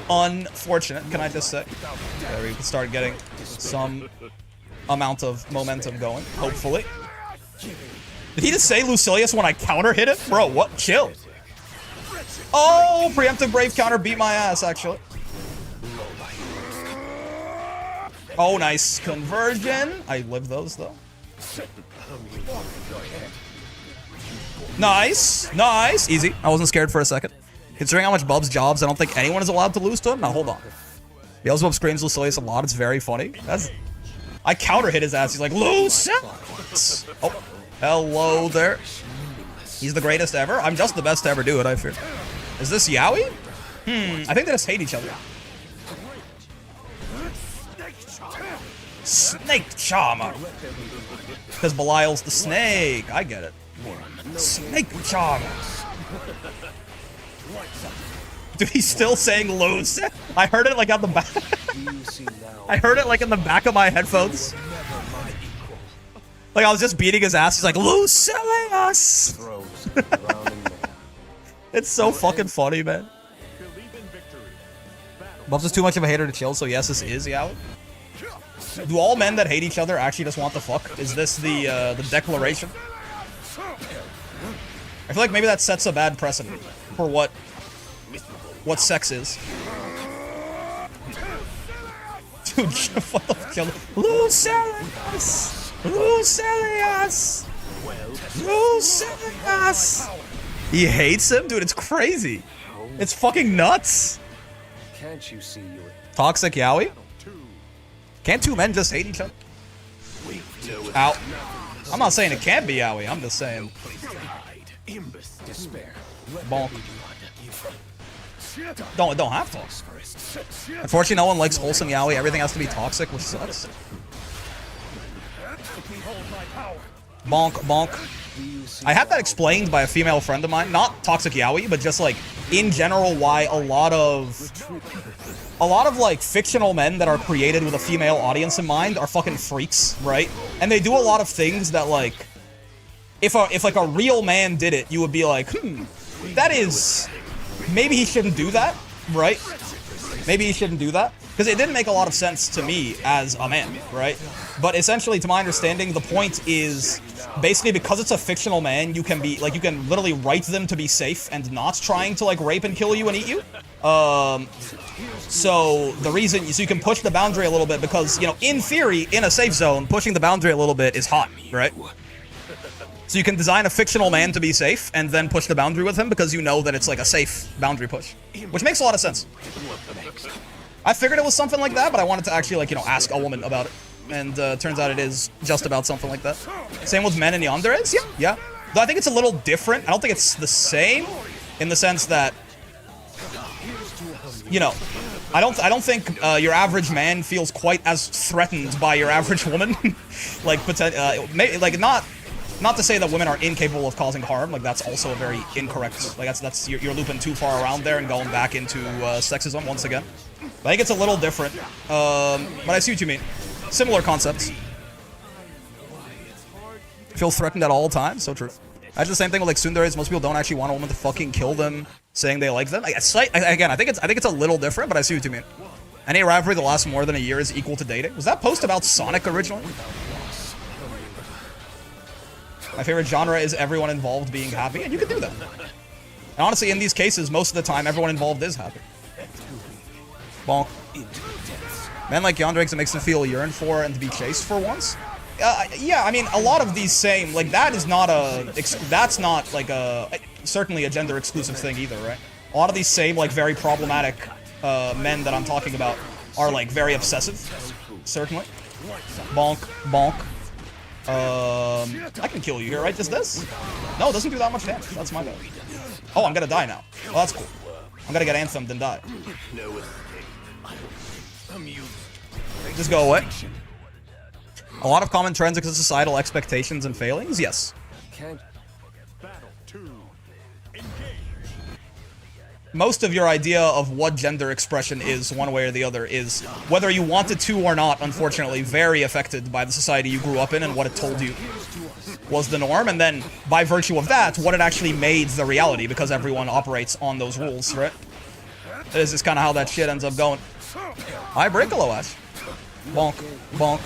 unfortunate, can I just say. There we can start getting some amount of momentum going, hopefully. Did he just say Lucilius when I counter hit it? Bro, what? Chill. Oh, preemptive brave counter beat my ass, actually. Oh, nice conversion. I live those, though. Nice. Nice. Easy. I wasn't scared for a second. Considering how much Bub's jobs, I don't think anyone is allowed to lose to him. Now, hold on. Beelzebub screams Lucilius a lot. It's very funny. I counter hit his ass. He's like, Lucilius! Oh, hello there. He's the greatest ever. I'm just the best to ever do it, I fear. Is this Yowie? I think they just hate each other. Snake Charmer. Because Belial's the snake. I get it. Snake Charmer. Dude, he's still saying lose. I heard it like on the back. I heard it like in the back of my headphones. Like I was just beating his ass. He's like, Lucilius! It's so fucking funny, man. Bubs is too much of a hater to chill, so yes, this is Yowie. Do all men that hate each other actually just want to fuck? Is this the declaration? I feel like maybe that sets a bad precedent for what sex is. Dude, what the fuck? Lucilius! Lucilius! Lucilius! He hates him? Dude, it's crazy. It's fucking nuts. Can't you see you? Toxic Yowie? Can't two men just hate each other? Ow. I'm not saying it can't be Yowie, I'm just saying. Bonk. Don't have to. Unfortunately, no one likes wholesome Yowie. Everything has to be toxic, which sucks. Bonk, bonk. I had that explained by a female friend of mine. Not toxic Yowie, but just like, in general, why a lot of like fictional men that are created with a female audience in mind are fucking freaks, right? And they do a lot of things that like, if like a real man did it, you would be like, that is, maybe he shouldn't do that, right? Maybe he shouldn't do that. Because it didn't make a lot of sense to me as a man, right? But essentially, to my understanding, the point is basically because it's a fictional man, you can be, like, you can literally write them to be safe and not trying to, like, rape and kill you and eat you. So the reason, so you can push the boundary a little bit because, you know, in theory, in a safe zone, pushing the boundary a little bit is hot, right? So you can design a fictional man to be safe and then push the boundary with him because you know that it's like a safe boundary push. Which makes a lot of sense. I figured it was something like that, but I wanted to actually, like, you know, ask a woman about it. And turns out it is just about something like that. Same with men and yanderes? Yeah. Though I think it's a little different. I don't think it's the same in the sense that, you know, I don't think your average man feels quite as threatened by your average woman. Like, like not to say that women are incapable of causing harm. Like, that's also a very incorrect. Like, that's you're looping too far around there and going back into sexism once again. But I think it's a little different. But I see what you mean. Similar concepts. Feel threatened at all times. So true. That's the same thing with like tsunderes. Most people don't actually want a woman to fucking kill them, saying they like them. Again, I think it's a little different, but I see what you mean. Any rivalry that lasts more than a year is equal to dating. Was that post about Sonic originally? My favorite genre is everyone involved being happy, and you can do that. And honestly, in these cases, most of the time, everyone involved is happy. Bonk. Men like Yandrakes, it makes them feel yearned for and to be chased for once. Yeah, I mean, a lot of these same, like, that's not like certainly a gender exclusive thing either, right? A lot of these same, like, very problematic men that I'm talking about are, like, very obsessive. Certainly. Bonk, bonk. I can kill you here, right? Just this? No, it doesn't do that much damage. That's my bad. Oh, I'm gonna die now. Well, that's cool. I'm gonna get anthemed and die. Just go away. A lot of common trends because of societal expectations and failings? Yes. Most of your idea of what gender expression is, one way or the other, is, whether you wanted to or not, unfortunately, very affected by the society you grew up in and what it told you. was the norm, and then by virtue of that, what it actually made the reality, because everyone operates on those rules, right? This is kind of how that shit ends up going. I break a low ash. Bonk, bonk.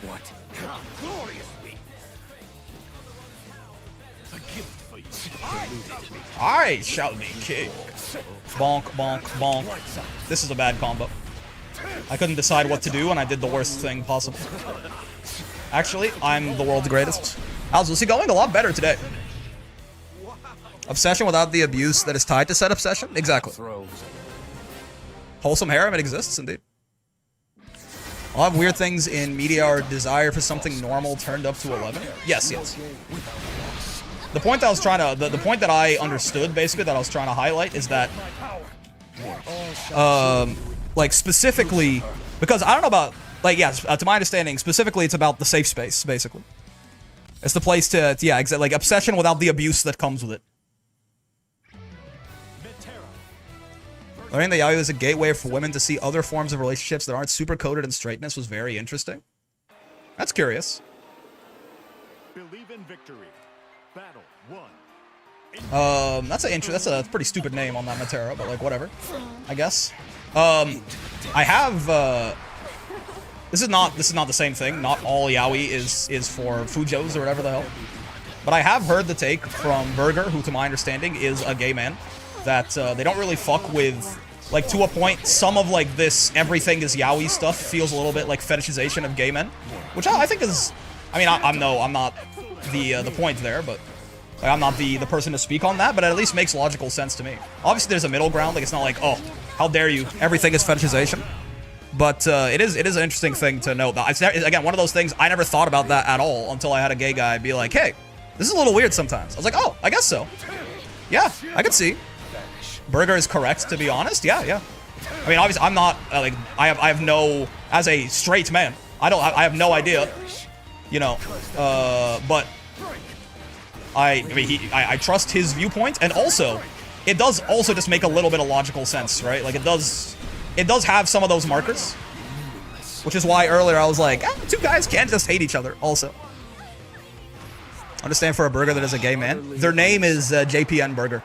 What? Gloriously. A gift for you. I shall be king. Bonk, bonk, bonk. This is a bad combo. I couldn't decide what to do, and I did the worst thing possible. Actually, I'm the world's greatest. How's Lucy going? A lot better today. Obsession without the abuse that is tied to said obsession? Exactly. Wholesome harem, it exists, indeed. A lot of weird things in media are desire for something normal turned up to 11. Yes, yes. The point I was trying to, the point that I understood, basically, that I was trying to highlight is that, like, specifically, because I don't know about, like, yes, to my understanding, specifically, it's about the safe space, basically. It's the place to yeah, like, obsession without the abuse that comes with it. Learning that yaoi is a gateway for women to see other forms of relationships that aren't super coded in straightness was very interesting. That's curious. Believe in victory. Battle 1. That's a pretty stupid name on that Matera, but like whatever, I guess. I have this is not the same thing. Not all yaoi is for fujos or whatever the hell. But I have heard the take from Burger, who to my understanding is a gay man, that they don't really fuck with, like, to a point, some of like this everything is yaoi stuff feels a little bit like fetishization of gay men, which I think is, I mean, I'm not the point there, but like, I'm not the person to speak on that, but it at least makes logical sense to me. Obviously, there's a middle ground. Like, it's not like, oh, how dare you? Everything is fetishization. But it is an interesting thing to note. It's again one of those things I never thought about that at all until I had a gay guy be like, hey, this is a little weird sometimes. I was like, oh, I guess so. Yeah, I could see. Burger is correct, to be honest. Yeah, yeah. I mean, obviously, I'm not like I have no, as a straight man, I have no idea, you know. But I mean, I trust his viewpoint, and also, it does also just make a little bit of logical sense, right? Like, it does have some of those markers, which is why earlier I was like, two guys can't just hate each other. Also, understand for a burger that is a gay man. Their name is JPN Burger.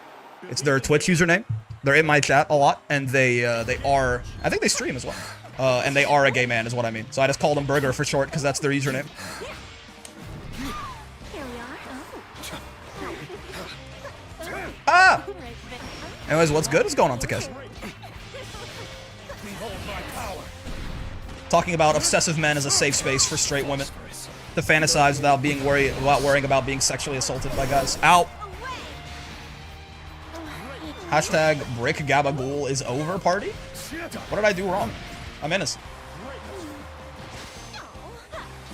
It's their Twitch username. They're in my chat a lot, and they are, I think they stream as well. And they are a gay man, is what I mean. So I just called them Burger for short because that's their username. Ah! Anyways, what's good is going on, Takeshi. Talking about obsessive men as a safe space for straight women to fantasize without worrying about being sexually assaulted by guys. Ow! Hashtag Brick Gabagool is over party? What did I do wrong? I'm innocent.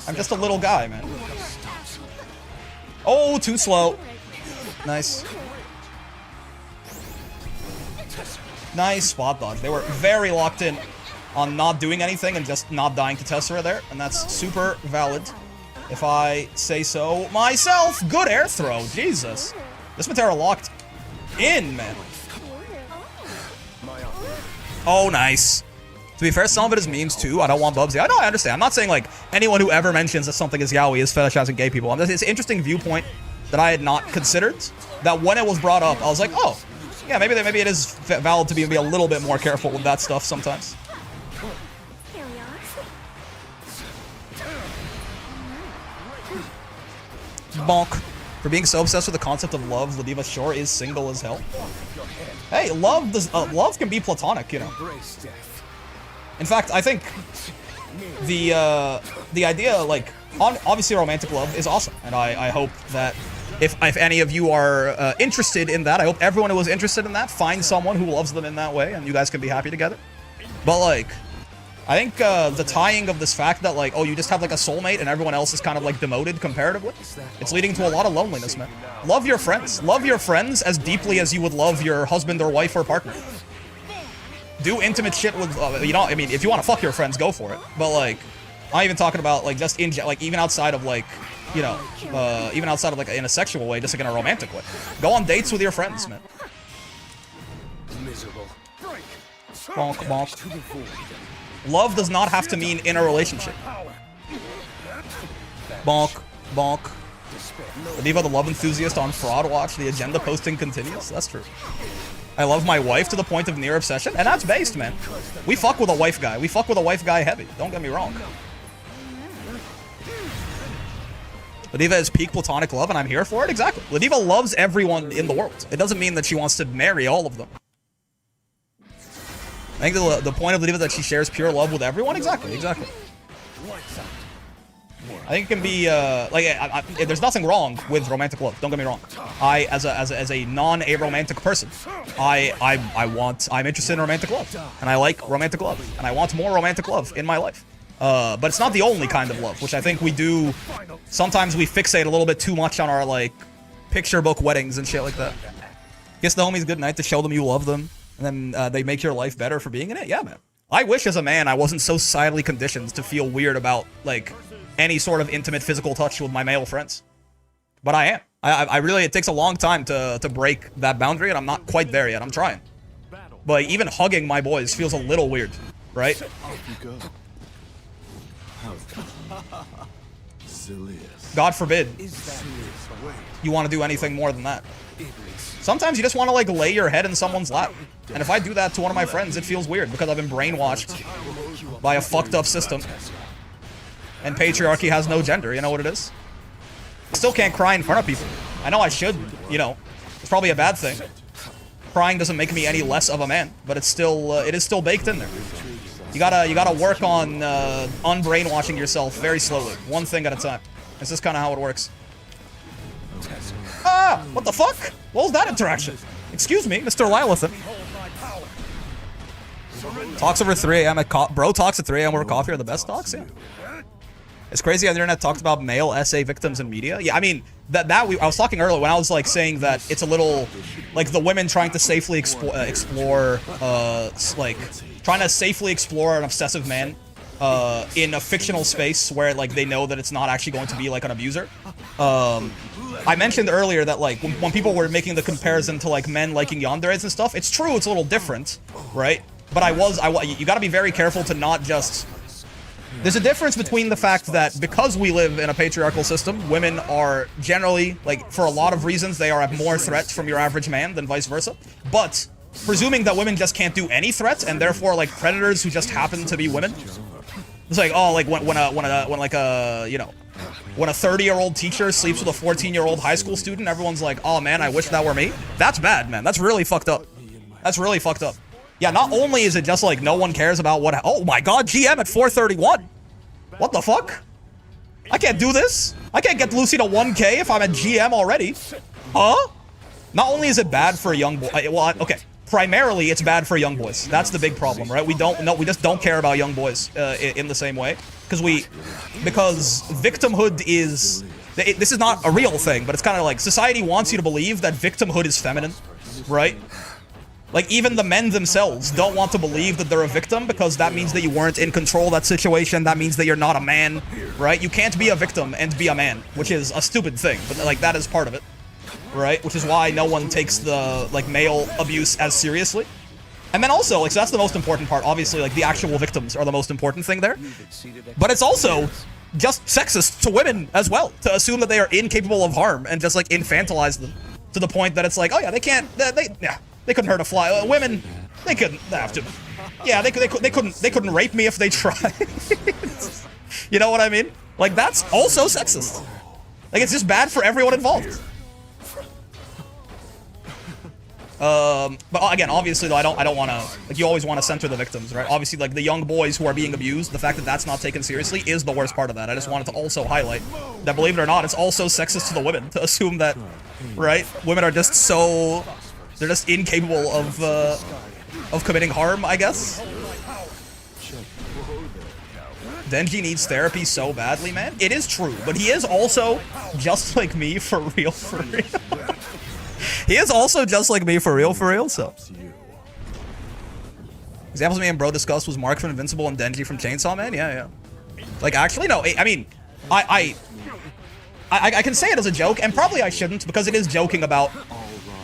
I'm just a little guy, man. Oh, too slow. Nice. Nice spot dodge. They were very locked in on not doing anything and just not dying to Tessera there, and that's super valid, if I say so myself. Good air throw. Jesus. This Matera locked in, man. Oh, nice. To be fair, some of it is memes too. I don't want Bubsy. I know, I understand. I'm not saying like anyone who ever mentions that something is yaoi is fetishizing gay people. It's an interesting viewpoint that I had not considered. That when it was brought up, I was like, oh, yeah, maybe it is valid to be a little bit more careful with that stuff sometimes. Bonk. For being so obsessed with the concept of love, Ladiva sure is single as hell. Hey, love can be platonic, you know. In fact, I think the idea, like, obviously romantic love is awesome, and I hope that if any of you are interested in that, I hope everyone who is interested in that finds someone who loves them in that way, and you guys can be happy together. But like, I think the tying of this fact that like, oh, you just have like a soulmate and everyone else is kind of like demoted comparatively, it's leading to a lot of loneliness, man. Love your friends. Love your friends as deeply as you would love your husband or wife or partner. Do intimate shit with, you know, I mean, if you want to fuck your friends, go for it. But like, I'm even talking about like just like even outside of like, you know, even outside of like in a sexual way, just like in a romantic way. Go on dates with your friends, man. Miserable. Bonk, bonk. Love does not have to mean in a relationship. Bonk, bonk. Diva the love enthusiast on Fraud Watch. The agenda posting continues. That's true. I love my wife to the point of near obsession, and that's based, man. We fuck with a wife guy. We fuck with a wife guy heavy. Don't get me wrong. Ladiva is peak platonic love, and I'm here for it. Exactly. Ladiva loves everyone in the world. It doesn't mean that she wants to marry all of them. I think the point of Ladiva is that she shares pure love with everyone. Exactly. Exactly. I think it can be there's nothing wrong with romantic love. Don't get me wrong. I, as a non-aromantic person, I'm interested in romantic love, and I like romantic love, and I want more romantic love in my life. But it's not the only kind of love, which I think we do. Sometimes we fixate a little bit too much on our like picture book weddings and shit like that. Kiss the homies goodnight to show them you love them, and then they make your life better for being in it. Yeah, man. I wish as a man I wasn't so societally conditioned to feel weird about like any sort of intimate physical touch with my male friends. But I am. I really, it takes a long time to break that boundary, and I'm not quite there yet. I'm trying. But even hugging my boys feels a little weird, right? God forbid you want to do anything more than that. Sometimes you just want to like lay your head in someone's lap. And if I do that to one of my friends, it feels weird because I've been brainwashed by a fucked up system. And patriarchy has no gender, you know what it is? I still can't cry in front of people. I know I should, you know. It's probably a bad thing. Crying doesn't make me any less of a man, but it's still, it is still baked in there. You gotta work on unbrainwashing yourself very slowly, one thing at a time. It's just kind of how it works. Ah! What the fuck? What was that interaction? Excuse me, Mr. Lilithan. Talks over 3 a.m. at bro talks at 3 a.m. over coffee are the best talks, yeah. It's crazy how the internet talked about male SA victims in media. Yeah, I mean, I was talking earlier when I was like saying that it's a little like the women trying to safely explore an obsessive man in a fictional space where like they know that it's not actually going to be like an abuser. I mentioned earlier that like when people were making the comparison to like men liking yanderes and stuff, it's true, it's a little different, right? But you gotta be very careful to not just. There's a difference between the fact that because we live in a patriarchal system, women are generally, like, for a lot of reasons, they are at more threats from your average man than vice versa. But presuming that women just can't do any threats, and therefore, like, predators who just happen to be women, it's like, oh, like when a 30-year-old teacher sleeps with a 14-year-old high school student, everyone's like, oh man, I wish that were me. That's bad, man. That's really fucked up. That's really fucked up. Yeah, not only is it just like no one cares about what. Oh my god, GM at 431. What the fuck? I can't do this. I can't get Lucy to 1K if I'm at GM already. Huh? Not only is it bad for young boys. Well, okay. Primarily, it's bad for young boys. That's the big problem, right? We just don't care about young boys in the same way because victimhood is. This is not a real thing, but it's kind of like society wants you to believe that victimhood is feminine, right? Like, even the men themselves don't want to believe that they're a victim because that means that you weren't in control of that situation. That means that you're not a man, right? You can't be a victim and be a man, which is a stupid thing, but, like, that is part of it, right? Which is why no one takes the, like, male abuse as seriously. And then also, like, so that's the most important part. Obviously, like, the actual victims are the most important thing there. But it's also just sexist to women as well, to assume that they are incapable of harm and just, like, infantilize them to the point that it's like, oh, yeah, they can't, they couldn't hurt a fly. Women, they couldn't have to. Yeah, they couldn't rape me if they tried. You know what I mean? Like, that's also sexist. Like, it's just bad for everyone involved. But again, obviously, though, I don't want to. Like, you always want to center the victims, right? Obviously, like the young boys who are being abused, the fact that that's not taken seriously is the worst part of that. I just wanted to also highlight that, believe it or not, it's also sexist to the women to assume that, right? Women are just so. They're just incapable of committing harm, I guess. Denji needs therapy so badly, man. It is true, but he is also just like me for real, for real. He is also just like me for real, so. Examples me and bro discussed was Mark from Invincible and Denji from Chainsaw Man. Yeah. Like, actually, no. I mean, I can say it as a joke, and probably I shouldn't because it is joking about.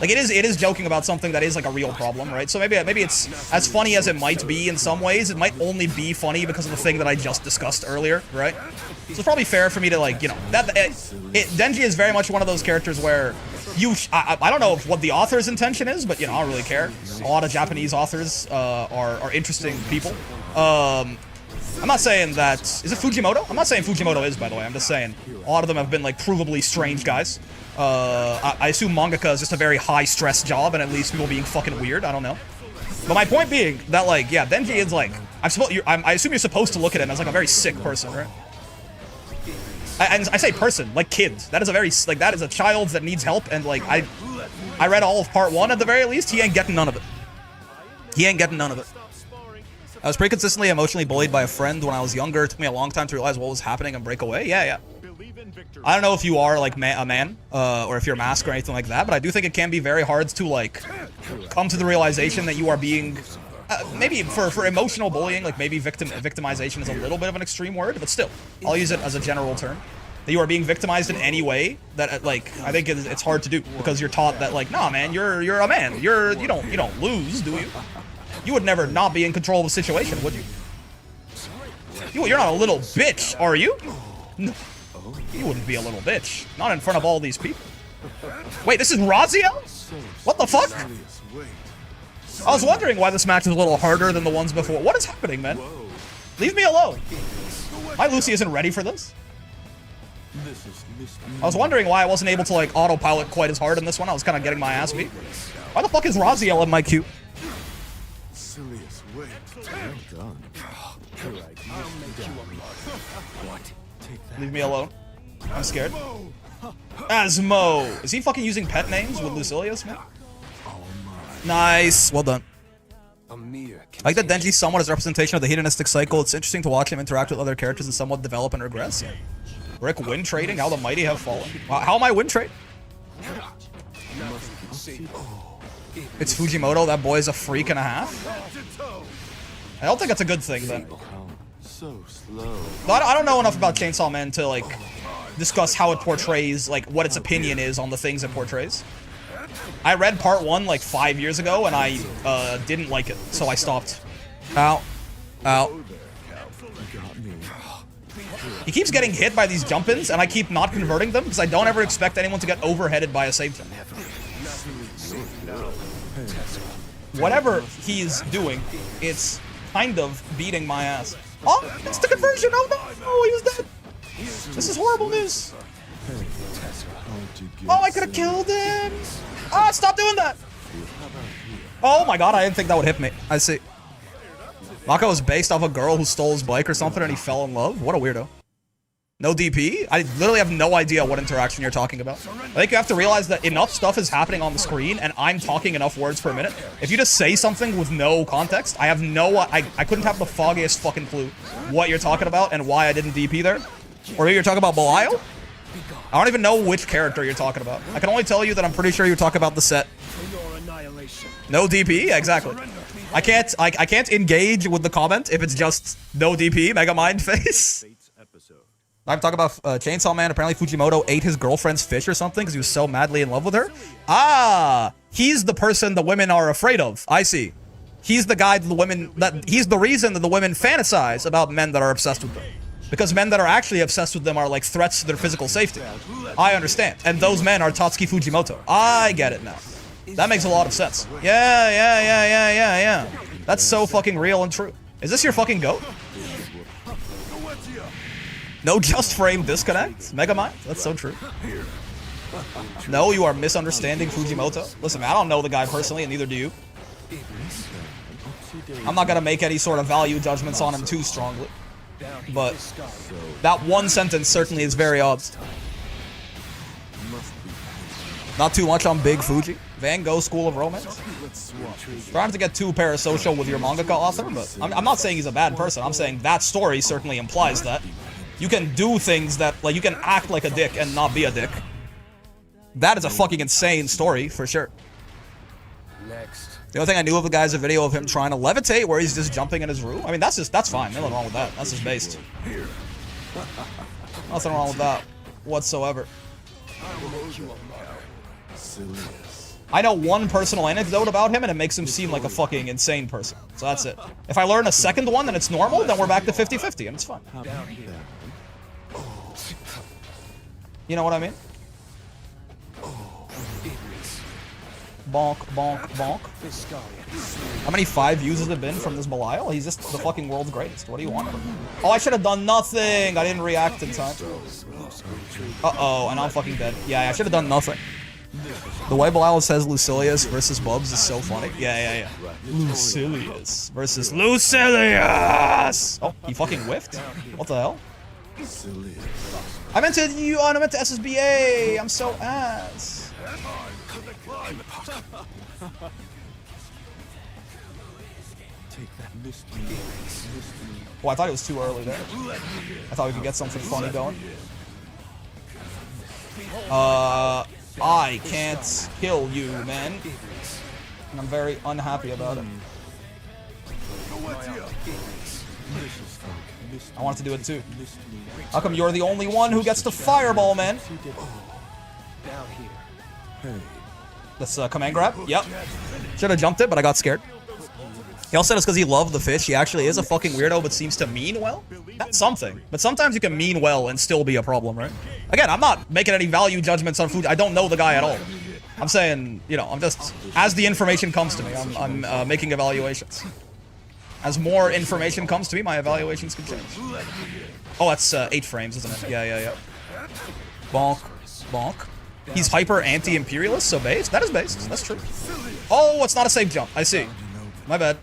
Like it is joking about something that is like a real problem, right? So maybe it's as funny as it might be in some ways. It might only be funny because of the thing that I just discussed earlier, right? So it's probably fair for me to like, you know, Denji is very much one of those characters where I don't know what the author's intention is, but you know, I don't really care. A lot of Japanese authors are interesting people. I'm not saying that... Is it Fujimoto? I'm not saying Fujimoto is, by the way. I'm just saying a lot of them have been, like, provably strange guys. I assume mangaka is just a very high-stress job, and at least people being fucking weird. I don't know. But my point being that, like, yeah, Denji is, like... I assume you're supposed to look at him as, like, a very sick person, right? And I say person, like, kid. That is a very... Like, that is a child that needs help, and, like, I read all of part 1 at the very least. He ain't getting none of it. He ain't getting none of it. I was pretty consistently emotionally bullied by a friend when I was younger. It took me a long time to realize what was happening and break away. Yeah. I don't know if you are, like, a man, or if you're a mask or anything like that, but I do think it can be very hard to, like, come to the realization that you are being... maybe for emotional bullying, like, maybe victimization is a little bit of an extreme word, but still, I'll use it as a general term. That you are being victimized in any way that, like, I think it's hard to do, because you're taught that, like, nah, man, you're a man. You don't lose, do you? You would never not be in control of a situation, would you? You're not a little bitch, are you? No. You wouldn't be a little bitch. Not in front of all these people. Wait, this is Raziel? What the fuck? I was wondering why this match is a little harder than the ones before. What is happening, man? Leave me alone. My Lucy isn't ready for this. I was wondering why I wasn't able to, like, autopilot quite as hard in this one. I was kind of getting my ass beat. Why the fuck is Raziel in my queue? Leave me alone. I'm scared. Asmo! Is he fucking using pet names with Lucilius, man? Nice. Well done. I like that Denji's somewhat as a representation of the hedonistic cycle. It's interesting to watch him interact with other characters and somewhat develop and regress. Yeah. Rick win trading? How the mighty have fallen. How am I win trade? It's Fujimoto. That boy's a freak and a half. I don't think that's a good thing, then. I don't know enough about Chainsaw Man to, like, discuss how it portrays, like, what its opinion is on the things it portrays. I read part 1, like, 5 years ago, and I didn't like it, so I stopped. Ow. Ow. He keeps getting hit by these jump-ins, and I keep not converting them, because I don't ever expect anyone to get overheaded by a save time. Whatever he's doing, it's kind of beating my ass. Oh, it's the conversion! Oh no! Oh, he was dead! This is horrible news! Oh, I could have killed him! Ah, stop doing that! Oh my god, I didn't think that would hit me. I see. Mako was based off a girl who stole his bike or something and he fell in love? What a weirdo. No DP? I literally have no idea what interaction you're talking about. I think you have to realize that enough stuff is happening on the screen and I'm talking enough words per minute. If you just say something with no context, I have no... I couldn't have the foggiest fucking clue what you're talking about and why I didn't DP there. Or you're talking about Belial? I don't even know which character you're talking about. I can only tell you that I'm pretty sure you're talking about the set. No DP? Yeah, exactly. I can't engage with the comment if it's just no DP, Mega Mind face. I'm talking about Chainsaw Man. Apparently Fujimoto ate his girlfriend's fish or something because he was so madly in love with her. Ah, he's the person the women are afraid of. I see. He's the guy the women he's the reason that the women fantasize about men that are obsessed with them. Because men that are actually obsessed with them are like threats to their physical safety. I understand. And those men are Tatsuki Fujimoto. I get it now. That makes a lot of sense. Yeah. That's so fucking real and true. Is this your fucking goat? No just frame disconnect? Megamind? That's so true. No, you are misunderstanding Fujimoto. Listen, man, I don't know the guy personally, and neither do you. I'm not gonna make any sort of value judgments on him too strongly. But that one sentence certainly is very odd. Not too much on Big Fuji. Van Gogh School of Romance. Trying to get too parasocial with your mangaka author, but I'm not saying he's a bad person. I'm saying that story certainly implies that. You can do things that, like, you can act like a dick and not be a dick. That is a fucking insane story, for sure. Next. The only thing I knew of the guy is a video of him trying to levitate where he's just jumping in his room. I mean, that's fine. Nothing wrong with that. That's just based. Nothing wrong with that whatsoever. I know one personal anecdote about him, and it makes him seem like a fucking insane person. So that's it. If I learn a second one, then it's normal, then we're back to 50-50, and it's fine. You know what I mean? Bonk, bonk, bonk. How many 5 views has it been from this Belial? He's just the fucking world's greatest. What do you want? Oh, I should have done nothing. I didn't react in time. Uh-oh, and I'm fucking dead. Yeah, I should have done nothing. The way Belial says Lucilius versus Bubs is so funny. Yeah. Lucilius versus Lucilius! Oh, he fucking whiffed? What the hell? I meant to SSBA! I'm so ass. Oh, I thought it was too early there. I thought we could get something funny going. I can't kill you, man. And I'm very unhappy about it. I wanted to do it too. How come you're the only one who gets to fireball, man? This command grab? Yep. Should have jumped it, but I got scared. He also said it's because he loved the fish. He actually is a fucking weirdo, but seems to mean well. That's something. But sometimes you can mean well and still be a problem, right? Again, I'm not making any value judgments on food. I don't know the guy at all. I'm saying, you know, I'm just, as the information comes to me, I'm making evaluations. As more information comes to me, my evaluations can change. Oh, that's 8 frames, isn't it? Yeah. Bonk. Bonk. He's hyper anti-imperialist, so based. That is based. That's true. Oh, it's not a safe jump. I see. My bad.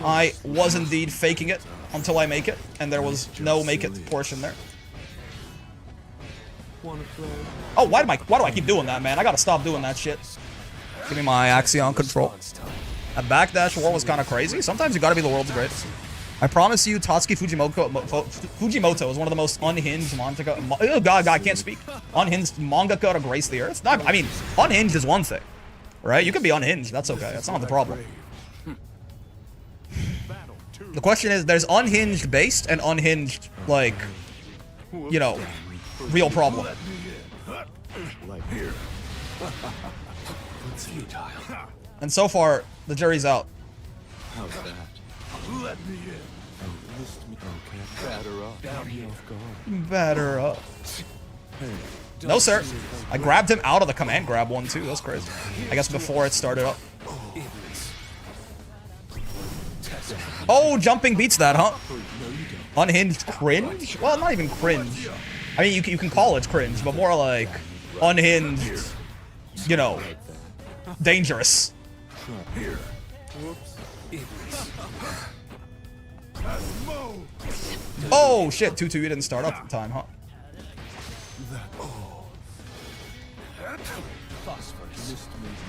I was indeed faking it until I make it, and there was no make it portion there. Oh, why do I keep doing that, man? I gotta stop doing that shit. Give me my Axion control. That backdash war was kind of crazy. Sometimes you gotta be the world's greatest. I promise you, Tatsuki Fujimoto is one of the most unhinged mangaka. Oh God, I can't speak. Unhinged mangaka to grace the earth. I mean, unhinged is one thing, right? You can be unhinged. That's okay. That's not the problem. The question is, there's unhinged based and unhinged, like, you know, real problem. And so far, the jury's out. How's that? Let me in. Okay. Batter up. Batter up. No, sir. I grabbed him out of the command grab one, too. That's crazy. I guess before it started up. Oh, jumping beats that, huh? Unhinged cringe? Well, not even cringe. I mean, you can call it cringe, but more like unhinged, you know, dangerous. Oh, shit. 2-2, you didn't start up in time, huh?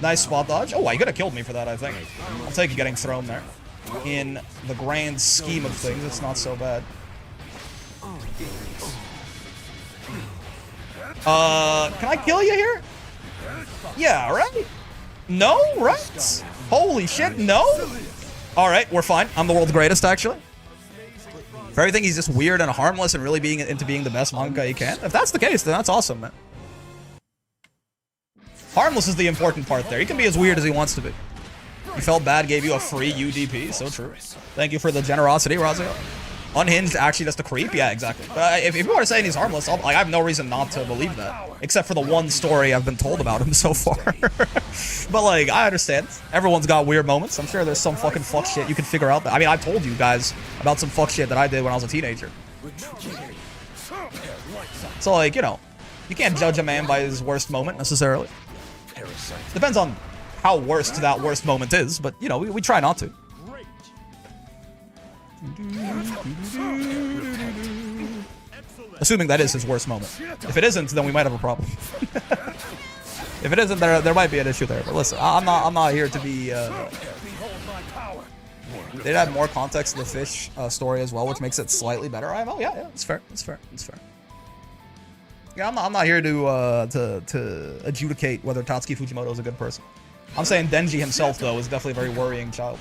Nice spot dodge. Oh, he could have killed me for that, I think. I'll take it getting thrown there. In the grand scheme of things, it's not so bad. Can I kill you here? Yeah, right? No, right? Holy shit, no? Alright, we're fine. I'm the world's greatest, actually. For everything, he's just weird and harmless and really being into being the best manga he can. If that's the case, then that's awesome, man. Harmless is the important part there. He can be as weird as he wants to be. He felt bad, gave you a free UDP. So true. Thank you for the generosity, Razio. Unhinged, actually, just a creep? Yeah, exactly. If you are saying he's harmless, I have no reason not to believe that. Except for the one story I've been told about him so far. But, like, I understand. Everyone's got weird moments. I'm sure there's some fucking fuck shit you can figure out. I mean, I told you guys about some fuck shit that I did when I was a teenager. So, like, you know, you can't judge a man by his worst moment, necessarily. Depends on how worst that worst moment is, but, you know, we try not to. Assuming that is his worst moment. If it isn't, then we might have a problem. If it isn't, there might be an issue there. But listen, I'm not here to be. They'd add more context to the fish story as well, which makes it slightly better. Oh yeah, it's fair. It's fair. It's fair. Yeah, I'm not here to adjudicate whether Tatsuki Fujimoto is a good person. I'm saying Denji himself, though, is definitely a very worrying child.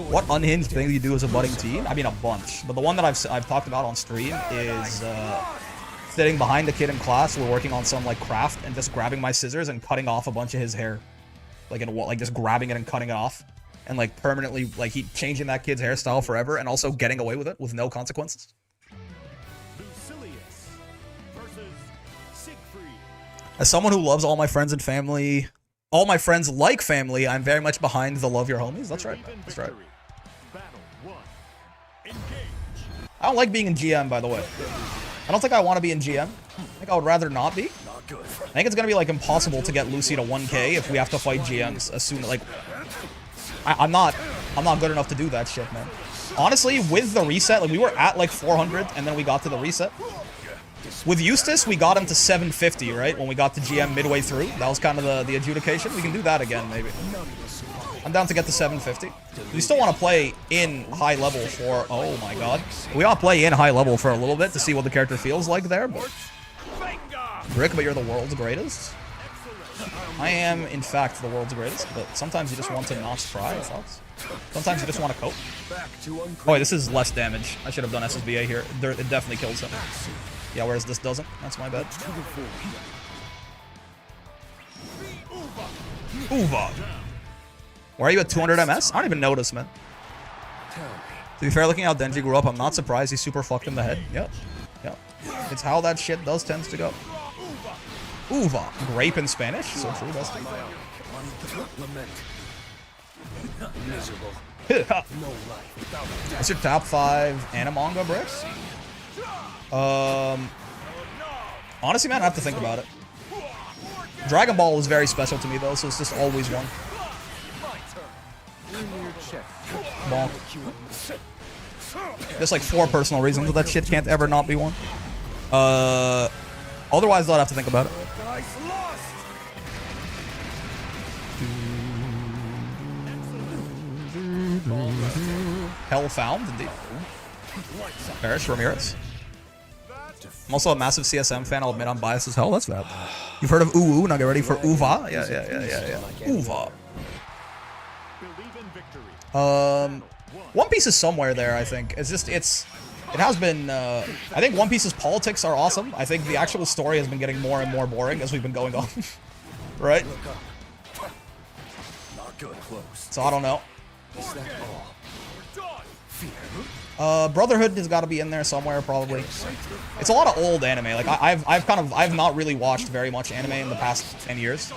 What unhinged thing do you do as a budding teen? I mean, a bunch. But the one that I've talked about on stream is sitting behind a kid in class. We're working on some like craft and just grabbing my scissors and cutting off a bunch of his hair, like in a wall, like just grabbing it and cutting it off, and like permanently like he changing that kid's hairstyle forever and also getting away with it with no consequences. Lucilius versus Siegfried. As someone who loves all my friends and family, all my friends like family, I'm very much behind the love your homies. That's right. Believe in That's right. victory. Battle 1. Engage. I don't like being in GM, by the way. I don't think I want to be in GM. I think I would rather not be. I think it's gonna be like impossible to get Lucy to 1K if we have to fight GMs as soon. Like, I'm not good enough to do that shit, man. Honestly, with the reset, like we were at like 400 and then we got to the reset. With Eustace, we got him to 750, right? When we got to GM midway through. That was kind of the adjudication. We can do that again, maybe. I'm down to get to 750. We still want to play in high level for... Oh my god. We want to play in high level for a little bit to see what the character feels like there, but... Rick, but you're the world's greatest? I am, in fact, the world's greatest, but sometimes you just want to not try, thoughts? Sometimes you just want to cope. Oh wait, this is less damage. I should have done SSBA here. It definitely kills him. Yeah, whereas this doesn't. That's my bad. Uva. Why are you at 200 MS? I don't even notice, man. To be fair, looking how Denji grew up, I'm not surprised he's super fucked in the head. Yep. Yep. It's how that shit tends to go. Uva. Grape in Spanish? So true, that's What's your top 5 anime bricks? Honestly, man, I have to think about it. Dragon Ball is very special to me, though, so it's just always one. Bonk. There's like 4 personal reasons that shit can't ever not be one. Otherwise, I'll have to think about it. Hell found, indeed. Parrish Ramirez. I'm also a massive CSM fan. I'll admit I'm biased as hell. That's bad. You've heard of Uwu. Now get ready for Uva. Yeah. Uva. One Piece is somewhere there, I think. It has been, I think One Piece's politics are awesome. I think the actual story has been getting more and more boring as we've been going on. Right? So I don't know. Brotherhood has got to be in there somewhere, probably. It's a lot of old anime. Like I've not really watched very much anime in the past 10 years.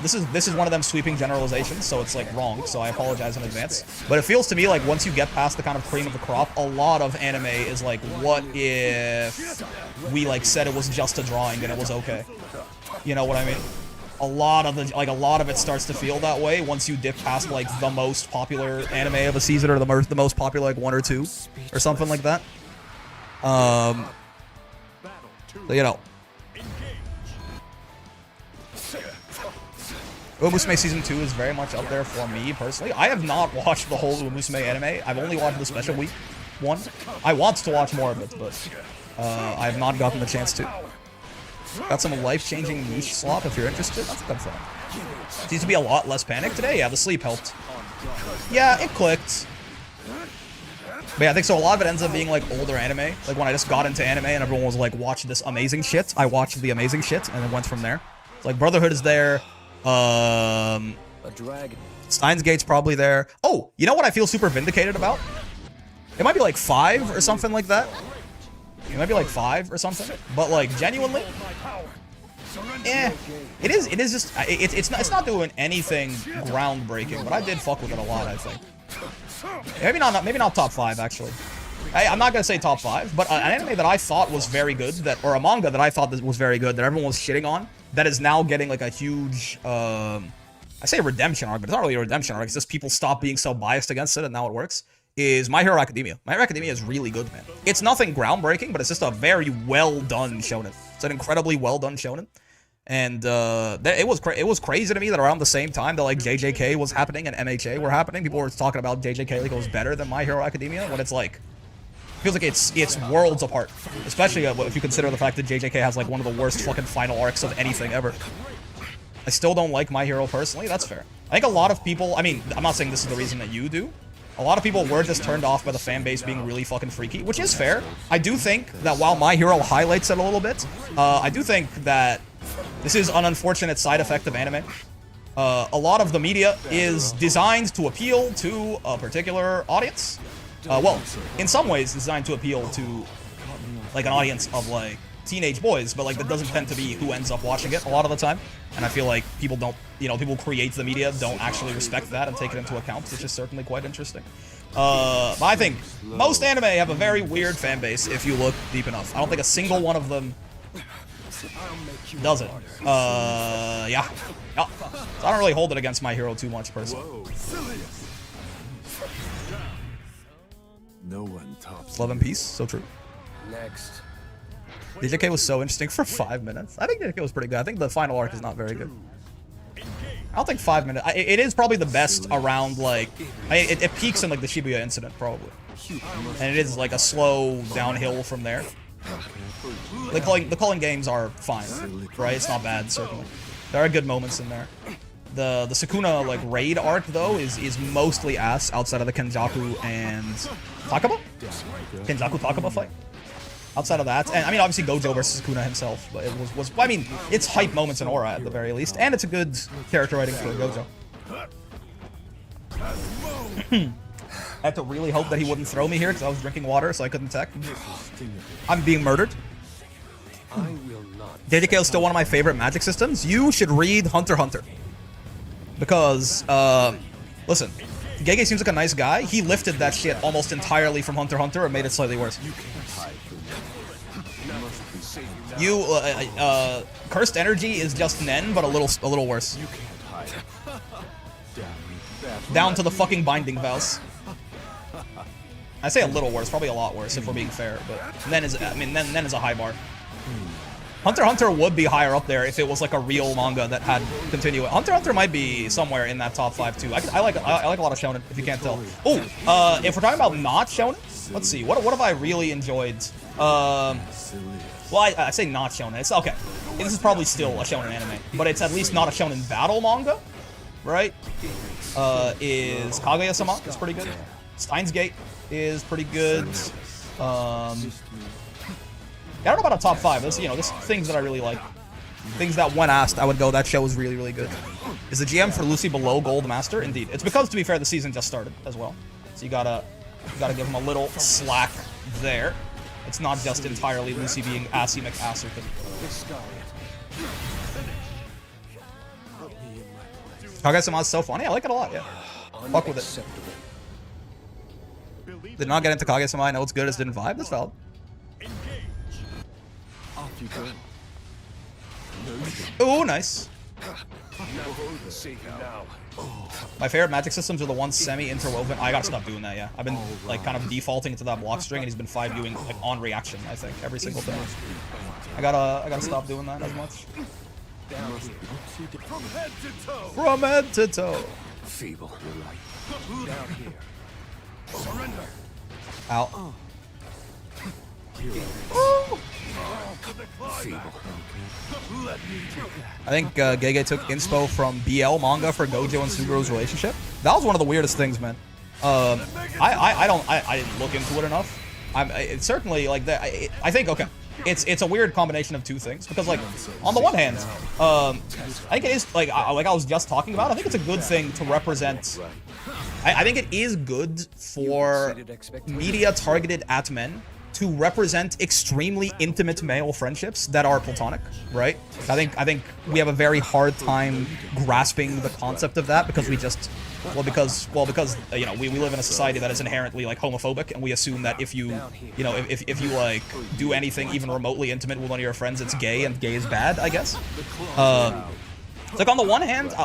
This is one of them sweeping generalizations, so it's like wrong. So I apologize in advance. But it feels to me like once you get past the kind of cream of the crop, a lot of anime is like, what if we like said it was just a drawing and it was okay? You know what I mean? A lot of it starts to feel that way once you dip past like the most popular anime of a season or the most popular like 1 or 2 or something like that. So, you know. Umusume Season 2 is very much up there for me, personally. I have not watched the whole Umusume anime. I've only watched the special week one. I want to watch more of it, but I have not gotten the chance to. Got some life-changing niche slop if you're interested. That's a good thing. Seems to be a lot less panic today. Yeah, the sleep helped. Yeah, it clicked. But yeah, I think so. A lot of it ends up being like older anime. Like when I just got into anime and everyone was like, watch this amazing shit. I watched the amazing shit and it went from there. It's like Brotherhood is there. A dragon. Steins Gate's probably there. Oh, you know what I feel super vindicated about? It might be like 5 or something like that. It might be like 5 or something. But like genuinely, it is just it's not doing anything groundbreaking. But I did fuck with it a lot. I think. Maybe not top 5 actually. I'm not gonna say top 5, but an anime that I thought was very good, or a manga that I thought was very good, that everyone was shitting on, that is now getting like a huge, I say redemption arc, but it's not really a redemption arc. It's just people stop being so biased against it, and now it works. Is My Hero Academia. My Hero Academia is really good, man. It's nothing groundbreaking, but it's just a very well done shonen. It's an incredibly well done shonen. And it was crazy to me that around the same time that like JJK was happening and MHA were happening, people were talking about JJK like it was better than My Hero Academia, when it's like, feels like it's worlds apart. Especially if you consider the fact that JJK has like one of the worst fucking final arcs of anything ever. I still don't like My Hero personally, that's fair. I think a lot of people, I mean, I'm not saying this is the reason that you do, A lot of people were just turned off by the fan base being really fucking freaky, which is fair. I do think that while My Hero highlights it a little bit, I do think that this is an unfortunate side effect of anime. A lot of the media is designed to appeal to a particular audience. Well, in some ways, designed to appeal to like an audience of like teenage boys, but like that doesn't tend to be who ends up watching it a lot of the time. And I feel like people don't, people who create the media don't actually respect that and take it into account, which is certainly quite interesting. But I think most anime have a very weird fan base if you look deep enough. I don't think a single one of them does it. Yeah. No. So I don't really hold it against My Hero too much, personally. No one tops. Love and peace, so true. Next. DJK was so interesting for 5 minutes. I think DJK was pretty good. I think the final arc is not very good. I don't think 5 minutes. It is probably the best around, like... it peaks in, like, the Shibuya incident, probably. And it is, like, a slow downhill from there. The culling games are fine, right? It's not bad, certainly. There are good moments in there. The Sukuna, like, raid arc, though, is mostly ass outside of the Kenjaku and Takaba? Kenjaku Takaba fight? Outside of that, and I mean, obviously Gojo versus Sukuna himself, but it was I mean, it's hype moments in Aura at the very least, and it's a good character writing for Gojo. I had to really hope that he wouldn't throw me here because I was drinking water, so I couldn't tech. I'm being murdered. JJK is still one of my favorite magic systems. You should read Hunter x Hunter. Because, listen, Gege seems like a nice guy. He lifted that shit almost entirely from Hunter x Hunter and made it slightly worse. Cursed Energy is just Nen, but a little worse. Down to the fucking binding vows. I say a little worse, probably a lot worse if we're being fair, but Nen is a high bar. Hunter x Hunter would be higher up there if it was like a real manga that had continuity. Hunter x Hunter might be somewhere in that top 5 too. I like a lot of shonen, if you can't tell. Oh, if we're talking about not shonen, let's see. What have I really enjoyed? Well, I say not shonen. It's okay. This is probably still a shonen anime, but it's at least not a shonen battle manga, right? Is Kaguya-sama is pretty good. Steins Gate is pretty good. I don't know about a top 5. This, this things that I really like. Things that when asked, I would go, that show is really, really good. Is the GM for Lucy below Gold Master? Indeed. It's because, to be fair, the season just started as well. So you gotta give him a little slack there. It's not just entirely Lucy being Assy McAsserton. Kaguya-sama is so funny. I like it a lot, yeah. Fuck with it. Did not get into Kaguya-sama. I know it's good, it didn't vibe. That's valid. Oh, nice. My favorite magic systems are the ones semi-interwoven. I gotta stop doing that, yeah. I've been, like, kind of defaulting into that block string, and he's been 5-Uing, like, on reaction, I think, every single thing. I gotta stop doing that as much. From head to toe. Feeble. Ow. I think Gege took inspo from BL manga for Gojo and Subaru's relationship. That was one of the weirdest things, man. I didn't look into it enough. It's certainly like that. I think okay. It's a weird combination of two things because, like, on the one hand, I think it is like I was just talking about. I think it's a good thing to represent. I think it is good for media targeted at men to represent extremely intimate male friendships that are platonic, right? I think we have a very hard time grasping the concept of that because we just, because we live in a society that is inherently like homophobic, and we assume that if you like do anything even remotely intimate with one of your friends, it's gay, and gay is bad, I guess. It's like on the one hand,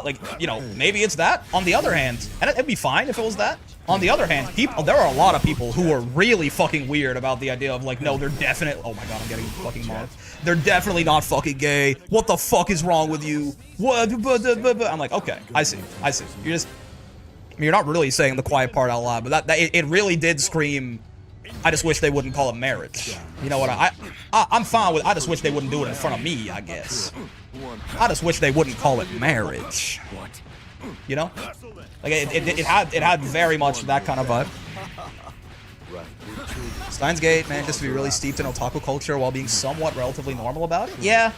maybe it's that. On the other hand, and it'd be fine if it was that. On the other hand, there are a lot of people who are really fucking weird about the idea of like, no, they're definitely. Oh my god, I'm getting fucking mobbed. They're definitely not fucking gay. What the fuck is wrong with you? What? I'm like, okay, I see. You're not really saying the quiet part out loud, but it really did scream. I just wish they wouldn't call it marriage. You know what? I'm fine with. I just wish they wouldn't do it in front of me, I guess. I just wish they wouldn't call it marriage. You know? Like, it had very much that kind of vibe. Steins Gate manages to be really steeped in otaku culture while being somewhat relatively normal about it. Yeah.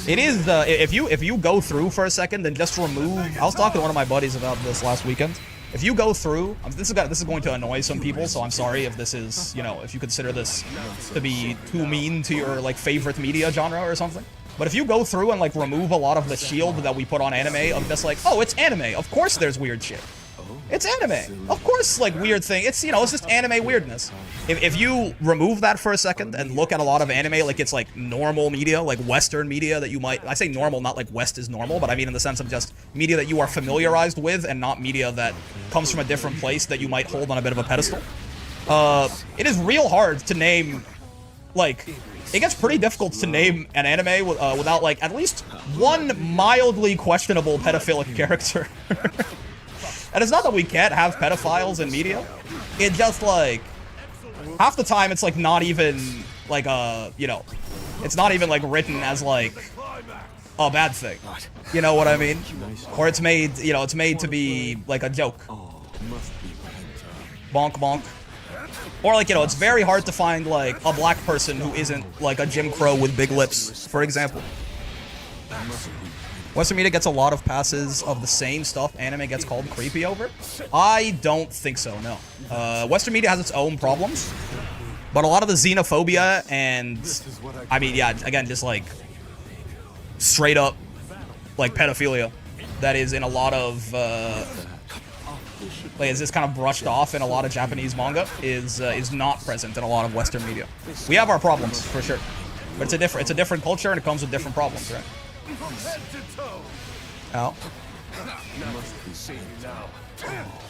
It is, if you go through for a second, then just remove... I was talking to one of my buddies about this last weekend. If you go through... This is going to annoy some people, so I'm sorry if this is, you know, if you consider this to be too mean to your, like, favorite media genre or something. But if you go through and, like, remove a lot of the shield that we put on anime of just like, oh, it's anime. Of course there's weird shit. It's anime. Of course, like, weird thing. It's, you know, it's just anime weirdness. If you remove that for a second and look at a lot of anime like it's, like, normal media, like Western media that you might... I say normal, not like West is normal, but I mean in the sense of just media that you are familiarized with and not media that comes from a different place that you might hold on a bit of a pedestal. It is real hard to name, like... It gets pretty difficult to name an anime without, like, at least one mildly questionable pedophilic character. And it's not that we can't have pedophiles in media. It just, like, half the time it's, like, not even, like, you know, it's not even, like, written as, like, a bad thing. You know what I mean? Or it's made, you know, it's made to be, like, a joke. Bonk, bonk. Or, like, you know, it's very hard to find, like, a black person who isn't, like, a Jim Crow with big lips, for example. Western media gets a lot of passes of the same stuff anime gets called creepy over. I don't think so, no. Western media has its own problems, but a lot of the xenophobia and, I mean, yeah, again, just, like, straight up, like, pedophilia that is in a lot of, like, is this kind of brushed off in a lot of Japanese manga is not present in a lot of Western media. We have our problems, for sure. But it's a different culture and it comes with different problems, right? Ow.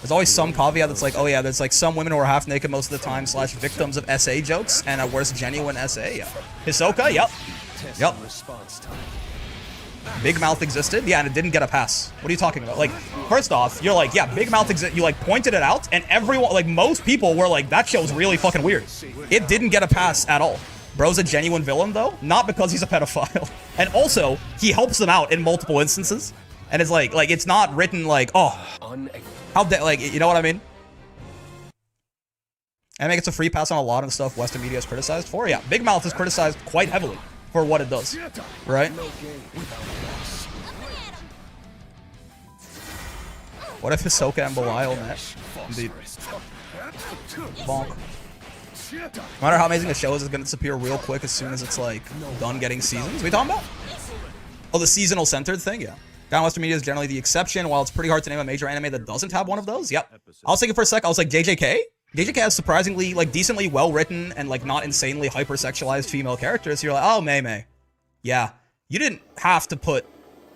There's always some caveat that's like, oh yeah, there's like some women who are half naked most of the time / victims of SA jokes and a worse genuine SA. Yeah. Hisoka, yep. Yep. Big Mouth existed, yeah, and it didn't get a pass. What are you talking about? Like, first off, you're like, yeah, Big Mouth existed. You like pointed it out, and everyone, like most people, were like, that show's really fucking weird. It didn't get a pass at all. Bro's a genuine villain, though, not because he's a pedophile. And also, he helps them out in multiple instances. And it's like it's not written like, oh, how like, you know what I mean? Anime gets a free pass on a lot of the stuff Western media is criticized for. Yeah, Big Mouth is criticized quite heavily for what it does, right? What if Hisoka and Belial met? Indeed. Bonk. No matter how amazing the show is, it's gonna disappear real quick as soon as it's, like, done getting seasons. What are we talking about? Oh, the seasonal centered thing? Yeah. Down Western media is generally the exception, while it's pretty hard to name a major anime that doesn't have one of those. Yep. I was thinking for a sec, I was like, JJK? JJK has surprisingly, like, decently well-written and, like, not insanely hypersexualized female characters. So you're like, oh, Mei. Yeah. You didn't have to put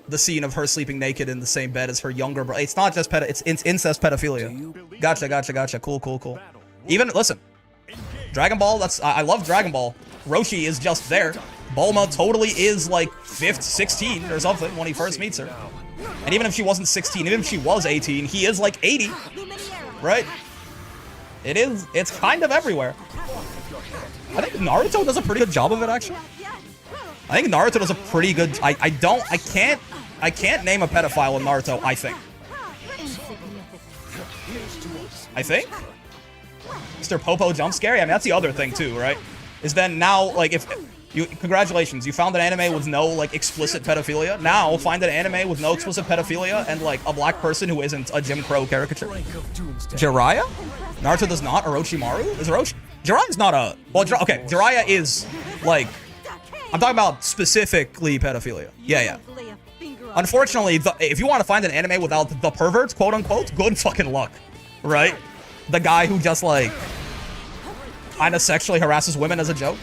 the scene of her sleeping naked in the same bed as her younger brother. It's not just it's incest pedophilia. Gotcha. Cool. Even, listen. Dragon Ball, I love Dragon Ball. Roshi is just there. Bulma totally is like 16 or something when he first meets her. And even if she wasn't 16, even if she was 18, he is like 80. Right? It's kind of everywhere. I think Naruto does a pretty good job of it, actually. I think Naruto does a pretty good... I can't name a pedophile in Naruto, I think. Mr. Popo jump scare? I mean, that's the other thing, too, right? Is then now, like, if you... Congratulations, you found an anime with no, like, explicit pedophilia. Now, find an anime with no explicit pedophilia and, like, a black person who isn't a Jim Crow caricature. Jiraiya? Naruto does not. Orochimaru? Is Orochi... Jiraiya's not a... Well, okay, Jiraiya is, like... I'm talking about specifically pedophilia. Yeah. Unfortunately, if you want to find an anime without the pervert, quote-unquote, good fucking luck. Right? The guy who just, like, kind of sexually harasses women as a joke.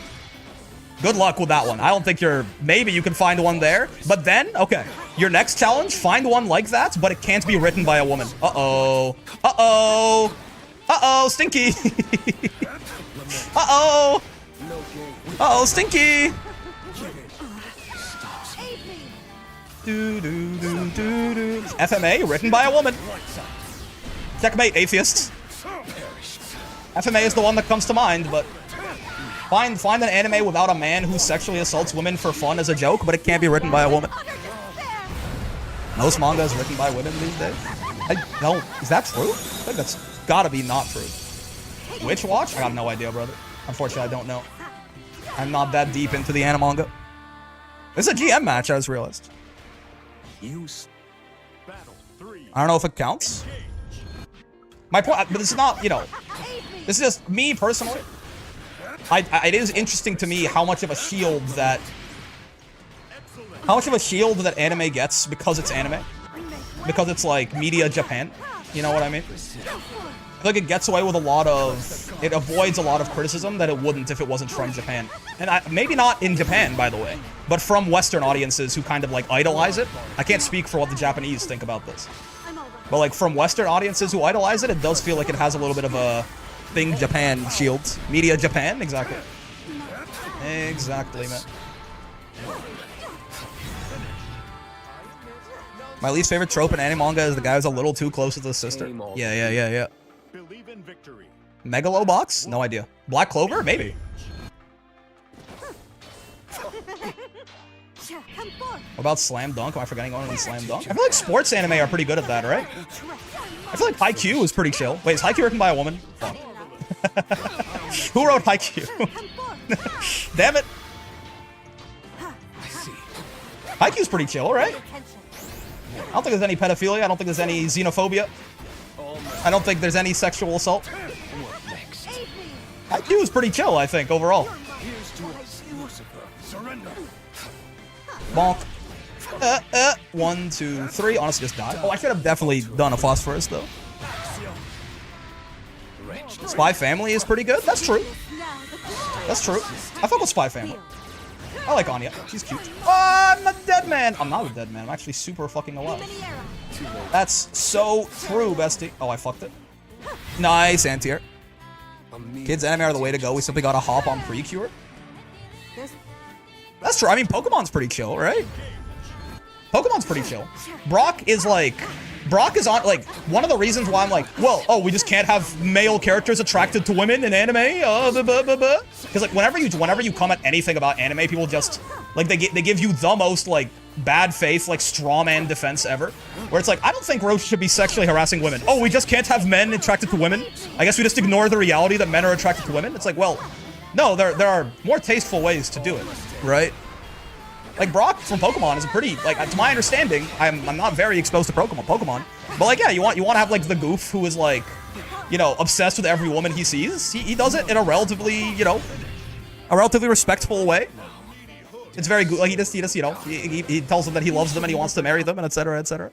Good luck with that one. I don't think maybe you can find one there. But then, okay, your next challenge, find one like that, but it can't be written by a woman. Uh-oh, stinky. Stinky. FMA, written by a woman. Checkmate, atheists. FMA is the one that comes to mind, but find an anime without a man who sexually assaults women for fun as a joke, but it can't be written by a woman. Most manga is written by women these days. I don't. Is that true? I think that's gotta be not true. Witch Watch? I got no idea, brother. Unfortunately, I don't know. I'm not that deep into the anime manga. It's a GM match, I just realized. Battle 3. I don't know if it counts. My point, but it's not, you know, this is just me personally. It is interesting to me how much of a shield that anime gets because it's anime, because it's like media Japan. You know what I mean? I think it gets away with it avoids a lot of criticism that it wouldn't if it wasn't from Japan. And maybe not in Japan, by the way, but from Western audiences who kind of like idolize it. I can't speak for what the Japanese think about this. But like from Western audiences who idolize it, it does feel like it has a little bit of a thing Japan shield. Media Japan, exactly. Exactly, man. My least favorite trope in anime manga is the guy who's a little too close with his sister. Yeah. Believe in victory. Megalobox? No idea. Black Clover? Maybe. What about Slam Dunk? Am I forgetting one of these Slam Dunk? I feel like sports anime are pretty good at that, right? I feel like Haikyuu is pretty chill. Wait, is Haikyuu written by a woman? Fuck. Who wrote Haikyuu? Damn it. Haikyuu's pretty chill, right? I don't think there's any pedophilia. I don't think there's any xenophobia. I don't think there's any sexual assault. Haikyuu is pretty chill, I think, overall. Bonk. 1, 2, 3. Honestly, just died. Oh, I should have definitely done a phosphorus, though. Spy Family is pretty good. That's true. That's true. I fuck with Spy Family. I like Anya. She's cute. Oh, I'm a dead man. I'm not a dead man. I'm actually super fucking alive. That's so true, bestie. Oh, I fucked it. Nice, anti-air. Kids anime are the way to go. We simply gotta hop on Precure. That's true. I mean, Pokemon's pretty chill, right? Pokemon's pretty chill. Brock is on, like, one of the reasons why I'm like, well, oh, we just can't have male characters attracted to women in anime? Because, like, whenever you comment anything about anime, people just, like, they give you the most, like, bad faith, like, straw man defense ever. Where it's like, I don't think Roshi should be sexually harassing women. Oh, we just can't have men attracted to women? I guess we just ignore the reality that men are attracted to women? It's like, well, no, there are more tasteful ways to do it, right? Like, Brock from Pokemon is a pretty, like, to my understanding, I'm not very exposed to Pokemon, but, like, yeah, you want to have, like, the goof who is, like, you know, obsessed with every woman he sees. He does it in a relatively, you know, a relatively respectful way. It's very good. Like, he just, you know, he tells them that he loves them and he wants to marry them and etc., etc.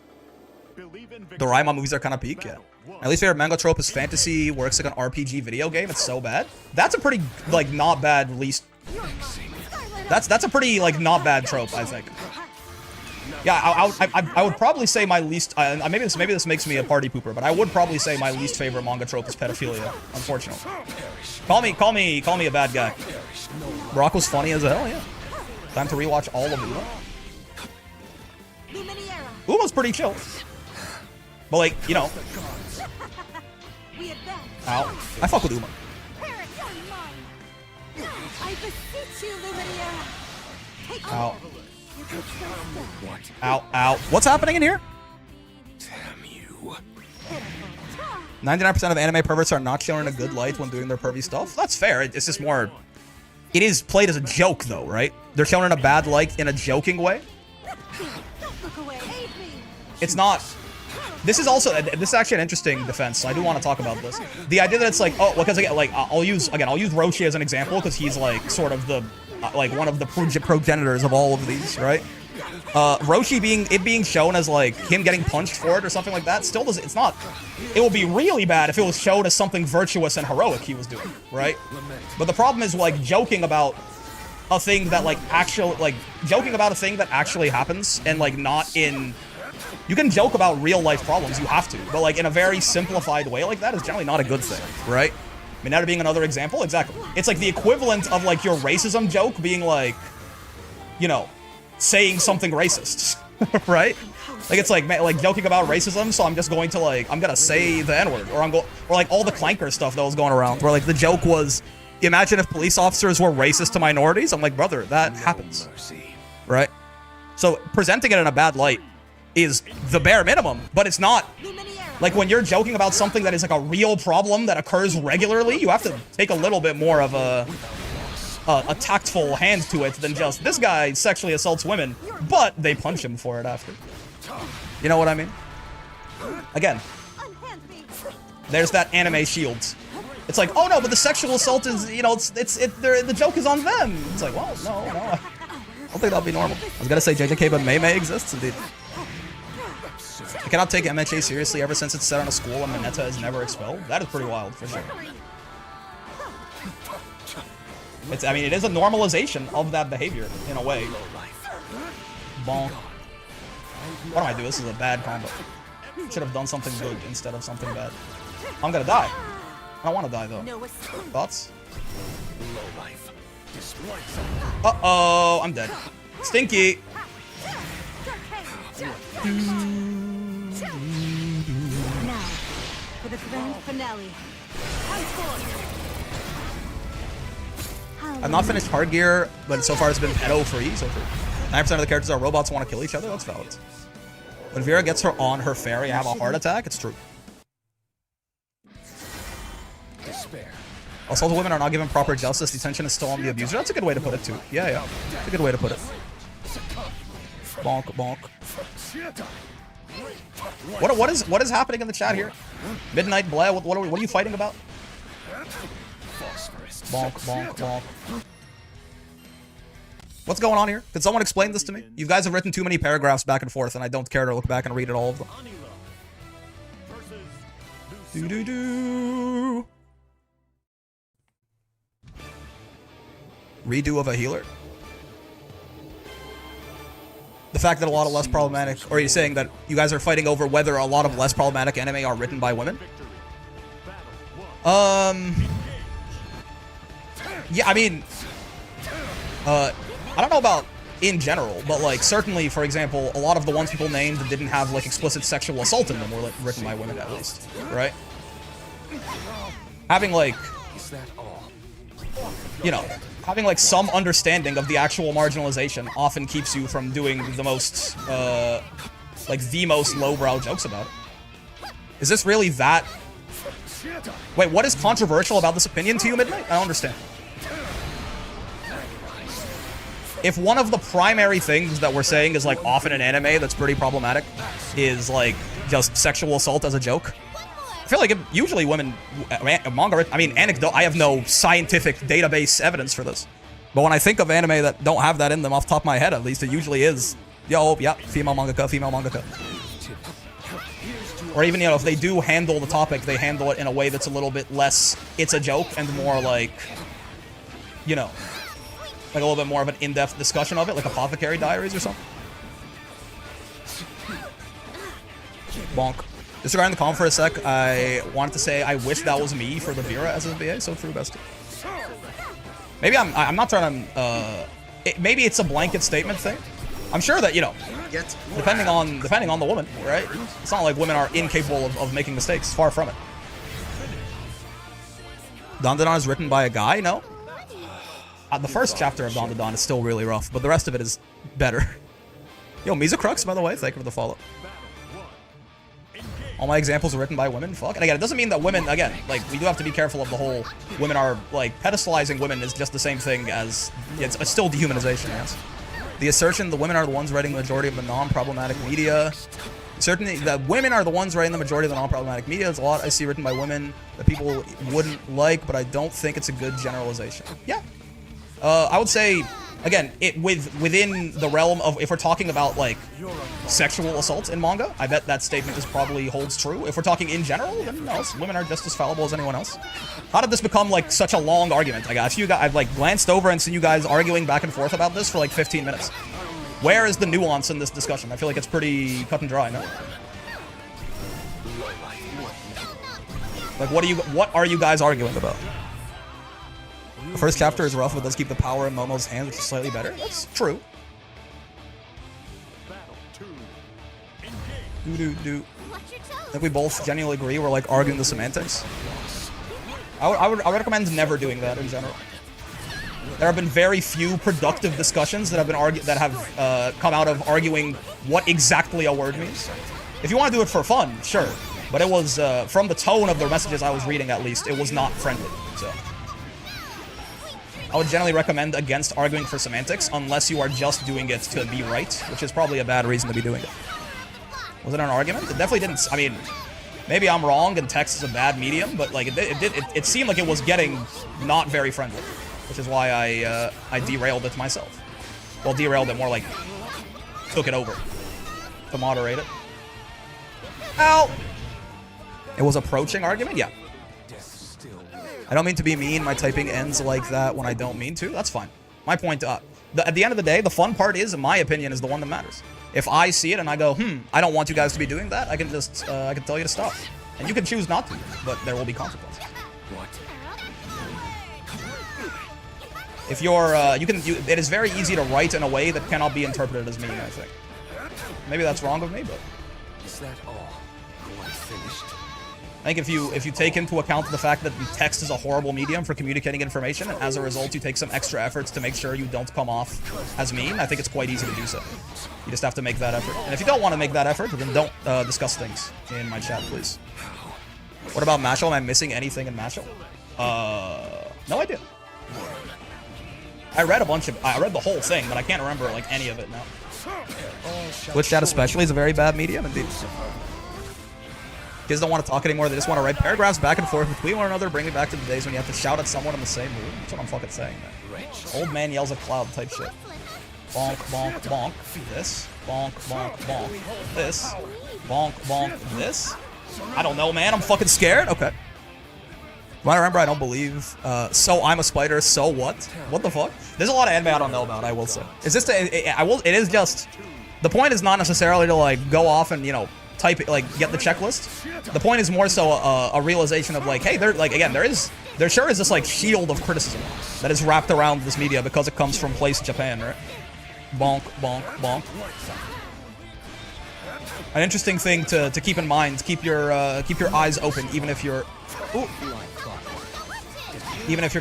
The Raima movies are kind of peak, yeah. My least favorite manga trope is fantasy works like an RPG video game. It's so bad. That's a pretty, like, not bad least... That's a pretty, like, not bad trope, I think. Yeah, I would probably say my least... maybe this makes me a party pooper, but I would probably say my least favorite manga trope is pedophilia, unfortunately. Call me a bad guy. Brock was funny as hell, yeah. Time to rewatch all of Uma. Uma's pretty chill. But, like, you know... Ow. I fuck with Uma. Ow. Ow, ow. What's happening in here? Damn you. 99% of anime perverts are not shown in a good light when doing their pervy stuff. That's fair. It's just more... It is played as a joke, though, right? They're shown in a bad light in a joking way. It's not... This is actually an interesting defense, so I do want to talk about this. The idea that it's like, oh, because again, like, I'll use Roshi as an example, because he's, like, sort of the... like, one of the progenitors of all of these, right? Roshi being shown as, like, him getting punched for it or something like that still doesn't... It's not... It would be really bad if it was shown as something virtuous and heroic he was doing, right? But the problem is, like, joking about a thing that, like, joking about a thing that actually happens and, like, not in... You can joke about real-life problems, you have to, but, like, in a very simplified way like that is generally not a good thing, right? Mineta being another example, exactly. It's like the equivalent of, like, your racism joke being, like, you know, saying something racist, right? Like, it's like joking about racism, so I'm just going to, like, I'm gonna say the N-word, or like all the Clanker stuff that was going around, where, like, the joke was, imagine if police officers were racist to minorities. I'm like, brother, that happens, right? So presenting it in a bad light is the bare minimum, but it's not. Like, when you're joking about something that is like a real problem that occurs regularly, you have to take a little bit more of a tactful hand to it than just, this guy sexually assaults women, but they punch him for it after. You know what I mean? Again, there's that anime shield. It's like, oh no, but the sexual assault is, you know, the joke is on them. It's like, well, no, I don't think that'll be normal. I was gonna say JJK, but Mei exists indeed. I cannot take MHA seriously ever since it's set on a school and Mineta is never expelled. That is pretty wild, for sure. I mean, it is a normalization of that behavior, in a way. Bonk. What do I do? This is a bad combo. Should have done something good instead of something bad. I'm gonna die. I don't want to die, though. Thoughts? Uh-oh, I'm dead. Stinky! Now, for the grand finale. I've not finished Hard Gear, but so far it's been pedo-free. So 9% of the characters are robots who want to kill each other. That's valid. When Vera gets her on her fairy, have a heart attack. It's true. Assaulted women are not given proper justice. The attention is still on the abuser. That's a good way to put it, too. Yeah. That's a good way to put it. Bonk, bonk. What is happening in the chat here? Midnight Blair, what are you fighting about? Bonk, bonk, bonk. What's going on here? Could someone explain this to me? You guys have written too many paragraphs back and forth, and I don't care to look back and read it all of them. Do-do-do. Redo of a healer? The fact that a lot of less problematic, or are you saying that you guys are fighting over whether a lot of less problematic anime are written by women? Yeah, I mean, I don't know about in general, but like certainly, for example, a lot of the ones people named that didn't have like explicit sexual assault in them were like written by women at least, right? Having like, you know, having like some understanding of the actual marginalization often keeps you from doing the most, like the most lowbrow jokes about it. Is this really that? Wait, what is controversial about this opinion to you, Midnight? I don't understand. If one of the primary things that we're saying is like often in anime that's pretty problematic is like just sexual assault as a joke, I feel like usually women, manga, I mean, anecdote, I have no scientific database evidence for this. But when I think of anime that don't have that in them off the top of my head, at least, it usually is, yo, yeah, female mangaka, female mangaka. Or even, you know, if they do handle the topic, they handle it in a way that's a little bit less, it's a joke, and more like, you know, like a little bit more of an in-depth discussion of it, like Apothecary Diaries or something. Bonk. Disregarding the comment for a sec, I wanted to say I wish that was me for the Vera SSBA, so true, bestie. Maybe I'm not trying to, maybe it's a blanket statement thing. I'm sure that, you know, depending on the woman, right? It's not like women are incapable of making mistakes, far from it. Dandadan is written by a guy, no? The first chapter of Dandadan is still really rough, but the rest of it is better. Yo, Mizocrux, by the way, thank you for the follow. All my examples are written by women. Fuck. And again, it doesn't mean that women, again, like, we do have to be careful of the whole women are, like, pedestalizing women is just the same thing as, it's still dehumanization, yes. The assertion the women are the ones writing the majority of the non-problematic media. Certainly, the women are the ones writing the majority of the non-problematic media. There's a lot I see written by women that people wouldn't like, but I don't think it's a good generalization. Yeah. I would say, again, within the realm of, if we're talking about, like, sexual assault in manga, I bet that statement probably holds true. If we're talking in general, then no, women are just as fallible as anyone else. How did this become, like, such a long argument? I've, like, glanced over and seen you guys arguing back and forth about this for, like, 15 minutes. Where is the nuance in this discussion? I feel like it's pretty cut and dry, no? Like, what are you guys arguing about? The first chapter is rough, but does keep the power in Momo's hands, which is slightly better. That's true. I think we both genuinely agree we're like arguing the semantics. I would recommend never doing that in general. There have been very few productive discussions that have come out of arguing what exactly a word means. If you want to do it for fun, sure. But it was, from the tone of the messages I was reading at least, it was not friendly, so. I would generally recommend against arguing for semantics unless you are just doing it to be right, which is probably a bad reason to be doing it. Was it an argument? It definitely didn't, I mean, maybe I'm wrong and text is a bad medium, but like it seemed like it was getting not very friendly, which is why I derailed it myself. Well, derailed it more like took it over to moderate it. Ow! It was approaching argument? Yeah. I don't mean to be mean. My typing ends like that when I don't mean to. That's fine. My point, at the end of the day, the fun part is, in my opinion, is the one that matters. If I see it and I go, I don't want you guys to be doing that, I can just, I can tell you to stop. And you can choose not to, but there will be consequences. If you're, it is very easy to write in a way that cannot be interpreted as mean, I think. Maybe that's wrong of me, but... Is that all? Quite finished? I think if you take into account the fact that text is a horrible medium for communicating information, and as a result you take some extra efforts to make sure you don't come off as mean, I think it's quite easy to do so. You just have to make that effort. And if you don't want to make that effort, then don't discuss things in my chat, please. What about Mashal? Am I missing anything in Mashal? No idea. I read the whole thing, but I can't remember like any of it now. Twitch chat especially is a very bad medium indeed. Kids don't want to talk anymore, they just want to write paragraphs back and forth between one another, bring me back to the days when you have to shout at someone in the same room. That's what I'm fucking saying, man. Old man yells at cloud type shit. Bonk, bonk, bonk. This. Bonk, bonk, bonk. This. Bonk, bonk. This. I don't know, man. I'm fucking scared. Okay. When I remember, I don't believe. So I'm a spider. So what? What the fuck? There's a lot of anime I don't know about, I will say. It's just, it is just, the point is not necessarily to like go off and, you know, type it, like get the checklist. The point is more so a realization of like, hey, there sure is this like shield of criticism that is wrapped around this media because it comes from place Japan, right? Bonk, bonk, bonk. An interesting thing to keep in mind. Keep your eyes open, even if you're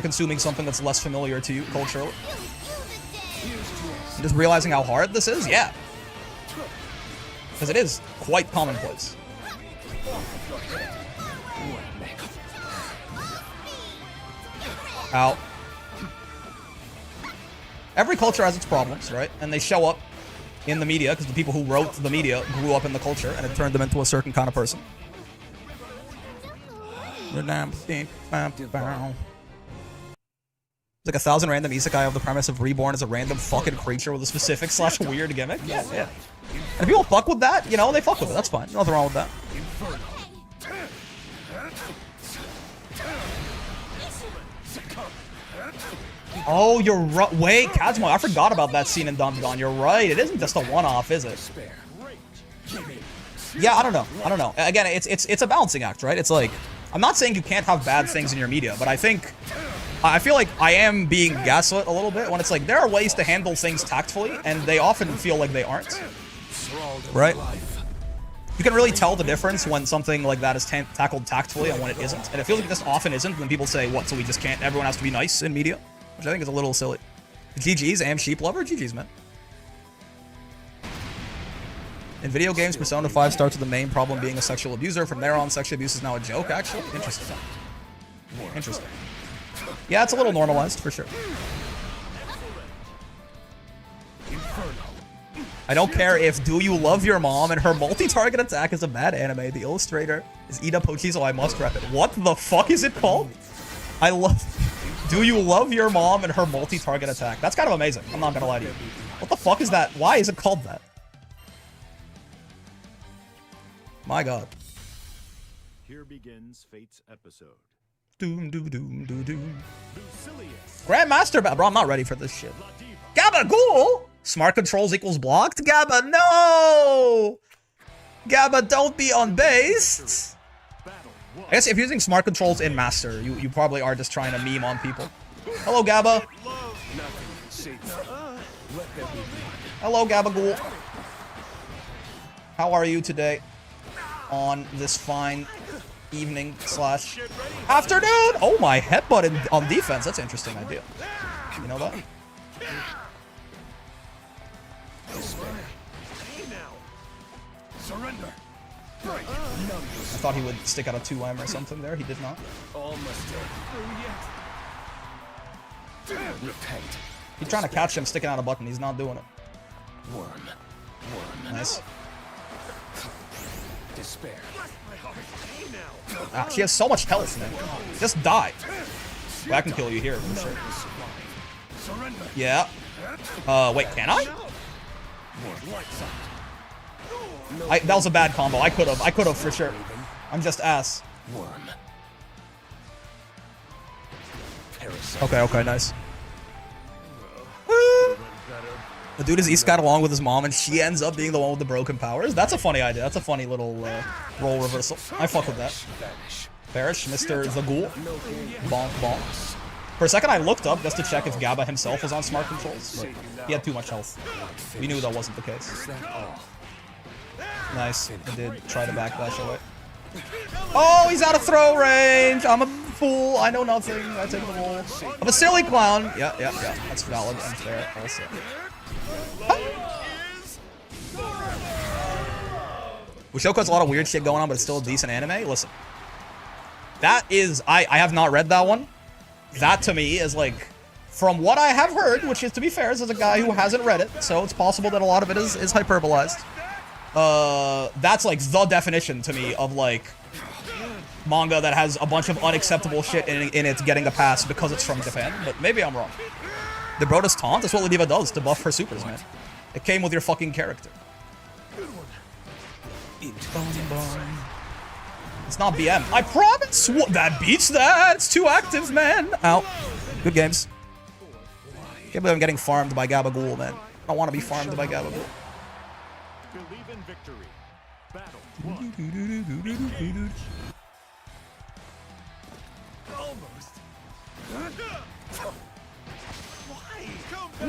consuming something that's less familiar to you culturally. Just realizing how hard this is, yeah. Because it is quite commonplace. Ow. Every culture has its problems, right? And they show up in the media because the people who wrote the media grew up in the culture and it turned them into a certain kind of person. It's like 1,000 random isekai of the premise of reborn as a random fucking creature with a specific / weird gimmick. Yeah, yeah. And if people fuck with that, you know, they fuck with it. That's fine. Nothing wrong with that. Oh, you're right. Wait, Kazuma, I forgot about that scene in Dandadan. You're right. It isn't just a one-off, is it? Yeah, I don't know. I don't know. Again, it's a balancing act, right? It's like, I'm not saying you can't have bad things in your media, but I feel like I am being gaslit a little bit when it's like there are ways to handle things tactfully, and they often feel like they aren't. Right? You can really tell the difference when something like that is tackled tactfully and when it isn't. And it feels like this often isn't when people say, what, so we just can't, everyone has to be nice in media? Which I think is a little silly. GG's, am sheep lover? GG's, man. In video games, Persona 5 starts with the main problem being a sexual abuser. From there on, sexual abuse is now a joke, actually. Interesting. Interesting. Yeah, it's a little normalized, for sure. I don't care if Do You Love Your Mom and her multi-target attack is a bad anime. The illustrator is Ida Pochi, so I must rep it. What the fuck is it called? I love... Do You Love Your Mom and her multi-target attack. That's kind of amazing. I'm not gonna lie to you. What the fuck is that? Why is it called that? My god. Here begins Fate's episode. Doom, doom, doom, doom, doom. Lucilius. Grandmaster Bro, I'm not ready for this shit. Gabagool! Smart controls equals blocked? Gabba, no! Gabba, don't be unbased! I guess if you're using smart controls in Master, you probably are just trying to meme on people. Hello, Gabba. Hello, Gabagool. How are you today? On this fine evening / afternoon. Oh, my headbutt on defense. That's an interesting idea. You know that? Surrender. I thought he would stick out a 2M or something there. He did not. Repent. He's trying to catch him sticking out a button. He's not doing it. Worm. Nice. Despair. Ah, she has so much health, man. Just die. Well, I can kill you here for sure. Yeah. Wait, can I? That was a bad combo. I could have for sure. I'm just ass. Worm. Okay, nice. The dude is East got along with his mom, and she ends up being the one with the broken powers. That's a funny idea. That's a funny little role reversal. I fuck with that. Perish, Mr. The Ghoul. Bonk, bonk. For a second, I looked up just to check if Gabba himself was on smart controls, but he had too much health. We knew that wasn't the case. Nice. He did try to backdash away. Oh, he's out of throw range. I'm a fool. I know nothing. I take the role of a silly clown. Yeah. That's valid and fair also. Ushoko has a lot of weird shit going on, but it's still a decent anime. Listen, that is, I have not read that one. That to me is like, from what I have heard, which is, to be fair, is as a guy who hasn't read it, so it's possible that a lot of it is hyperbolized. That's like the definition to me of like manga that has a bunch of unacceptable shit in it getting a pass because it's from Japan, but maybe I'm wrong. The Brotus taunt, that's what Lediva does to buff her supers, man. It came with your fucking character. It's not BM. I promise! That beats that! It's too active, man! Ow. Good games. Can't believe I'm getting farmed by Gabagool, man. I don't want to be farmed by Gabagool. Believe in victory. Battle 1.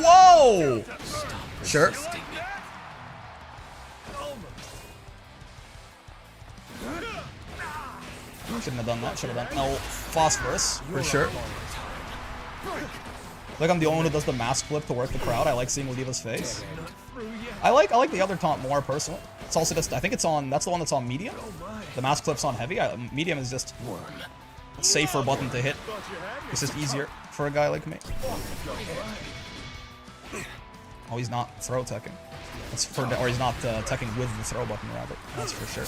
Whoa! Sure. Shouldn't have done that. Should have done. No, phosphorus for sure. Like I'm the only one who does the mask flip to work the crowd. I like seeing Lediva's face. I like the other taunt more personally. It's also just, I think it's on, that's the one that's on medium. The mask flip's on heavy. Medium is just a safer button to hit. It's just easier for a guy like me. Oh, he's not throw teching. That's for, or he's not teching with the throw button rather. That's for sure.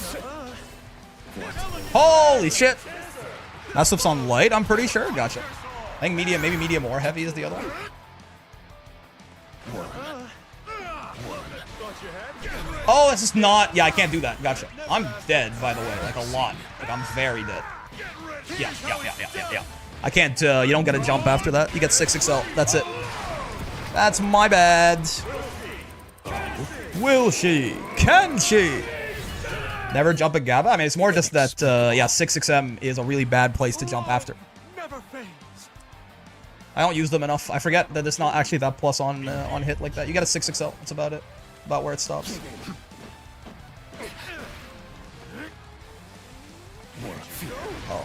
Holy shit! That flip's on light, I'm pretty sure. Gotcha. I think medium, maybe medium or heavy is the other one. Oh, it's just not. Yeah, I can't do that. Gotcha. I'm dead, by the way. Like a lot. Like I'm very dead. Yeah. I can't. You don't get a jump after that. You get 6XL. That's it. That's my bad. Will she? Can she? Never jump at Gabba? I mean, it's more just that, yeah, 6XM is a really bad place to jump after. I don't use them enough. I forget that it's not actually that plus on hit like that. You get a 6XL. That's about it. About where it stops. Oh,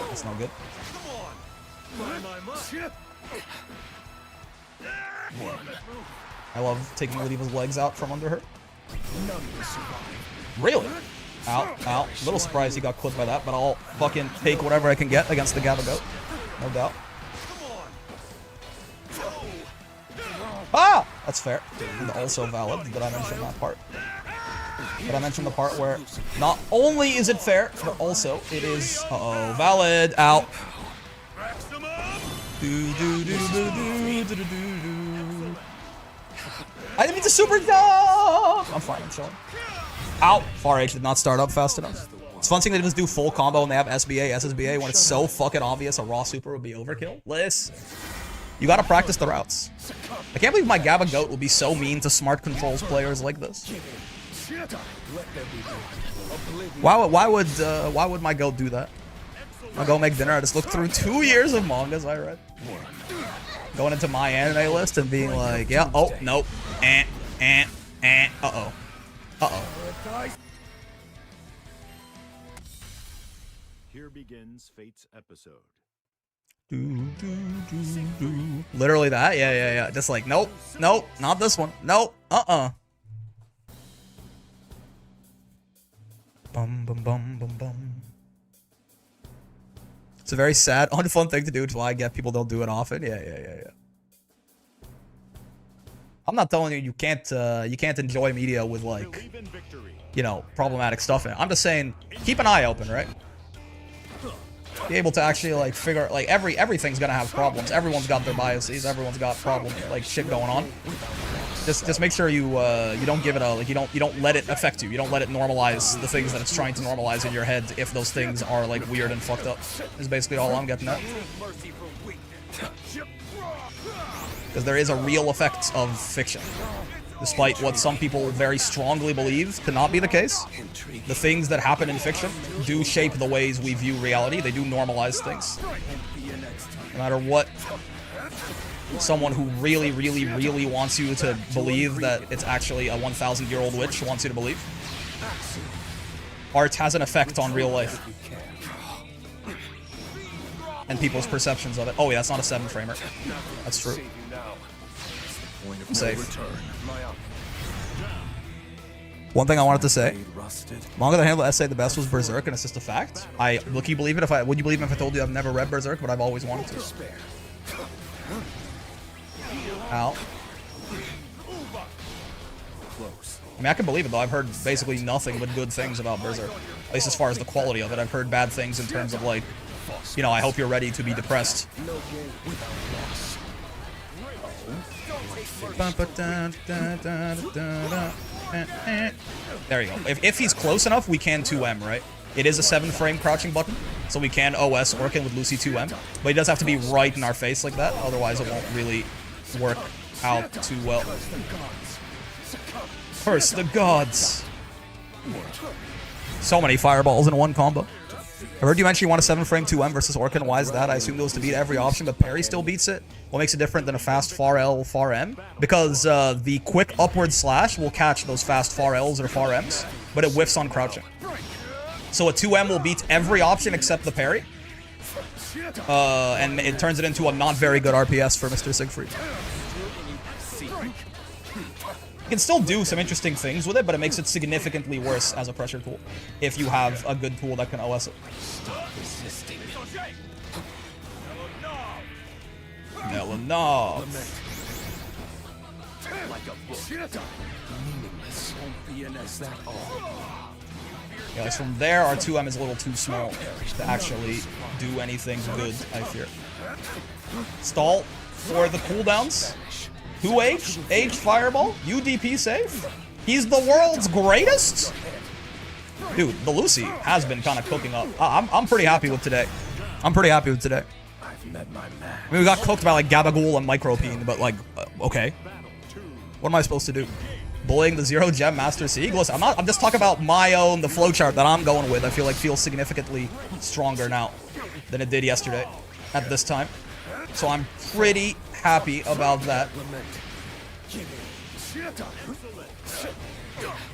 that's not good. I love taking Lediva's legs out from under her. Really? Ow. A little surprised he got clipped by that, but I'll fucking take whatever I can get against the Gabba Goat. No doubt. Ah! That's fair. And also valid that I mentioned that part. But I mentioned the part where not only is it fair, but also it is, uh-oh, valid. Out. I didn't mean to super jump! I'm fine, I'm chilling. Ow! Far H did not start up fast enough. It's fun seeing they just do full combo and they have SBA, SSBA when it's so fucking obvious a raw super would be overkill. Listen. You gotta practice the routes. I can't believe my Gabba Goat will be so mean to smart controls players like this. Why would my goat do that? I'll go make dinner. I just looked through 2 years of mangas I read. Going into my anime list and being like, yeah, oh, nope. Uh-oh. Here begins Fate's episode. Literally that? Yeah. Just like, nope, not this one. Nope, Bum, bum, bum, bum, bum. It's a very sad, unfun thing to do, which is why I get people don't do it often. Yeah. I'm not telling you you can't enjoy media with, like, you know, problematic stuff in it. I'm just saying, keep an eye open, right? Be able to actually, like, figure, like, everything's gonna have problems. Everyone's got their biases. Everyone's got problems, like, shit going on. Just make sure you don't give it a, like, you don't let it affect you. You don't let it normalize the things that it's trying to normalize in your head if those things are, like, weird and fucked up. Is basically all I'm getting at. Because there is a real effect of fiction. Despite what some people very strongly believe to not be the case, the things that happen in fiction do shape the ways we view reality. They do normalize things. No matter what someone who really, really, really wants you to believe that it's actually a 1,000-year-old witch wants you to believe. Art has an effect on real life. And people's perceptions of it. Oh yeah, that's not a 7-framer. That's true. Safe. One thing I wanted to say. Manga that handled the essay the best was Berserk, and it's just a fact. Would you believe it if I told you I've never read Berserk, but I've always wanted to? Ow. I mean, I can believe it, though. I've heard basically nothing but good things about Berserk. At least as far as the quality of it. I've heard bad things in terms of, like, you know, I hope you're ready to be depressed. There you go. If he's close enough, we can 2M, right? It is a 7-frame crouching button, so we can OS Orkin with Lucy 2M. But he does have to be right in our face like that, otherwise it won't really work out too well. Curse the gods. So many fireballs in one combo. I heard you mention you want a 7-frame 2M versus Orkin. Why is that? I assume those to beat every option, but parry still beats it. What makes it different than a fast far L, far M? Because the quick upward slash will catch those fast far Ls or far Ms, but it whiffs on crouching. So a 2M will beat every option except the parry. And it turns it into a not very good RPS for Mr. Siegfried. You can still do some interesting things with it, but it makes it significantly worse as a pressure tool if you have a good tool that can OS it. Melanov. Yeah, from there, our 2M is a little too small to actually do anything good, I fear. Stall for the cooldowns. 2H, H Fireball, UDP safe. He's the world's greatest? Dude, the Lucy has been kind of cooking up. I'm pretty happy with today. I'm pretty happy with today. I mean, we got cooked by like Gabagool and Micropene, but like, okay. What am I supposed to do? Bullying the 0-gem Master Sieg? Listen, I'm just talking about my own, the flowchart that I'm going with. I feel like feels significantly stronger now than it did yesterday at this time. So I'm pretty happy about that.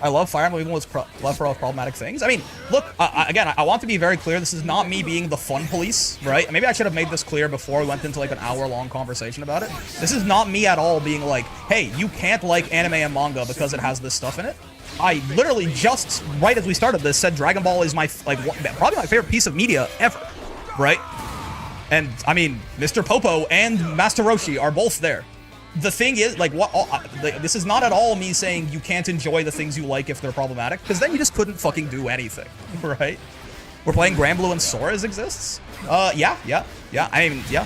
I love Fire Emblem even with left for all problematic things. I mean, look, again, I want to be very clear. This is not me being the fun police, right? Maybe I should have made this clear before we went into like an hour-long conversation about it. This is not me at all being like, hey, you can't like anime and manga because it has this stuff in it. I literally just, right as we started this, said Dragon Ball is my, like, probably my favorite piece of media ever, right? And, I mean, Mr. Popo and Master Roshi are both there. The thing is, like, this is not at all me saying you can't enjoy the things you like if they're problematic, because then you just couldn't fucking do anything, right? We're playing Granblue and Sora's exists? Yeah. I mean, yeah.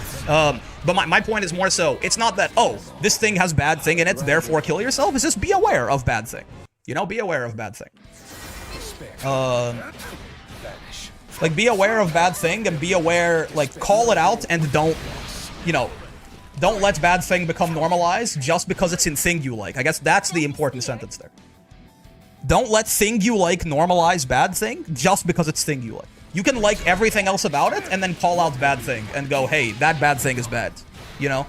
But my point is more so, it's not that, oh, this thing has bad thing in it, therefore kill yourself. It's just be aware of bad thing. You know, be aware of bad thing. Like, be aware of bad thing and be aware, like, call it out and don't, you know, don't let bad thing become normalized just because it's in thing you like. I guess that's the important sentence there. Don't let thing you like normalize bad thing just because it's thing you like. You can like everything else about it and then call out bad thing and go, hey, that bad thing is bad. You know?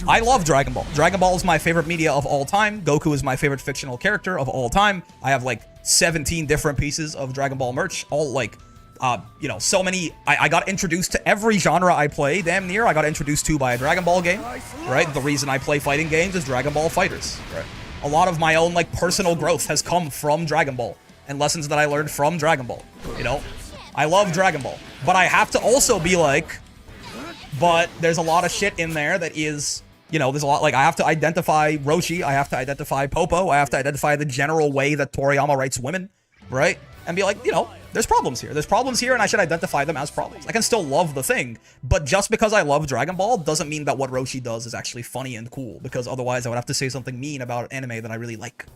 I love Dragon Ball. Dragon Ball is my favorite media of all time. Goku is my favorite fictional character of all time. I have like 17 different pieces of Dragon Ball merch, all like you know, so many. I got introduced to every genre I play, damn near. I got introduced to by a Dragon Ball game, right? The reason I play fighting games is Dragon Ball Fighters, right? A lot of my own, like, personal growth has come from Dragon Ball and lessons that I learned from Dragon Ball, you know? I love Dragon Ball, but I have to also be like, but there's a lot of shit in there that is, you know, there's a lot, like, I have to identify Roshi, I have to identify Popo, I have to identify the general way that Toriyama writes women, right? And be like, you know, there's problems here. There's problems here, and I should identify them as problems. I can still love the thing, but just because I love Dragon Ball doesn't mean that what Roshi does is actually funny and cool, because otherwise I would have to say something mean about anime that I really like.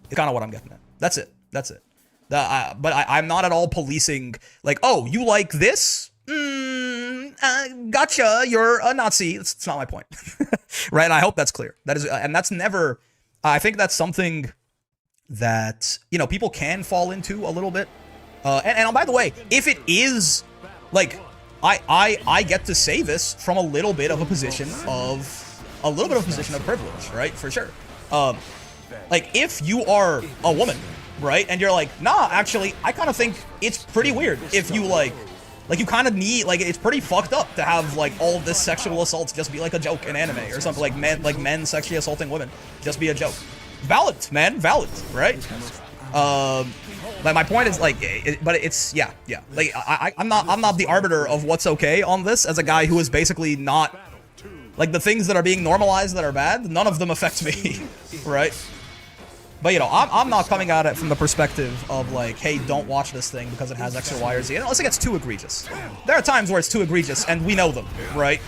It's kind of what I'm getting at. That's it. That's it. But I'm not at all policing, like, oh, you like this? Gotcha, you're a Nazi. It's not my point. Right? And I hope that's clear. That is, and that's never, I think that's something that, you know, people can fall into a little bit. And by the way, if it is, like, I get to say this from a little bit of a position of privilege, right? For sure. Like, if you are a woman, right, and you're like, nah, actually, I kind of think it's pretty weird if you, like you kind of need, like, it's pretty fucked up to have, like, all of this sexual assault just be, like, a joke in anime or something, like, men sexually assaulting women just be a joke. Valid, man, valid, right? Like, my point is, like, but it's, yeah, like, I'm not the arbiter of what's okay on this as a guy who is basically not, like, the things that are being normalized that are bad, none of them affect me, right? But, you know, I'm not coming at it from the perspective of, like, hey, don't watch this thing because it has X or Y or Z, unless it gets too egregious. There are times where it's too egregious, and we know them, right?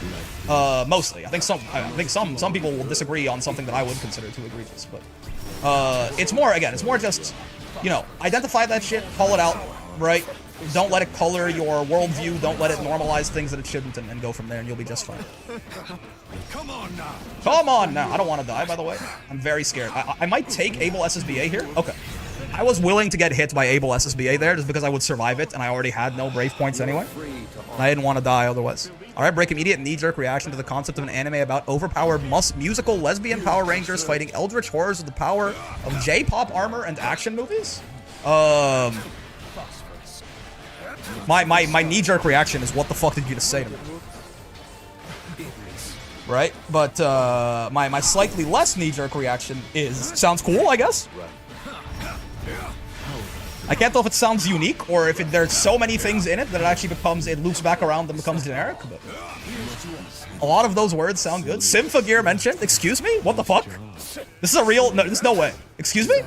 Mostly. I think some people will disagree on something that I would consider too egregious, but it's more, again, it's more just, you know, identify that shit, call it out, right? Don't let it color your worldview, don't let it normalize things that it shouldn't, and go from there, and you'll be just fine. Come on now. Come on now. I don't want to die, by the way. I'm very scared. I might take Able SSBA here. Okay. I was willing to get hit by Able SSBA there just because I would survive it, and I already had no Brave points anyway. And I didn't want to die otherwise. Alright, break immediate knee-jerk reaction to the concept of an anime about overpowered musical lesbian Power Rangers fighting eldritch horrors with the power of J-pop armor and action movies? My knee-jerk reaction is, what the fuck did you just say to me? Right? But my slightly less knee-jerk reaction is, sounds cool, I guess? I can't tell if it sounds unique, or if there's so many things in it that it actually becomes, it loops back around and becomes generic, but a lot of those words sound good. Symphagear mentioned? Excuse me? What the fuck? This is a real, no, there's no way. Excuse me?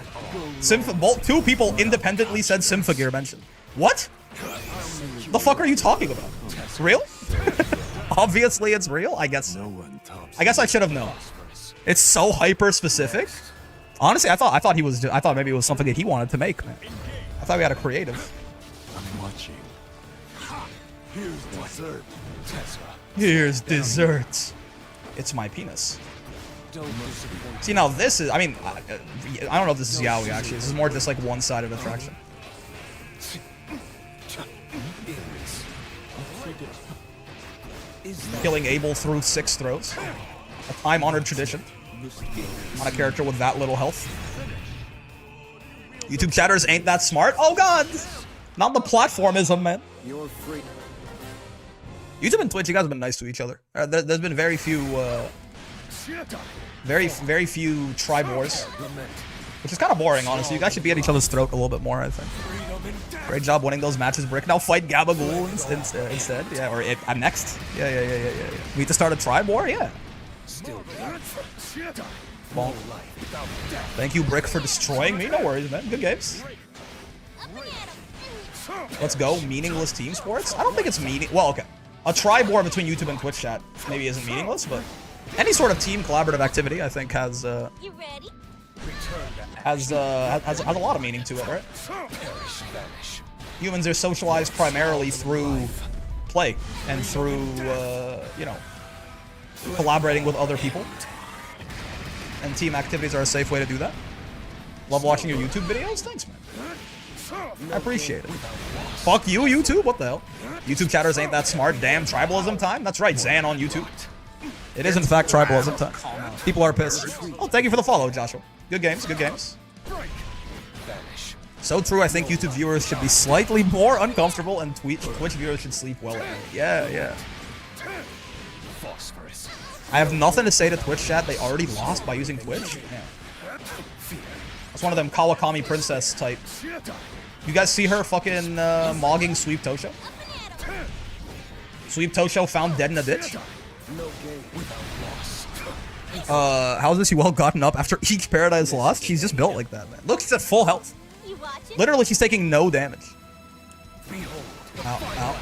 Two people independently said Symphagear mentioned. What? The fuck are you talking about? It's real? Obviously it's real, I guess. I guess I should have known. It's so hyper specific. Honestly, I thought maybe it was something that he wanted to make, man. I thought we had a creative. I'm watching. Here's dessert, Tessa. Here's dessert. It's my penis. See, now this is, I mean, I don't know if this is yaoi actually. This is more just like one-sided attraction. Killing Abel through 6 throws. A time-honored tradition. On a character with that little health. YouTube chatters ain't that smart. Oh god! Not the platformism, man. You're free. YouTube and Twitch, you guys have been nice to each other. There's been very few, very few tribe wars. Which is kind of boring, honestly. You guys should be at each other's throat a little bit more, I think. Great job winning those matches, Brick. Now fight Gabagool instead. Yeah, or I'm next. Yeah. We need to start a tribe war? Yeah. Bonk. Thank you, Brick, for destroying me. No worries, man. Good games. Let's go. Meaningless team sports? I don't think it's well, okay. A tribe war between YouTube and Twitch chat maybe isn't meaningless, but any sort of team collaborative activity, I think, has a lot of meaning to it, right? Humans are socialized primarily through play and through, you know, collaborating with other people. And team activities are a safe way to do that. Love watching your YouTube videos? Thanks, man. I appreciate it. Fuck you, YouTube? What the hell? YouTube chatters ain't that smart. Damn, tribalism time? That's right, Zan on YouTube. It is, in fact, tribalism time. People are pissed. Oh, thank you for the follow, Joshua. Good games, good games. So true, I think YouTube viewers should be slightly more uncomfortable and Twitch viewers should sleep well at night. Yeah. Phosphorus. I have nothing to say to Twitch chat. They already lost by using Twitch. Yeah. That's one of them Kawakami princess type. You guys see her fucking mogging Sweep Tosho? Sweep Tosho found dead in a ditch? How's this? You well gotten up after each Paradise lost? She's just built like that, man. Look, she's at full health. Literally, she's taking no damage. Ow.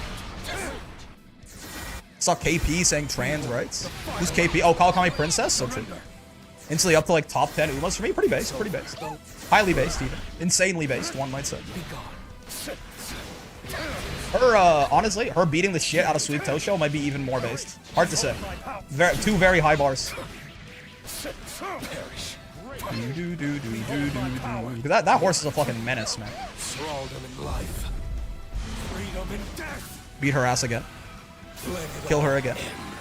Saw KP saying trans rights. Who's KP? Oh, Kawakami Princess? So true. Instantly up to like top 10 Umas for me. Pretty based. Highly based, even. Insanely based, one might say. Her, honestly, her beating the shit out of Sweep Tosho might be even more based. Hard to say. Two very high bars. That horse is a fucking menace, man. Beat her ass again. Kill her again.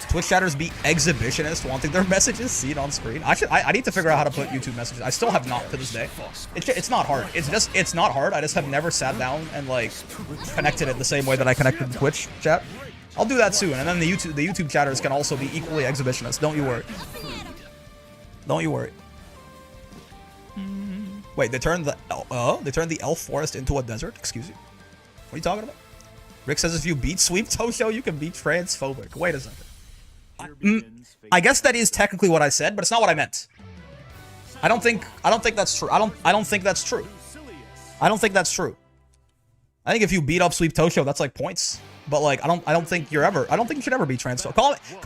Twitch chatters be exhibitionist, wanting their messages seen on screen. I need to figure out how to put YouTube messages. I still have not to this day. It's not hard. It's not hard. I just have never sat down and like connected it the same way that I connected the Twitch chat. I'll do that soon, and then the YouTube chatters can also be equally exhibitionist. Don't you worry. Don't you worry. Wait, they turned the elf forest into a desert? Excuse you. What are you talking about? Rick says if you beat Sweep Tosho, you can be transphobic. Wait a second. I guess that is technically what I said, but it's not what I meant. I don't think that's true. I don't think that's true. I don't think that's true. I think if you beat up Sweep Tosho, that's like points. But like I don't think you should ever be transphobic.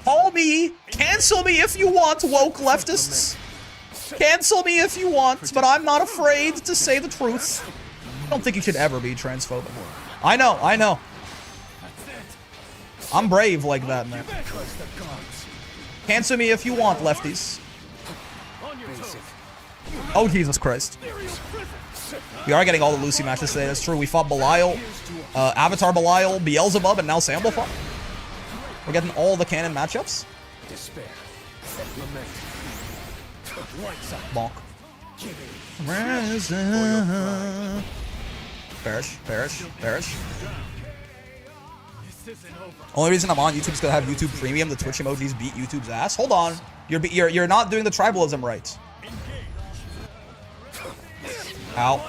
Call me, cancel me if you want, woke leftists. Cancel me if you want, but I'm not afraid to say the truth. I don't think you should ever be transphobic. I know. I'm brave like that, man. Cancel me if you want, lefties. Oh, Jesus Christ. We are getting all the Lucy matches today. That's true. We fought Belial, Avatar Belial, Beelzebub, and now Samblefon. We're getting all the canon matchups. Bonk. Perish. Only reason I'm on YouTube is because I have YouTube Premium. The Twitch emojis beat YouTube's ass. Hold on, you're not doing the tribalism right. Ow.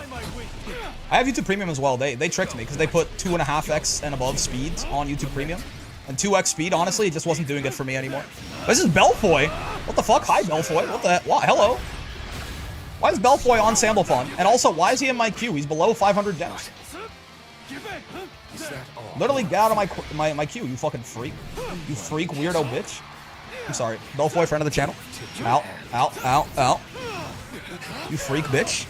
I have YouTube Premium as well. They tricked me because they put 2.5x and above speeds on YouTube Premium, and 2x speed. Honestly, it just wasn't doing it for me anymore. This is Belfoy. What the fuck? Hi, Belfoy. What the? Why? Hello. Why is Belfoy on Samblefon? And also, why is he in my queue? He's below 500 gems. Literally, get out of my queue, you fucking freak. You freak, weirdo bitch. I'm sorry. Belfoy, friend of the channel. Ow. You freak bitch.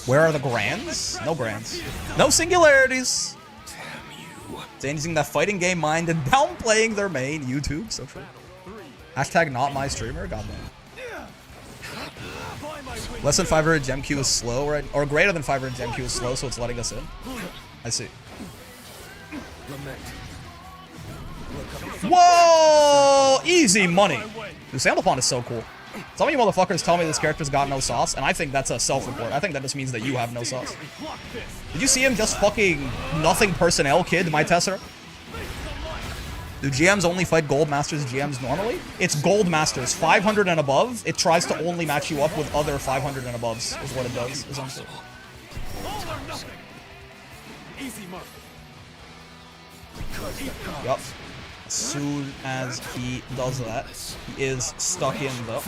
Where are the grands? No grands. No singularities. They're using that fighting game mind and downplaying their main YouTube. So true. Hashtag not my streamer. Goddamn. Less than 500 gem queue is slow, right? Or greater than 500 gem queue is slow, so it's letting us in. I see. Whoa! Easy money. Dude, Samblefon is so cool. Some of you motherfuckers tell me this character's got no sauce, and I think that's a self-report. I think that just means that you have no sauce. Did you see him just fucking nothing personnel kid my Tessera? Do GMs only fight Gold Masters GMs normally? It's Gold Masters. 500 and above, it tries to only match you up with other 500 and aboves, is what it does, essentially. Yup. As soon as he does that, he is stuck in the...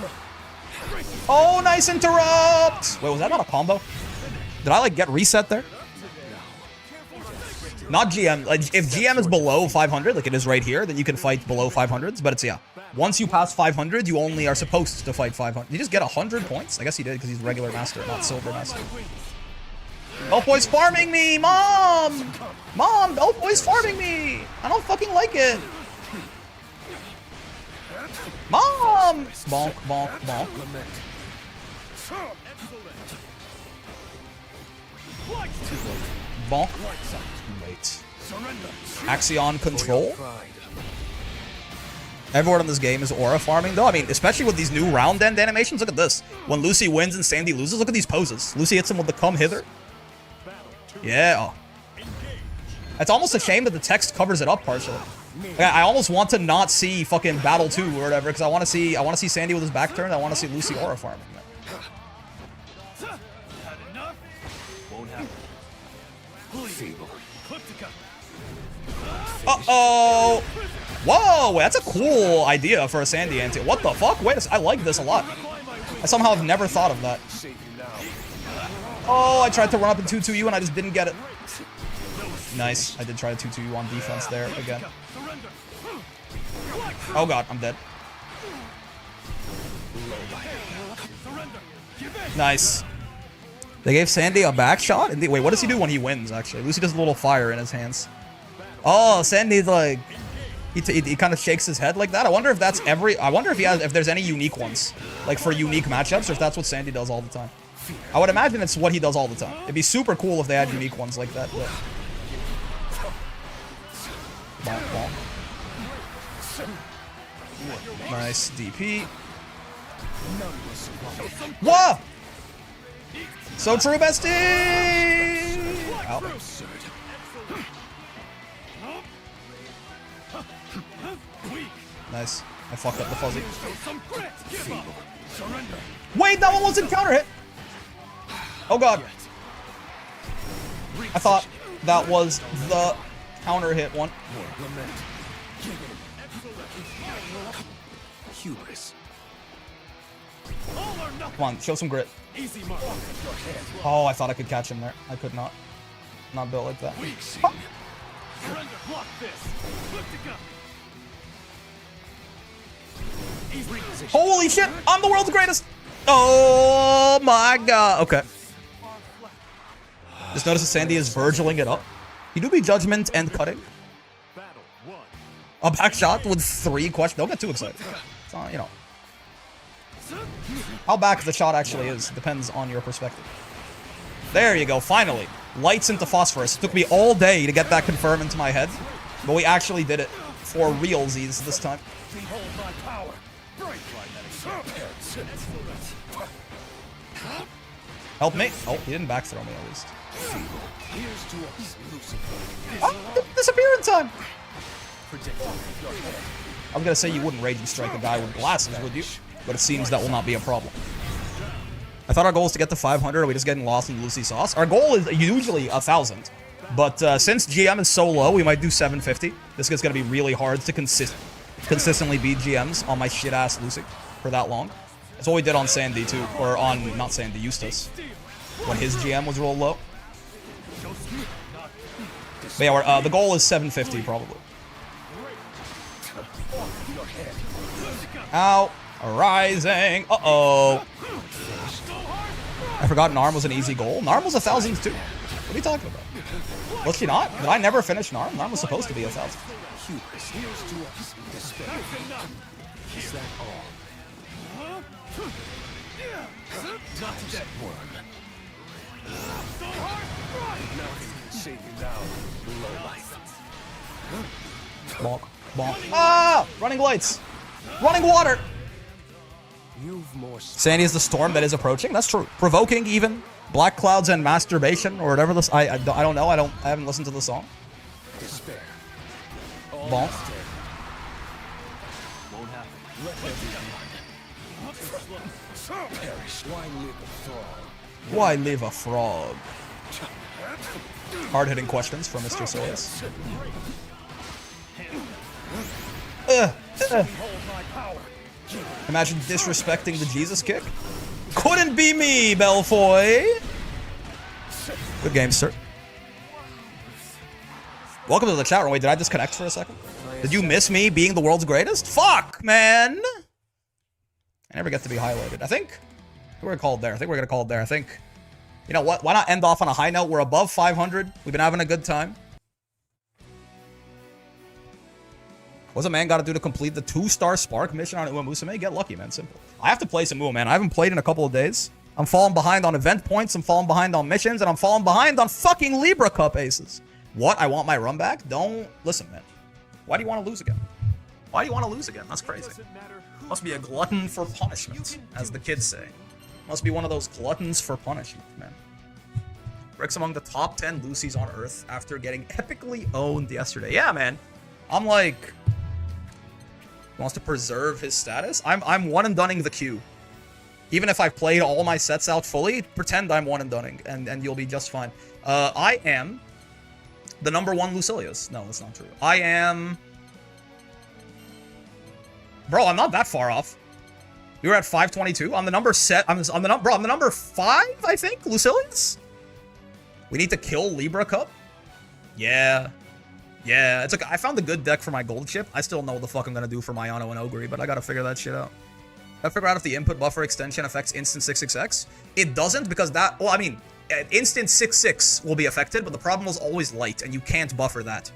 Oh, nice interrupt! Wait, was that not a combo? Did I, like, get reset there? Not GM. Like, if GM is below 500, like it is right here, then you can fight below 500s. But it's, yeah. Once you pass 500, you only are supposed to fight 500. Did he just get 100 points? I guess he did because he's regular master, not silver master. Belfoy's farming me! Mom! Mom, Belfoy's farming me! I don't fucking like it. Mom! Bonk, bonk, bonk. Bonk. Wait. Axion control? Everyone in this game is aura farming, though. I mean, especially with these new round end animations. Look at this. When Lucy wins and Sandy loses, look at these poses. Lucy hits him with the come hither. Yeah. It's almost a shame that the text covers it up partially. Like, I almost want to not see fucking Battle 2 or whatever, because I want to see Sandy with his back turned. I want to see Lucy aura farming. Uh-oh! Whoa, wait, that's a cool idea for a Sandy anti. What the fuck? Wait, I like this a lot. I somehow have never thought of that. Oh, I tried to run up in 2-2-U and I just didn't get it. Nice. I did try to 2-2-U on defense there again. Oh god, I'm dead. Nice. They gave Sandy a back shot? Wait, what does he do when he wins, actually? Lucy does a little fire in his hands. Oh, Sandy's like... He kind of shakes his head like that. I wonder if that's I wonder if there's any unique ones. Like, for unique matchups, or if that's what Sandy does all the time. I would imagine it's what he does all the time. It'd be super cool if they had unique ones like that, but... Bonk, bonk. Nice DP. Whoa! So true, bestie! Ow. Nice. I fucked up the fuzzy. Wait, that one wasn't counter hit! Oh god. I thought that was the counter hit one. Come on, show some grit. Oh, I thought I could catch him there. I could not. Not built like that. Oh. Holy shit! I'm the world's greatest! Oh my god. Okay. Just notice that Sandy is Virgiling it up. He do be judgment and cutting. A back shot with 3 questions. Don't get too excited. It's not, you know. How back the shot actually is depends on your perspective. There you go, finally. Lights into phosphorus. It took me all day to get that confirmed into my head, but we actually did it for realsies this time. Help me. Oh, he didn't back throw me at least. Oh, disappear in time. I was gonna say you wouldn't raging strike a guy with glasses, would you? But it seems that will not be a problem. I thought our goal is to get to 500. Are we just getting lost in Lucy sauce? Our goal is usually 1,000. But since GM is so low, we might do 750. This is going to be really hard to consistently beat GMs on my shit-ass Lucy for that long. That's what we did on Sandy, too. Or on, not Sandy, Eustace. When his GM was real low. But yeah, the goal is 750, probably. Ow. Arising. Uh-oh. I forgot Narm was an easy goal. Narm was 1,000 too. What are you talking about? Was she not? Did I never finish Narm? Narm was supposed to be 1,000. Bonk. Bonk. Ah! Running lights. Running water. Sandy is the storm that is approaching. That's true. Provoking even. Black clouds and masturbation or whatever this. I don't know. I haven't listened to the song. Bonk. Why live a frog? Hard-hitting questions from Mr. Lucilius. Imagine disrespecting the Jesus kick. Couldn't be me, Belfoy. Good game, sir. Welcome to the chat room. Wait, did I disconnect for a second? Did you miss me being the world's greatest? Fuck, man. I never get to be highlighted. I think we're gonna call it there. I think, you know what? Why not end off on a high note? We're above 500. We've been having a good time. What's a man got to do to complete the 2-star Spark mission on Uemusame? Get lucky, man. Simple. I have to play some Uwe, man. I haven't played in a couple of days. I'm falling behind on event points. I'm falling behind on missions. And I'm falling behind on fucking Libra Cup aces. What? I want my run back? Don't... Listen, man. Why do you want to lose again? Why do you want to lose again? That's crazy. Must be a glutton for punishment, as the kids say. Must be one of those gluttons for punishment, man. Rick's among the top 10 Lucys on Earth after getting epically owned yesterday. Yeah, man. I'm like... Wants to preserve his status? I'm one and doneing the queue. Even if I've played all my sets out fully, pretend I'm one and doneing, and you'll be just fine. I am the #1 Lucilius. No, that's not true. I am... Bro, I'm not that far off. We were at 522. I'm the number set. I'm the number 5, I think, Lucilius? We need to kill Libra Cup? Yeah. Yeah, it's okay. I found a good deck for my gold chip. I still don't know what the fuck I'm gonna do for Mayano and Ogre, but I gotta figure that shit out. I figure out if the input buffer extension affects instant 666. It doesn't because that... Well, I mean, instant 66 will be affected, but the problem was always light, and you can't buffer that.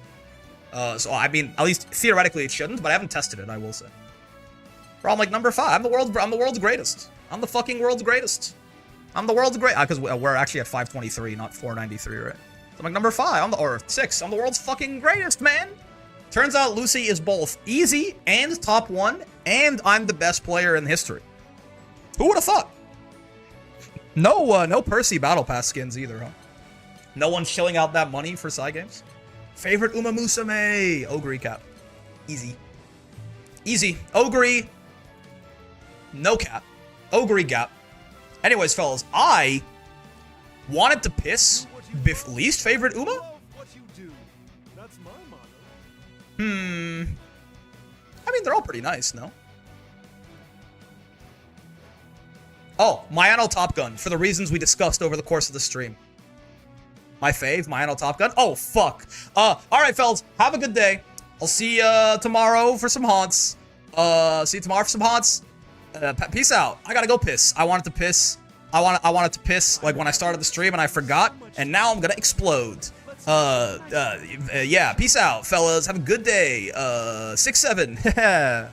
So, I mean, at least theoretically it shouldn't, but I haven't tested it, I will say. Bro, I'm like number 5. I'm the world's greatest. I'm the fucking world's greatest. I'm the world's great. Because we're actually at 523, not 493, right? So I'm like number 5. Or 6. I'm the world's fucking greatest, man. Turns out Lucy is both easy and top 1, and I'm the best player in history. Who would have thought? No Percy Battle Pass skins either, huh? No one's chilling out that money for side games. Favorite Uma Musume. Ogre cap. Easy. Easy. Ogre. No cap. Ogre gap. Anyways, fellas, I wanted to piss least favorite Uma? I mean, they're all pretty nice, no? Oh, Mayano Top Gun, for the reasons we discussed over the course of the stream. My fave, Mayano Top Gun? Oh, fuck. Alright, fellas, have a good day. I'll see you tomorrow for some haunts. Peace out. I gotta go piss. I wanted to piss. I wanted to piss like when I started the stream and I forgot, and now I'm gonna explode. Yeah, peace out, fellas. Have a good day. 6-7.